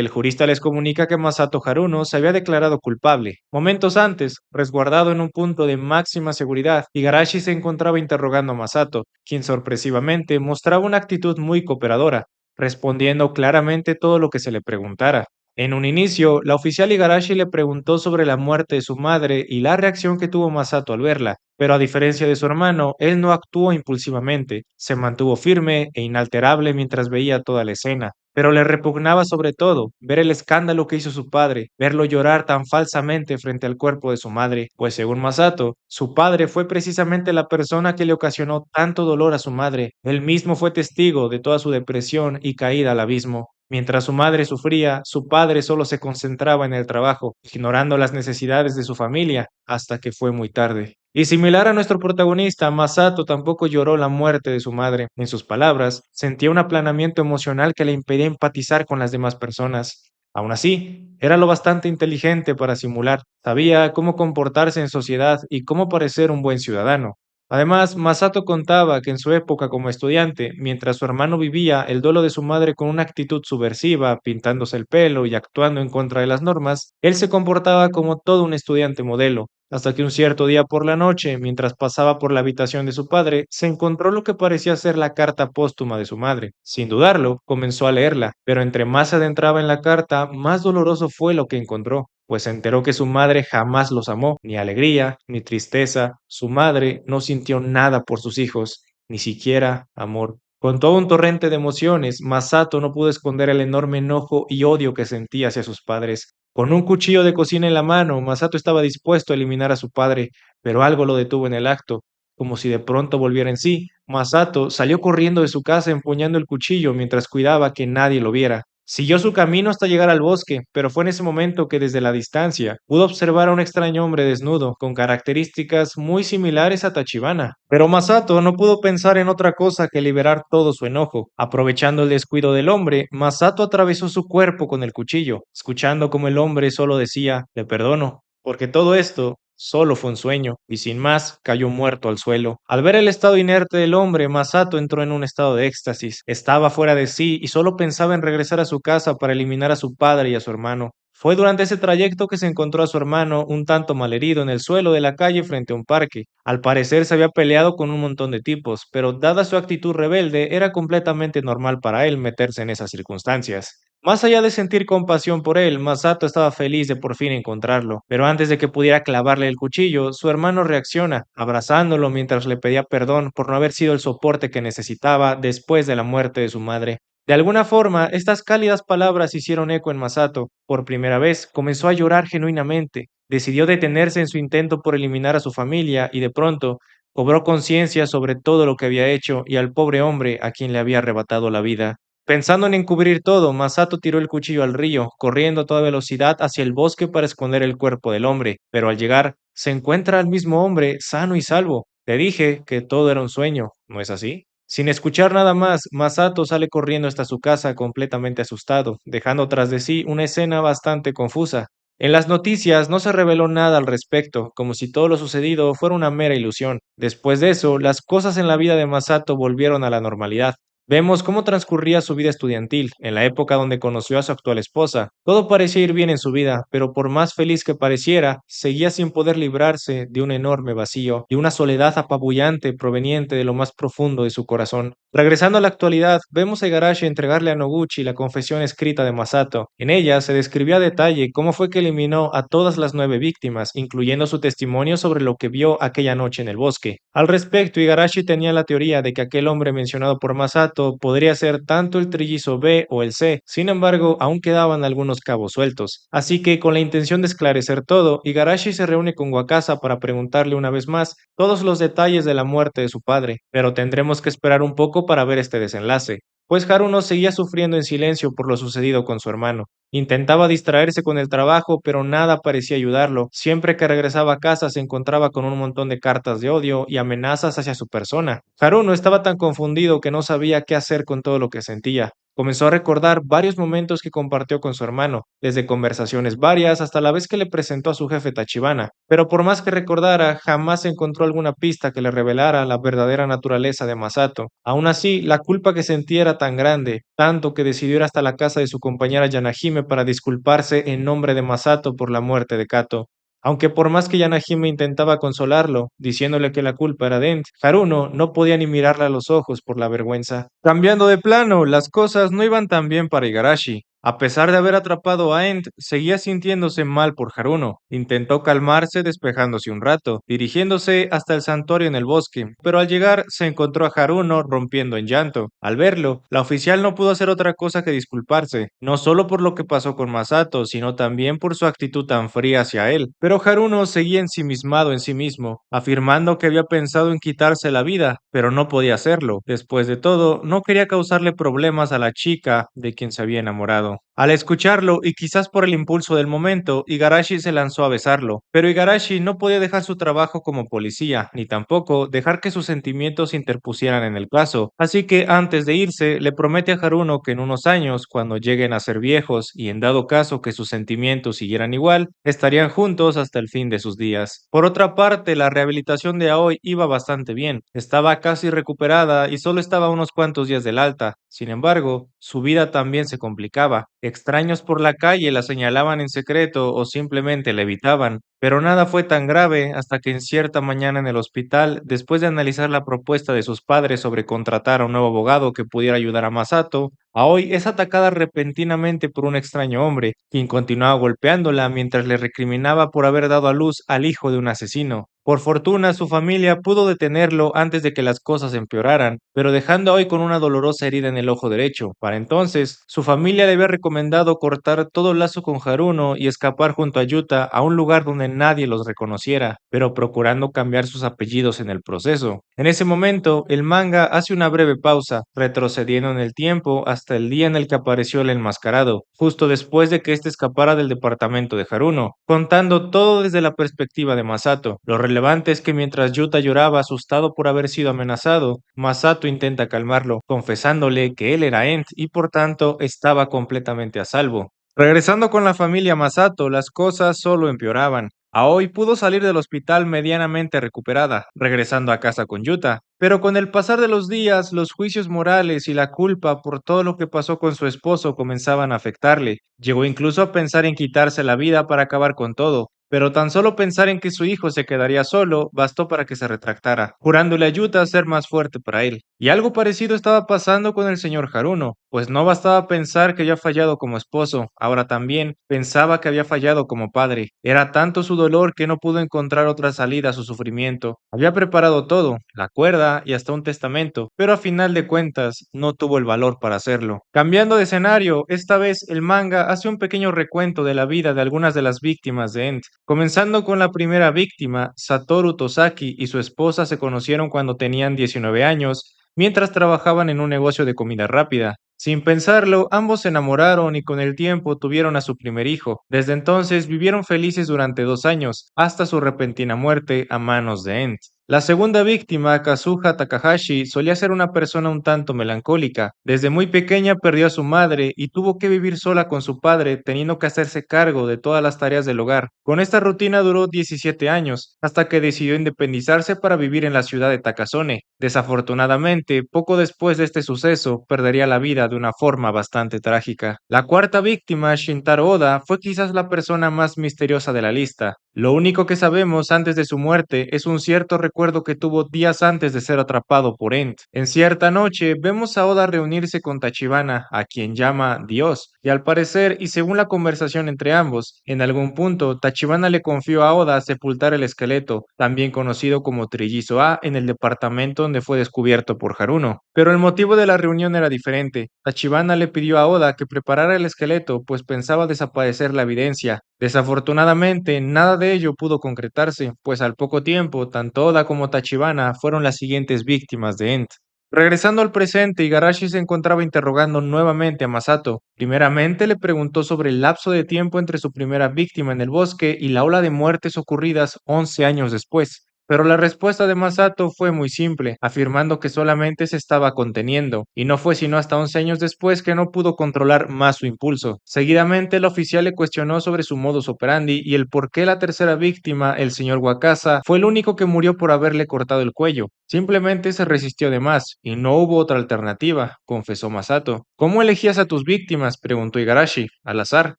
el jurista les comunica que Masato Haruno se había declarado culpable. Momentos antes, resguardado en un punto de máxima seguridad, Igarashi se encontraba interrogando a Masato, quien sorpresivamente mostraba una actitud muy cooperadora, respondiendo claramente todo lo que se le preguntara. En un inicio, la oficial Igarashi le preguntó sobre la muerte de su madre y la reacción que tuvo Masato al verla, pero a diferencia de su hermano, él no actuó impulsivamente, se mantuvo firme e inalterable mientras veía toda la escena. Pero le repugnaba sobre todo ver el escándalo que hizo su padre, verlo llorar tan falsamente frente al cuerpo de su madre, pues según Masato, su padre fue precisamente la persona que le ocasionó tanto dolor a su madre. Él mismo fue testigo de toda su depresión y caída al abismo. Mientras su madre sufría, su padre solo se concentraba en el trabajo, ignorando las necesidades de su familia, hasta que fue muy tarde. Y similar a nuestro protagonista, Masato tampoco lloró la muerte de su madre. En sus palabras, sentía un aplanamiento emocional que le impedía empatizar con las demás personas. Aún así, era lo bastante inteligente para simular. Sabía cómo comportarse en sociedad y cómo parecer un buen ciudadano. Además, Masato contaba que en su época como estudiante, mientras su hermano vivía el duelo de su madre con una actitud subversiva, pintándose el pelo y actuando en contra de las normas, él se comportaba como todo un estudiante modelo, hasta que un cierto día por la noche, mientras pasaba por la habitación de su padre, se encontró lo que parecía ser la carta póstuma de su madre. Sin dudarlo, comenzó a leerla, pero entre más se adentraba en la carta, más doloroso fue lo que encontró, pues se enteró que su madre jamás los amó, ni alegría, ni tristeza. Su madre no sintió nada por sus hijos, ni siquiera amor. Con todo un torrente de emociones, Masato no pudo esconder el enorme enojo y odio que sentía hacia sus padres. Con un cuchillo de cocina en la mano, Masato estaba dispuesto a eliminar a su padre, pero algo lo detuvo en el acto. Como si de pronto volviera en sí, Masato salió corriendo de su casa empuñando el cuchillo mientras cuidaba que nadie lo viera. Siguió su camino hasta llegar al bosque, pero fue en ese momento que desde la distancia pudo observar a un extraño hombre desnudo, con características muy similares a Tachibana. Pero Masato no pudo pensar en otra cosa que liberar todo su enojo. Aprovechando el descuido del hombre, Masato atravesó su cuerpo con el cuchillo, escuchando como el hombre solo decía, le perdono, porque todo esto solo fue un sueño, y sin más cayó muerto al suelo. Al ver el estado inerte del hombre, Masato entró en un estado de éxtasis. Estaba fuera de sí y solo pensaba en regresar a su casa para eliminar a su padre y a su hermano. Fue durante ese trayecto que se encontró a su hermano un tanto malherido en el suelo de la calle frente a un parque. Al parecer se había peleado con un montón de tipos, pero dada su actitud rebelde, era completamente normal para él meterse en esas circunstancias. Más allá de sentir compasión por él, Masato estaba feliz de por fin encontrarlo, pero antes de que pudiera clavarle el cuchillo, su hermano reacciona, abrazándolo mientras le pedía perdón por no haber sido el soporte que necesitaba después de la muerte de su madre. De alguna forma, estas cálidas palabras hicieron eco en Masato. Por primera vez, comenzó a llorar genuinamente. Decidió detenerse en su intento por eliminar a su familia y de pronto cobró conciencia sobre todo lo que había hecho y al pobre hombre a quien le había arrebatado la vida. Pensando en encubrir todo, Masato tiró el cuchillo al río, corriendo a toda velocidad hacia el bosque para esconder el cuerpo del hombre, pero al llegar, se encuentra al mismo hombre sano y salvo. Te dije que todo era un sueño, ¿no es así? Sin escuchar nada más, Masato sale corriendo hasta su casa completamente asustado, dejando tras de sí una escena bastante confusa. En las noticias no se reveló nada al respecto, como si todo lo sucedido fuera una mera ilusión. Después de eso, las cosas en la vida de Masato volvieron a la normalidad. Vemos cómo transcurría su vida estudiantil, en la época donde conoció a su actual esposa. Todo parecía ir bien en su vida, pero por más feliz que pareciera, seguía sin poder librarse de un enorme vacío y una soledad apabullante proveniente de lo más profundo de su corazón. Regresando a la actualidad, vemos a Igarashi entregarle a Noguchi la confesión escrita de Masato. En ella se describía a detalle cómo fue que eliminó a todas las 9 víctimas, incluyendo su testimonio sobre lo que vio aquella noche en el bosque. Al respecto, Igarashi tenía la teoría de que aquel hombre mencionado por Masato podría ser tanto el trillizo B o el C. Sin embargo, aún quedaban algunos cabos sueltos. Así que, con la intención de esclarecer todo, Igarashi se reúne con Wakasa para preguntarle una vez más todos los detalles de la muerte de su padre, pero tendremos que esperar un poco para ver este desenlace, pues Haruno seguía sufriendo en silencio por lo sucedido con su hermano. Intentaba distraerse con el trabajo, pero nada parecía ayudarlo. Siempre que regresaba a casa se encontraba con un montón de cartas de odio y amenazas hacia su persona. Haruno estaba tan confundido que no sabía qué hacer con todo lo que sentía. Comenzó a recordar varios momentos que compartió con su hermano, desde conversaciones varias hasta la vez que le presentó a su jefe Tachibana. Pero por más que recordara, jamás encontró alguna pista que le revelara la verdadera naturaleza de Masato. Aún así, la culpa que sentía era tan grande, tanto que decidió ir hasta la casa de su compañera Yanahime para disculparse en nombre de Masato por la muerte de Kato. Aunque por más que Yanahime intentaba consolarlo, diciéndole que la culpa era de Ent, Haruno no podía ni mirarle a los ojos por la vergüenza. Cambiando de plano, las cosas no iban tan bien para Igarashi. A pesar de haber atrapado a Ent, seguía sintiéndose mal por Haruno. Intentó calmarse despejándose un rato, dirigiéndose hasta el santuario en el bosque, pero al llegar se encontró a Haruno rompiendo en llanto. Al verlo, la oficial no pudo hacer otra cosa que disculparse, no solo por lo que pasó con Masato, sino también por su actitud tan fría hacia él. Pero Haruno seguía ensimismado en sí mismo, afirmando que había pensado en quitarse la vida, pero no podía hacerlo. Después de todo, no quería causarle problemas a la chica de quien se había enamorado. Al escucharlo, y quizás por el impulso del momento, Igarashi se lanzó a besarlo, pero Igarashi no podía dejar su trabajo como policía, ni tampoco dejar que sus sentimientos se interpusieran en el caso, así que antes de irse, le promete a Haruno que en unos años, cuando lleguen a ser viejos, y en dado caso que sus sentimientos siguieran igual, estarían juntos hasta el fin de sus días. Por otra parte, la rehabilitación de Aoi iba bastante bien, estaba casi recuperada y solo estaba a unos cuantos días del alta. Sin embargo, su vida también se complicaba. Extraños por la calle la señalaban en secreto o simplemente la evitaban, pero nada fue tan grave hasta que en cierta mañana en el hospital, después de analizar la propuesta de sus padres sobre contratar a un nuevo abogado que pudiera ayudar a Masato, Aoi es atacada repentinamente por un extraño hombre, quien continuaba golpeándola mientras le recriminaba por haber dado a luz al hijo de un asesino. Por fortuna, su familia pudo detenerlo antes de que las cosas empeoraran, pero dejando a Aoi con una dolorosa herida en el ojo derecho. Para entonces, su familia le había recomendado cortar todo lazo con Haruno y escapar junto a Yuta a un lugar donde nadie los reconociera, pero procurando cambiar sus apellidos en el proceso. En ese momento, el manga hace una breve pausa, retrocediendo en el tiempo hasta el día en el que apareció el enmascarado, justo después de que éste escapara del departamento de Haruno, contando todo desde la perspectiva de Masato. Lo relevante es que mientras Yuta lloraba asustado por haber sido amenazado, Masato intenta calmarlo, confesándole que él era Ent y por tanto estaba completamente a salvo. Regresando con la familia Masato, las cosas solo empeoraban. Aoi pudo salir del hospital medianamente recuperada, regresando a casa con Yuta, pero con el pasar de los días, los juicios morales y la culpa por todo lo que pasó con su esposo comenzaban a afectarle. Llegó incluso a pensar en quitarse la vida para acabar con todo, pero tan solo pensar en que su hijo se quedaría solo bastó para que se retractara, jurándole a Yuta ser más fuerte para él. Y algo parecido estaba pasando con el señor Haruno, pues no bastaba pensar que había fallado como esposo, ahora también pensaba que había fallado como padre. Era tanto su dolor que no pudo encontrar otra salida a su sufrimiento. Había preparado todo, la cuerda y hasta un testamento, pero a final de cuentas no tuvo el valor para hacerlo. Cambiando de escenario, esta vez el manga hace un pequeño recuento de la vida de algunas de las víctimas de Ent, comenzando con la primera víctima. Satoru Tosaki y su esposa se conocieron cuando tenían 19 años, mientras trabajaban en un negocio de comida rápida. Sin pensarlo, ambos se enamoraron y con el tiempo tuvieron a su primer hijo. Desde entonces vivieron felices durante 2 años, hasta su repentina muerte a manos de Ent. La segunda víctima, Kazuha Takahashi, solía ser una persona un tanto melancólica. Desde muy pequeña perdió a su madre y tuvo que vivir sola con su padre, teniendo que hacerse cargo de todas las tareas del hogar. Con esta rutina duró 17 años, hasta que decidió independizarse para vivir en la ciudad de Takasone. Desafortunadamente, poco después de este suceso, perdería la vida de una forma bastante trágica. La cuarta víctima, Shintaro Oda, fue quizás la persona más misteriosa de la lista. Lo único que sabemos antes de su muerte es un cierto recuerdo que tuvo días antes de ser atrapado por Ent. En cierta noche vemos a Oda reunirse con Tachibana, a quien llama Dios, y al parecer, y según la conversación entre ambos, en algún punto Tachibana le confió a Oda sepultar el esqueleto, también conocido como Trillizo A, en el departamento donde fue descubierto por Haruno. Pero el motivo de la reunión era diferente. Tachibana le pidió a Oda que preparara el esqueleto, pues pensaba desaparecer la evidencia. Desafortunadamente, nada de ello pudo concretarse, pues al poco tiempo, tanto Oda como Tachibana fueron las siguientes víctimas de Ent. Regresando al presente, Igarashi se encontraba interrogando nuevamente a Masato. Primeramente le preguntó sobre el lapso de tiempo entre su primera víctima en el bosque y la ola de muertes ocurridas 11 años después. Pero la respuesta de Masato fue muy simple, afirmando que solamente se estaba conteniendo, y no fue sino hasta 11 años después que no pudo controlar más su impulso. Seguidamente, el oficial le cuestionó sobre su modus operandi y el por qué la tercera víctima, el señor Wakasa, fue el único que murió por haberle cortado el cuello. Simplemente se resistió de más, y no hubo otra alternativa, confesó Masato. ¿Cómo elegías a tus víctimas?, preguntó Igarashi. Al azar,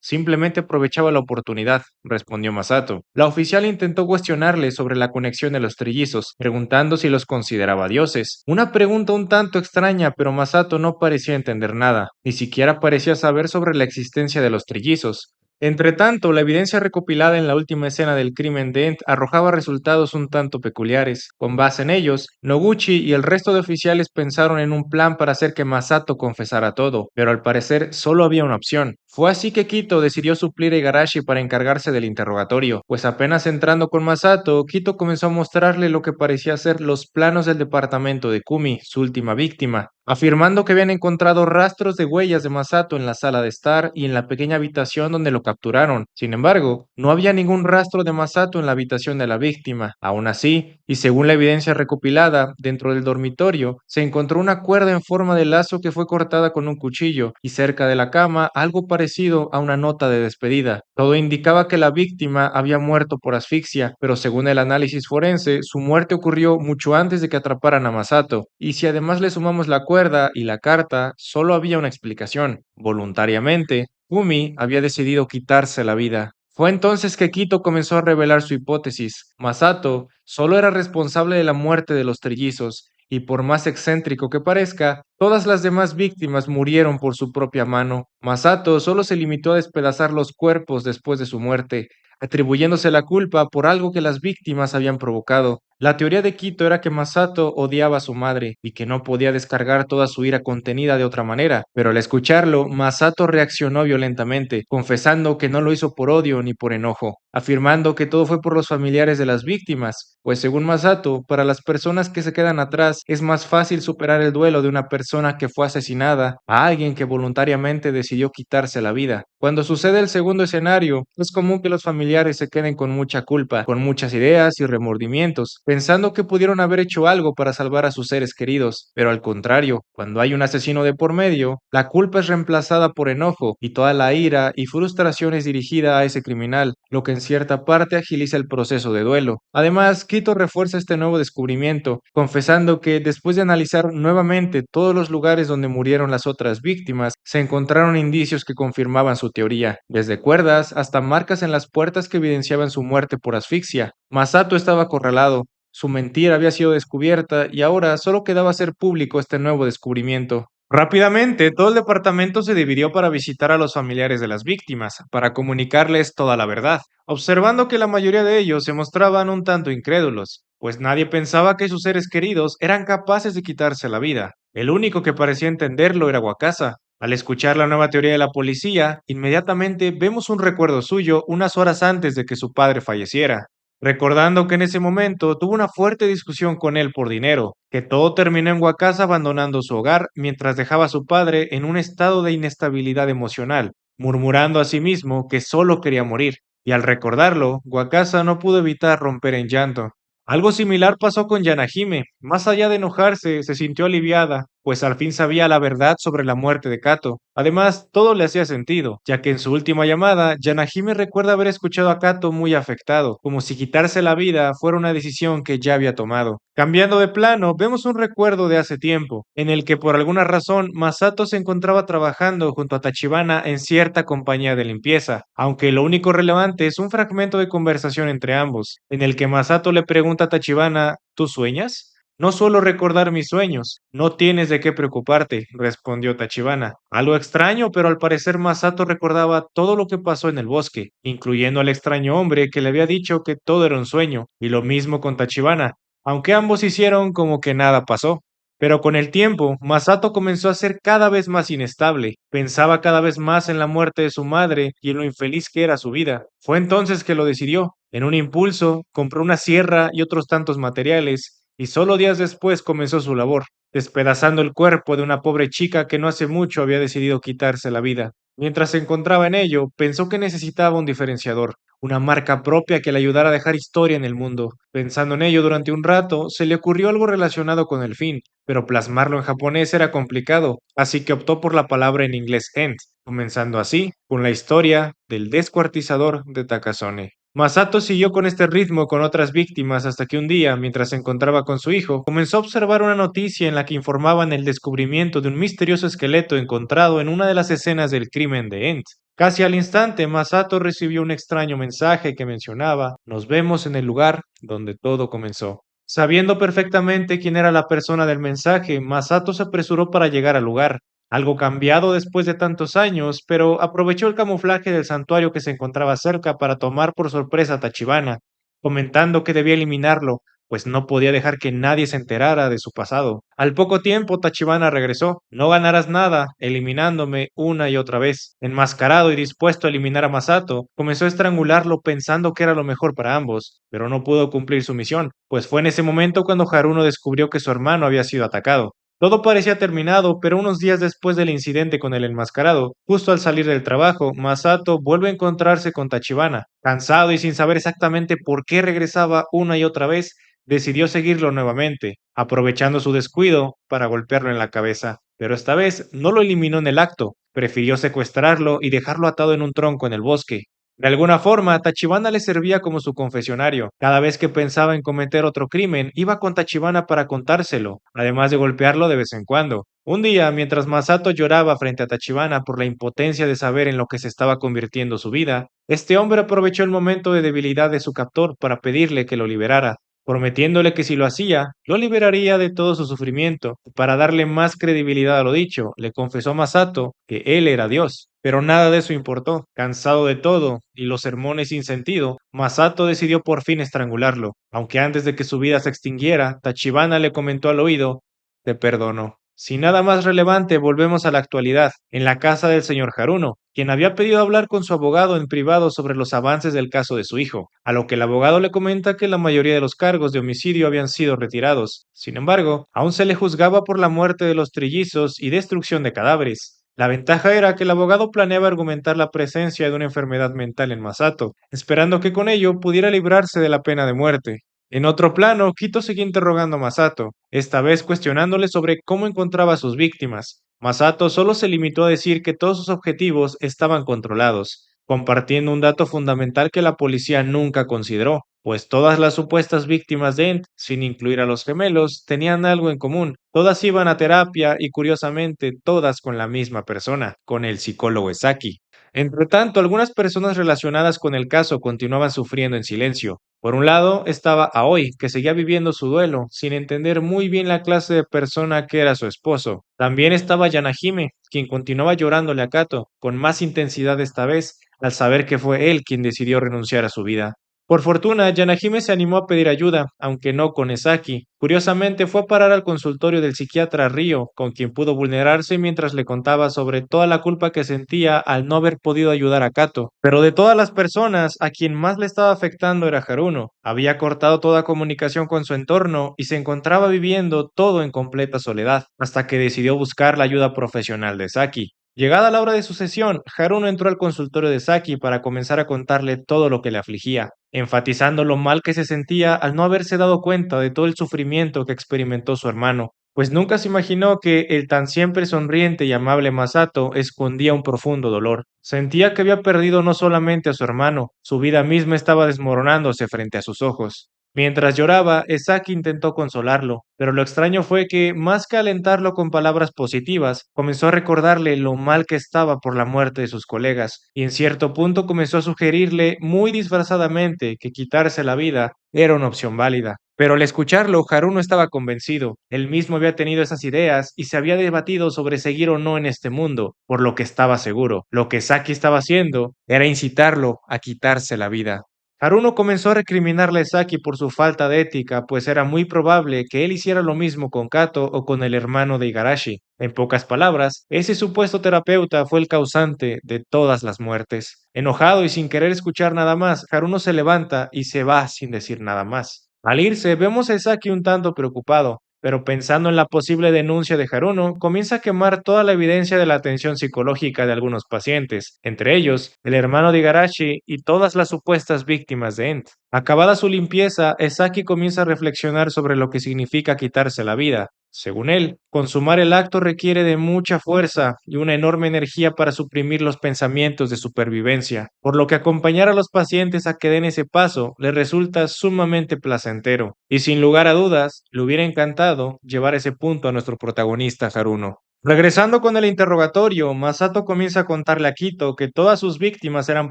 simplemente aprovechaba la oportunidad, respondió Masato. La oficial intentó cuestionarle sobre la conexión de los trillizos, preguntando si los consideraba dioses. Una pregunta un tanto extraña, pero Masato no parecía entender nada, ni siquiera parecía saber sobre la existencia de los trillizos. Entretanto, la evidencia recopilada en la última escena del crimen de Ent arrojaba resultados un tanto peculiares. Con base en ellos, Noguchi y el resto de oficiales pensaron en un plan para hacer que Masato confesara todo, pero al parecer solo había una opción. Fue así que Kito decidió suplir a Igarashi para encargarse del interrogatorio, pues apenas entrando con Masato, Kito comenzó a mostrarle lo que parecía ser los planos del departamento de Kumi, su última víctima, afirmando que habían encontrado rastros de huellas de Masato en la sala de estar y en la pequeña habitación donde lo capturaron. Sin embargo, no había ningún rastro de Masato en la habitación de la víctima. Aún así, y según la evidencia recopilada, dentro del dormitorio se encontró una cuerda en forma de lazo que fue cortada con un cuchillo y cerca de la cama algo parecido a una nota de despedida. Todo indicaba que la víctima había muerto por asfixia, pero según el análisis forense, su muerte ocurrió mucho antes de que atraparan a Masato. Y si además le sumamos la cuerda y la carta, solo había una explicación. Voluntariamente, Kumi había decidido quitarse la vida. Fue entonces que Kito comenzó a revelar su hipótesis. Masato solo era responsable de la muerte de los trillizos, y por más excéntrico que parezca, todas las demás víctimas murieron por su propia mano. Masato solo se limitó a despedazar los cuerpos después de su muerte, atribuyéndose la culpa por algo que las víctimas habían provocado. La teoría de Kito era que Masato odiaba a su madre y que no podía descargar toda su ira contenida de otra manera, pero al escucharlo, Masato reaccionó violentamente, confesando que no lo hizo por odio ni por enojo, afirmando que todo fue por los familiares de las víctimas, pues según Masato, para las personas que se quedan atrás es más fácil superar el duelo de una persona que fue asesinada a alguien que voluntariamente decidió quitarse la vida. Cuando sucede el segundo escenario, es común que los familiares se queden con mucha culpa, con muchas ideas y remordimientos, pensando que pudieron haber hecho algo para salvar a sus seres queridos, pero al contrario, cuando hay un asesino de por medio, la culpa es reemplazada por enojo y toda la ira y frustración es dirigida a ese criminal, lo que en cierta parte agiliza el proceso de duelo. Además, Quito refuerza este nuevo descubrimiento, confesando que después de analizar nuevamente todos los lugares donde murieron las otras víctimas, se encontraron indicios que confirmaban su teoría, desde cuerdas hasta marcas en las puertas que evidenciaban su muerte por asfixia. Masato estaba acorralado, su mentira había sido descubierta y ahora solo quedaba hacer público este nuevo descubrimiento. Rápidamente, todo el departamento se dividió para visitar a los familiares de las víctimas, para comunicarles toda la verdad, observando que la mayoría de ellos se mostraban un tanto incrédulos, pues nadie pensaba que sus seres queridos eran capaces de quitarse la vida. El único que parecía entenderlo era Wakasa. Al escuchar la nueva teoría de la policía, inmediatamente vemos un recuerdo suyo unas horas antes de que su padre falleciera, recordando que en ese momento tuvo una fuerte discusión con él por dinero, que todo terminó en Wakasa abandonando su hogar mientras dejaba a su padre en un estado de inestabilidad emocional, murmurando a sí mismo que solo quería morir, y al recordarlo, Wakasa no pudo evitar romper en llanto. Algo similar pasó con Yanahime. Más allá de enojarse, se sintió aliviada, pues al fin sabía la verdad sobre la muerte de Kato. Además, todo le hacía sentido, ya que en su última llamada, Yanahime recuerda haber escuchado a Kato muy afectado, como si quitarse la vida fuera una decisión que ya había tomado. Cambiando de plano, vemos un recuerdo de hace tiempo, en el que por alguna razón Masato se encontraba trabajando junto a Tachibana en cierta compañía de limpieza, aunque lo único relevante es un fragmento de conversación entre ambos, en el que Masato le pregunta a Tachibana, ¿tú sueñas? No suelo recordar mis sueños. No tienes de qué preocuparte, respondió Tachibana. Algo extraño, pero al parecer Masato recordaba todo lo que pasó en el bosque, incluyendo al extraño hombre que le había dicho que todo era un sueño, y lo mismo con Tachibana, aunque ambos hicieron como que nada pasó. Pero con el tiempo, Masato comenzó a ser cada vez más inestable, pensaba cada vez más en la muerte de su madre y en lo infeliz que era su vida. Fue entonces que lo decidió. En un impulso, compró una sierra y otros tantos materiales, y solo días después comenzó su labor, despedazando el cuerpo de una pobre chica que no hace mucho había decidido quitarse la vida. Mientras se encontraba en ello, pensó que necesitaba un diferenciador, una marca propia que le ayudara a dejar historia en el mundo. Pensando en ello durante un rato, se le ocurrió algo relacionado con el fin, pero plasmarlo en japonés era complicado, así que optó por la palabra en inglés end, comenzando así con la historia del descuartizador de Takasone. Masato siguió con este ritmo con otras víctimas hasta que un día, mientras se encontraba con su hijo, comenzó a observar una noticia en la que informaban el descubrimiento de un misterioso esqueleto encontrado en una de las escenas del crimen de Ent. Casi al instante, Masato recibió un extraño mensaje que mencionaba, nos vemos en el lugar donde todo comenzó. Sabiendo perfectamente quién era la persona del mensaje, Masato se apresuró para llegar al lugar, algo cambiado después de tantos años, pero aprovechó el camuflaje del santuario que se encontraba cerca para tomar por sorpresa a Tachibana, comentando que debía eliminarlo, pues no podía dejar que nadie se enterara de su pasado. Al poco tiempo, Tachibana regresó. No ganarás nada, eliminándome una y otra vez. Enmascarado y dispuesto a eliminar a Masato, comenzó a estrangularlo pensando que era lo mejor para ambos, pero no pudo cumplir su misión, pues fue en ese momento cuando Haruno descubrió que su hermano había sido atacado. Todo parecía terminado, pero unos días después del incidente con el enmascarado, justo al salir del trabajo, Masato vuelve a encontrarse con Tachibana. Cansado y sin saber exactamente por qué regresaba una y otra vez, decidió seguirlo nuevamente, aprovechando su descuido para golpearlo en la cabeza. Pero esta vez no lo eliminó en el acto, prefirió secuestrarlo y dejarlo atado en un tronco en el bosque. De alguna forma, Tachibana le servía como su confesionario. Cada vez que pensaba en cometer otro crimen, iba con Tachibana para contárselo, además de golpearlo de vez en cuando. Un día, mientras Masato lloraba frente a Tachibana por la impotencia de saber en lo que se estaba convirtiendo su vida, este hombre aprovechó el momento de debilidad de su captor para pedirle que lo liberara, prometiéndole que si lo hacía, lo liberaría de todo su sufrimiento. Para darle más credibilidad a lo dicho, le confesó a Masato que él era Dios. Pero nada de eso importó. Cansado de todo y los sermones sin sentido, Masato decidió por fin estrangularlo. Aunque antes de que su vida se extinguiera, Tachibana le comentó al oído, te perdono. Sin nada más relevante, volvemos a la actualidad, en la casa del señor Haruno, quien había pedido hablar con su abogado en privado sobre los avances del caso de su hijo, a lo que el abogado le comenta que la mayoría de los cargos de homicidio habían sido retirados. Sin embargo, aún se le juzgaba por la muerte de los trillizos y destrucción de cadáveres. La ventaja era que el abogado planeaba argumentar la presencia de una enfermedad mental en Masato, esperando que con ello pudiera librarse de la pena de muerte. En otro plano, Kito seguía interrogando a Masato, esta vez cuestionándole sobre cómo encontraba a sus víctimas. Masato solo se limitó a decir que todos sus objetivos estaban controlados, compartiendo un dato fundamental que la policía nunca consideró, pues todas las supuestas víctimas de Ent, sin incluir a los gemelos, tenían algo en común. Todas iban a terapia y curiosamente todas con la misma persona, con el psicólogo Esaki. Entre tanto, algunas personas relacionadas con el caso continuaban sufriendo en silencio. Por un lado estaba Aoi, que seguía viviendo su duelo, sin entender muy bien la clase de persona que era su esposo. También estaba Yanahime, quien continuaba llorándole a Kato, con más intensidad esta vez, al saber que fue él quien decidió renunciar a su vida. Por fortuna, Yanahime se animó a pedir ayuda, aunque no con Esaki. Curiosamente, fue a parar al consultorio del psiquiatra Ryo, con quien pudo vulnerarse mientras le contaba sobre toda la culpa que sentía al no haber podido ayudar a Kato. Pero de todas las personas, a quien más le estaba afectando era Haruno. Había cortado toda comunicación con su entorno y se encontraba viviendo todo en completa soledad, hasta que decidió buscar la ayuda profesional de Saki. Llegada la hora de su sesión, Haruno entró al consultorio de Saki para comenzar a contarle todo lo que le afligía, enfatizando lo mal que se sentía al no haberse dado cuenta de todo el sufrimiento que experimentó su hermano, pues nunca se imaginó que el tan siempre sonriente y amable Masato escondía un profundo dolor. Sentía que había perdido no solamente a su hermano, su vida misma estaba desmoronándose frente a sus ojos. Mientras lloraba, Esaki intentó consolarlo, pero lo extraño fue que, más que alentarlo con palabras positivas, comenzó a recordarle lo mal que estaba por la muerte de sus colegas, y en cierto punto comenzó a sugerirle muy disfrazadamente que quitarse la vida era una opción válida. Pero al escucharlo, Haru no estaba convencido. Él mismo había tenido esas ideas y se había debatido sobre seguir o no en este mundo, por lo que estaba seguro. Lo que Saki estaba haciendo era incitarlo a quitarse la vida. Haruno comenzó a recriminarle a Saki por su falta de ética, pues era muy probable que él hiciera lo mismo con Kato o con el hermano de Igarashi. En pocas palabras, ese supuesto terapeuta fue el causante de todas las muertes. Enojado y sin querer escuchar nada más, Haruno se levanta y se va sin decir nada más. Al irse, vemos a Saki un tanto preocupado, pero pensando en la posible denuncia de Haruno, comienza a quemar toda la evidencia de la atención psicológica de algunos pacientes, entre ellos el hermano de Igarashi y todas las supuestas víctimas de Ent. Acabada su limpieza, Esaki comienza a reflexionar sobre lo que significa quitarse la vida. Según él, consumar el acto requiere de mucha fuerza y una enorme energía para suprimir los pensamientos de supervivencia, por lo que acompañar a los pacientes a que den ese paso le resulta sumamente placentero, y sin lugar a dudas, le hubiera encantado llevar ese punto a nuestro protagonista Haruno. Regresando con el interrogatorio, Masato comienza a contarle a Kito que todas sus víctimas eran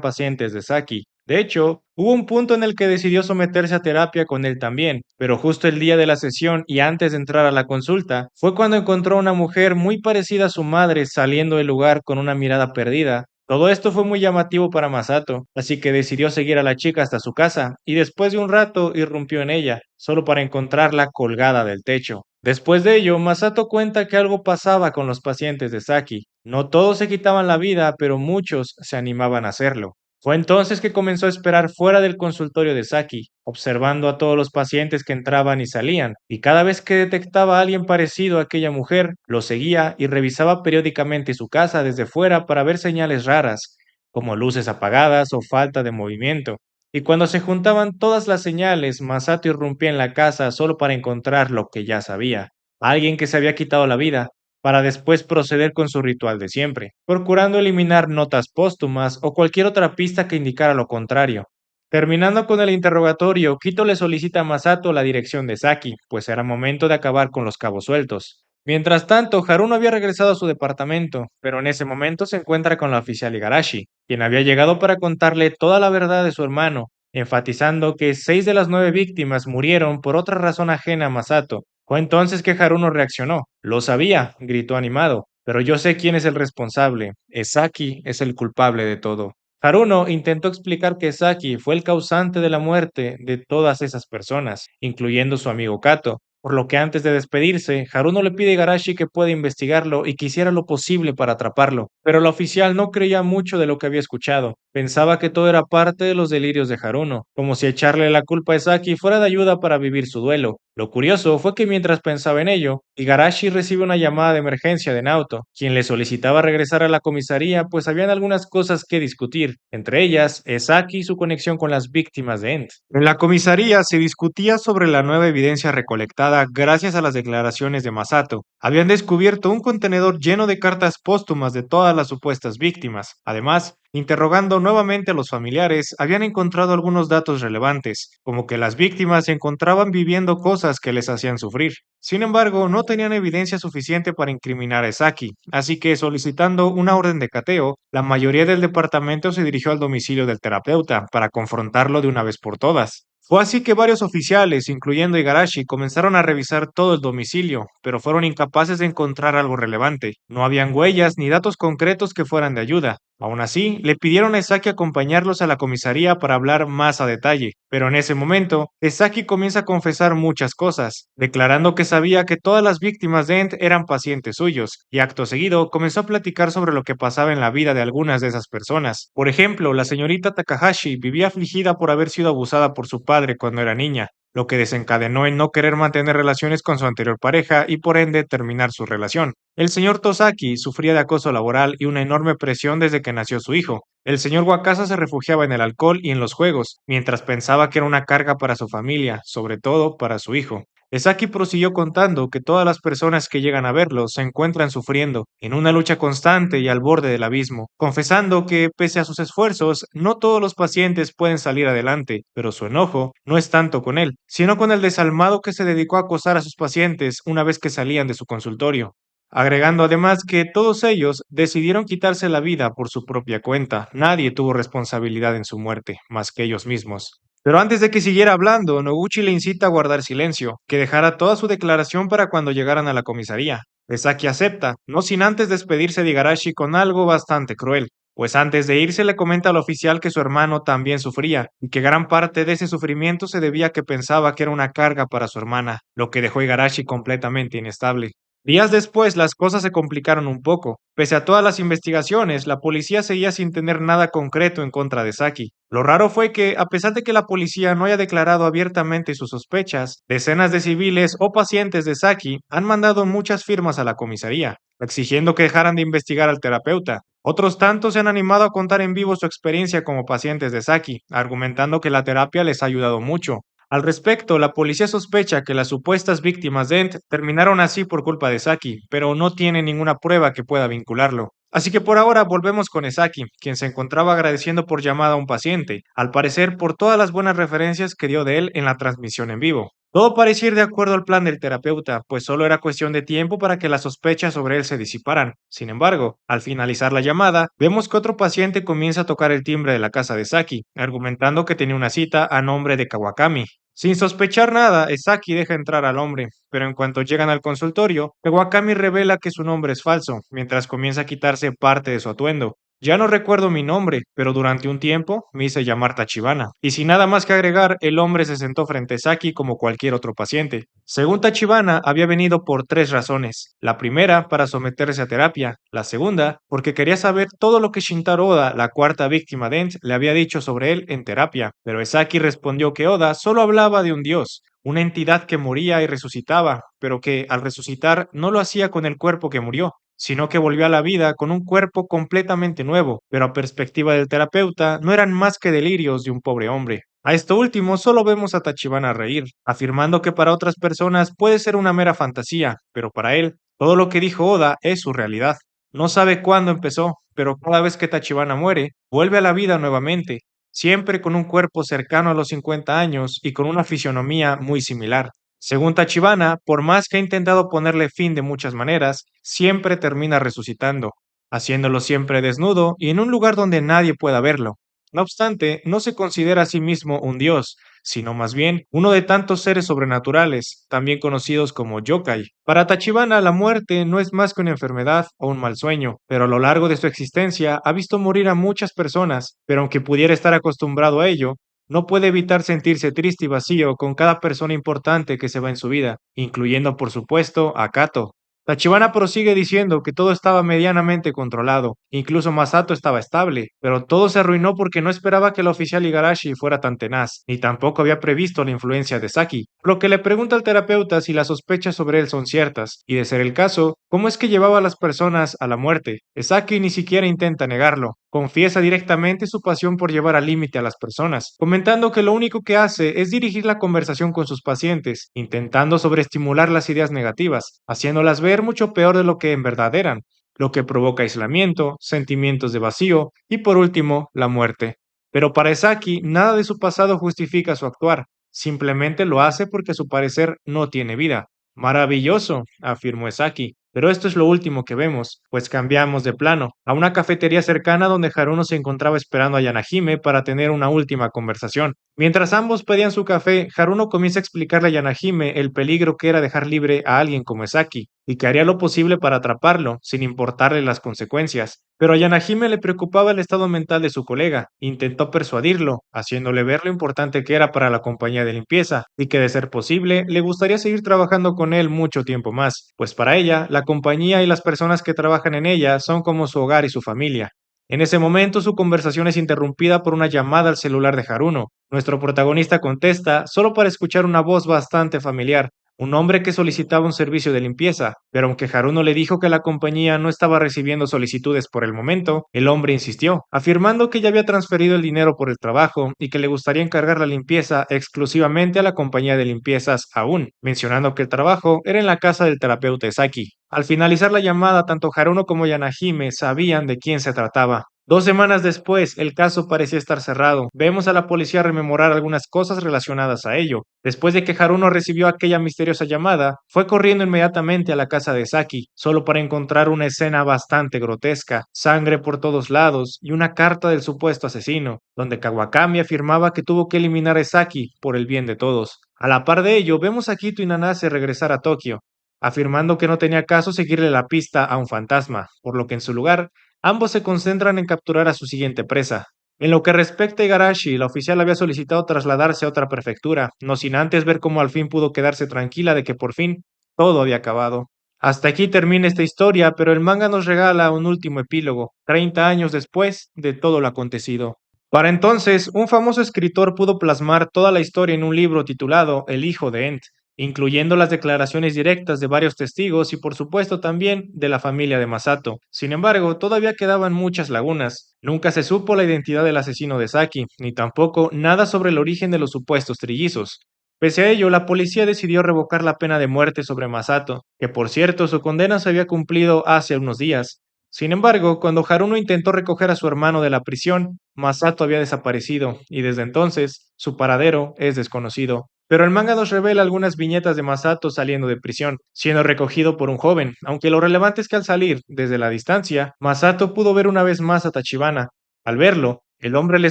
pacientes de Saki. De hecho, hubo un punto en el que decidió someterse a terapia con él también, pero justo el día de la sesión y antes de entrar a la consulta, fue cuando encontró a una mujer muy parecida a su madre saliendo del lugar con una mirada perdida. Todo esto fue muy llamativo para Masato, así que decidió seguir a la chica hasta su casa, y después de un rato irrumpió en ella, solo para encontrarla colgada del techo. Después de ello, Masato cuenta que algo pasaba con los pacientes de Saki. No todos se quitaban la vida, pero muchos se animaban a hacerlo. Fue entonces que comenzó a esperar fuera del consultorio de Saki, observando a todos los pacientes que entraban y salían, y cada vez que detectaba a alguien parecido a aquella mujer, lo seguía y revisaba periódicamente su casa desde fuera para ver señales raras, como luces apagadas o falta de movimiento. Y cuando se juntaban todas las señales, Masato irrumpía en la casa solo para encontrar lo que ya sabía, alguien que se había quitado la vida, para después proceder con su ritual de siempre, procurando eliminar notas póstumas o cualquier otra pista que indicara lo contrario. Terminando con el interrogatorio, Kito le solicita a Masato la dirección de Saki, pues era momento de acabar con los cabos sueltos. Mientras tanto, Haruno había regresado a su departamento, pero en ese momento se encuentra con la oficial Igarashi, quien había llegado para contarle toda la verdad de su hermano, enfatizando que 6 de las 9 víctimas murieron por otra razón ajena a Masato. Fue entonces que Haruno reaccionó. Lo sabía, gritó animado, pero yo sé quién es el responsable. Saki es el culpable de todo. Haruno intentó explicar que Saki fue el causante de la muerte de todas esas personas, incluyendo su amigo Kato, por lo que antes de despedirse, Haruno le pide a Igarashi que pueda investigarlo y que hiciera lo posible para atraparlo, pero la oficial no creía mucho de lo que había escuchado. Pensaba que todo era parte de los delirios de Haruno, como si echarle la culpa a Saki fuera de ayuda para vivir su duelo. Lo curioso fue que mientras pensaba en ello, Igarashi recibe una llamada de emergencia de Naoto, quien le solicitaba regresar a la comisaría pues habían algunas cosas que discutir, entre ellas Saki y su conexión con las víctimas de Ent. En la comisaría se discutía sobre la nueva evidencia recolectada gracias a las declaraciones de Masato. Habían descubierto un contenedor lleno de cartas póstumas de todas las supuestas víctimas. Además, interrogando nuevamente a los familiares, habían encontrado algunos datos relevantes, como que las víctimas se encontraban viviendo cosas que les hacían sufrir. Sin embargo, no tenían evidencia suficiente para incriminar a Saki, así que solicitando una orden de cateo, la mayoría del departamento se dirigió al domicilio del terapeuta para confrontarlo de una vez por todas. Fue así que varios oficiales, incluyendo Igarashi, comenzaron a revisar todo el domicilio, pero fueron incapaces de encontrar algo relevante. No habían huellas ni datos concretos que fueran de ayuda. Aún así, le pidieron a Esaki acompañarlos a la comisaría para hablar más a detalle, pero en ese momento, Esaki comienza a confesar muchas cosas, declarando que sabía que todas las víctimas de Ent eran pacientes suyos, y acto seguido comenzó a platicar sobre lo que pasaba en la vida de algunas de esas personas. Por ejemplo, la señorita Takahashi vivía afligida por haber sido abusada por su padre cuando era niña. lo que desencadenó en no querer mantener relaciones con su anterior pareja y por ende terminar su relación. El señor Tosaki sufría de acoso laboral y una enorme presión desde que nació su hijo. El señor Wakasa se refugiaba en el alcohol y en los juegos, mientras pensaba que era una carga para su familia, sobre todo para su hijo. Esaki prosiguió contando que todas las personas que llegan a verlo se encuentran sufriendo, en una lucha constante y al borde del abismo, confesando que, pese a sus esfuerzos, no todos los pacientes pueden salir adelante, pero su enojo no es tanto con él, sino con el desalmado que se dedicó a acosar a sus pacientes una vez que salían de su consultorio, agregando además que todos ellos decidieron quitarse la vida por su propia cuenta. Nadie tuvo responsabilidad en su muerte, más que ellos mismos. Pero antes de que siguiera hablando, Noguchi le incita a guardar silencio, que dejara toda su declaración para cuando llegaran a la comisaría. Esaki acepta, no sin antes despedirse de Igarashi con algo bastante cruel, pues antes de irse le comenta al oficial que su hermano también sufría, y que gran parte de ese sufrimiento se debía a que pensaba que era una carga para su hermana, lo que dejó a Igarashi completamente inestable. Días después, las cosas se complicaron un poco. Pese a todas las investigaciones, la policía seguía sin tener nada concreto en contra de Saki. Lo raro fue que, a pesar de que la policía no haya declarado abiertamente sus sospechas, decenas de civiles o pacientes de Saki han mandado muchas firmas a la comisaría, exigiendo que dejaran de investigar al terapeuta. Otros tantos se han animado a contar en vivo su experiencia como pacientes de Saki, argumentando que la terapia les ha ayudado mucho. Al respecto, la policía sospecha que las supuestas víctimas de Ent terminaron así por culpa de Saki, pero no tiene ninguna prueba que pueda vincularlo. Así que por ahora volvemos con Esaki, quien se encontraba agradeciendo por llamada a un paciente, al parecer por todas las buenas referencias que dio de él en la transmisión en vivo. Todo parecía ir de acuerdo al plan del terapeuta, pues solo era cuestión de tiempo para que las sospechas sobre él se disiparan. Sin embargo, al finalizar la llamada, vemos que otro paciente comienza a tocar el timbre de la casa de Saki, argumentando que tenía una cita a nombre de Kawakami. Sin sospechar nada, Esaki deja entrar al hombre, pero en cuanto llegan al consultorio, Kawakami revela que su nombre es falso, mientras comienza a quitarse parte de su atuendo. Ya no recuerdo mi nombre, pero durante un tiempo me hice llamar Tachibana. Y sin nada más que agregar, el hombre se sentó frente a Saki como cualquier otro paciente. Según Tachibana, había venido por tres razones. La primera, para someterse a terapia. La segunda, porque quería saber todo lo que Shintaro Oda, la cuarta víctima de Ent, le había dicho sobre él en terapia. Pero Saki respondió que Oda solo hablaba de un dios, una entidad que moría y resucitaba, pero que al resucitar no lo hacía con el cuerpo que murió, sino que volvió a la vida con un cuerpo completamente nuevo, pero a perspectiva del terapeuta no eran más que delirios de un pobre hombre. A esto último solo vemos a Tachibana reír, afirmando que para otras personas puede ser una mera fantasía, pero para él, todo lo que dijo Oda es su realidad. No sabe cuándo empezó, pero cada vez que Tachibana muere, vuelve a la vida nuevamente, siempre con un cuerpo cercano a los 50 años y con una fisionomía muy similar. Según Tachibana, por más que ha intentado ponerle fin de muchas maneras, siempre termina resucitando, haciéndolo siempre desnudo y en un lugar donde nadie pueda verlo. No obstante, no se considera a sí mismo un dios, sino más bien uno de tantos seres sobrenaturales, también conocidos como yokai. Para Tachibana, la muerte no es más que una enfermedad o un mal sueño, pero a lo largo de su existencia ha visto morir a muchas personas, pero aunque pudiera estar acostumbrado a ello, no puede evitar sentirse triste y vacío con cada persona importante que se va en su vida, incluyendo por supuesto a Kato. Tachibana prosigue diciendo que todo estaba medianamente controlado, incluso Masato estaba estable, pero todo se arruinó porque no esperaba que el oficial Igarashi fuera tan tenaz, ni tampoco había previsto la influencia de Saki, por lo que le pregunta al terapeuta si las sospechas sobre él son ciertas, y de ser el caso, ¿cómo es que llevaba a las personas a la muerte? Saki ni siquiera intenta negarlo, confiesa directamente su pasión por llevar al límite a las personas, comentando que lo único que hace es dirigir la conversación con sus pacientes, intentando sobreestimular las ideas negativas, haciéndolas ver mucho peor de lo que en verdad eran, lo que provoca aislamiento, sentimientos de vacío y por último, la muerte. Pero para Esaki, nada de su pasado justifica su actuar, simplemente lo hace porque a su parecer no tiene vida. Maravilloso, afirmó Esaki. Pero esto es lo último que vemos, pues cambiamos de plano, a una cafetería cercana donde Haruno se encontraba esperando a Yanahime para tener una última conversación. Mientras ambos pedían su café, Haruno comienza a explicarle a Yanahime el peligro que era dejar libre a alguien como Esaki, y que haría lo posible para atraparlo, sin importarle las consecuencias. Pero a Yanahime le preocupaba el estado mental de su colega. Intentó persuadirlo, haciéndole ver lo importante que era para la compañía de limpieza, y que de ser posible, le gustaría seguir trabajando con él mucho tiempo más, pues para ella, la compañía y las personas que trabajan en ella son como su hogar y su familia. En ese momento su conversación es interrumpida por una llamada al celular de Haruno. Nuestro protagonista contesta solo para escuchar una voz bastante familiar, un hombre que solicitaba un servicio de limpieza, pero aunque Haruno le dijo que la compañía no estaba recibiendo solicitudes por el momento, el hombre insistió, afirmando que ya había transferido el dinero por el trabajo y que le gustaría encargar la limpieza exclusivamente a la compañía de limpiezas aún, mencionando que el trabajo era en la casa del terapeuta Saki. Al finalizar la llamada, tanto Haruno como Yanahime sabían de quién se trataba. 2 semanas después, el caso parecía estar cerrado. Vemos a la policía rememorar algunas cosas relacionadas a ello. Después de que Haruno recibió aquella misteriosa llamada, fue corriendo inmediatamente a la casa de Saki, solo para encontrar una escena bastante grotesca, sangre por todos lados y una carta del supuesto asesino, donde Kawakami afirmaba que tuvo que eliminar a Saki por el bien de todos. A la par de ello, vemos a Kito y Nanase regresar a Tokio, afirmando que no tenía caso seguirle la pista a un fantasma, por lo que en su lugar, ambos se concentran en capturar a su siguiente presa. En lo que respecta a Igarashi, la oficial había solicitado trasladarse a otra prefectura, no sin antes ver cómo al fin pudo quedarse tranquila de que por fin todo había acabado. Hasta aquí termina esta historia, pero el manga nos regala un último epílogo, 30 años después de todo lo acontecido. Para entonces, un famoso escritor pudo plasmar toda la historia en un libro titulado El hijo de Ent, incluyendo las declaraciones directas de varios testigos y por supuesto también de la familia de Masato. Sin embargo, todavía quedaban muchas lagunas. Nunca se supo la identidad del asesino de Saki, ni tampoco nada sobre el origen de los supuestos trillizos. Pese a ello, la policía decidió revocar la pena de muerte sobre Masato, que por cierto su condena se había cumplido hace unos días. Sin embargo, cuando Haruno intentó recoger a su hermano de la prisión, Masato había desaparecido, y desde entonces su paradero es desconocido. Pero el manga nos revela algunas viñetas de Masato saliendo de prisión, siendo recogido por un joven, aunque lo relevante es que al salir, desde la distancia, Masato pudo ver una vez más a Tachibana. Al verlo, el hombre le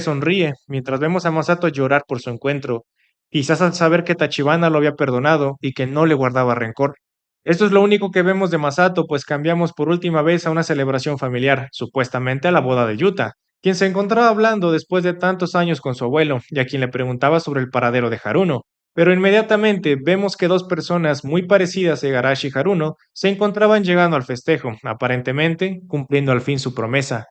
sonríe, mientras vemos a Masato llorar por su encuentro, quizás al saber que Tachibana lo había perdonado y que no le guardaba rencor. Esto es lo único que vemos de Masato, pues cambiamos por última vez a una celebración familiar, supuestamente a la boda de Yuta, quien se encontraba hablando después de tantos años con su abuelo, y a quien le preguntaba sobre el paradero de Haruno. Pero inmediatamente vemos que dos personas muy parecidas a Igarashi y Haruno se encontraban llegando al festejo, aparentemente cumpliendo al fin su promesa.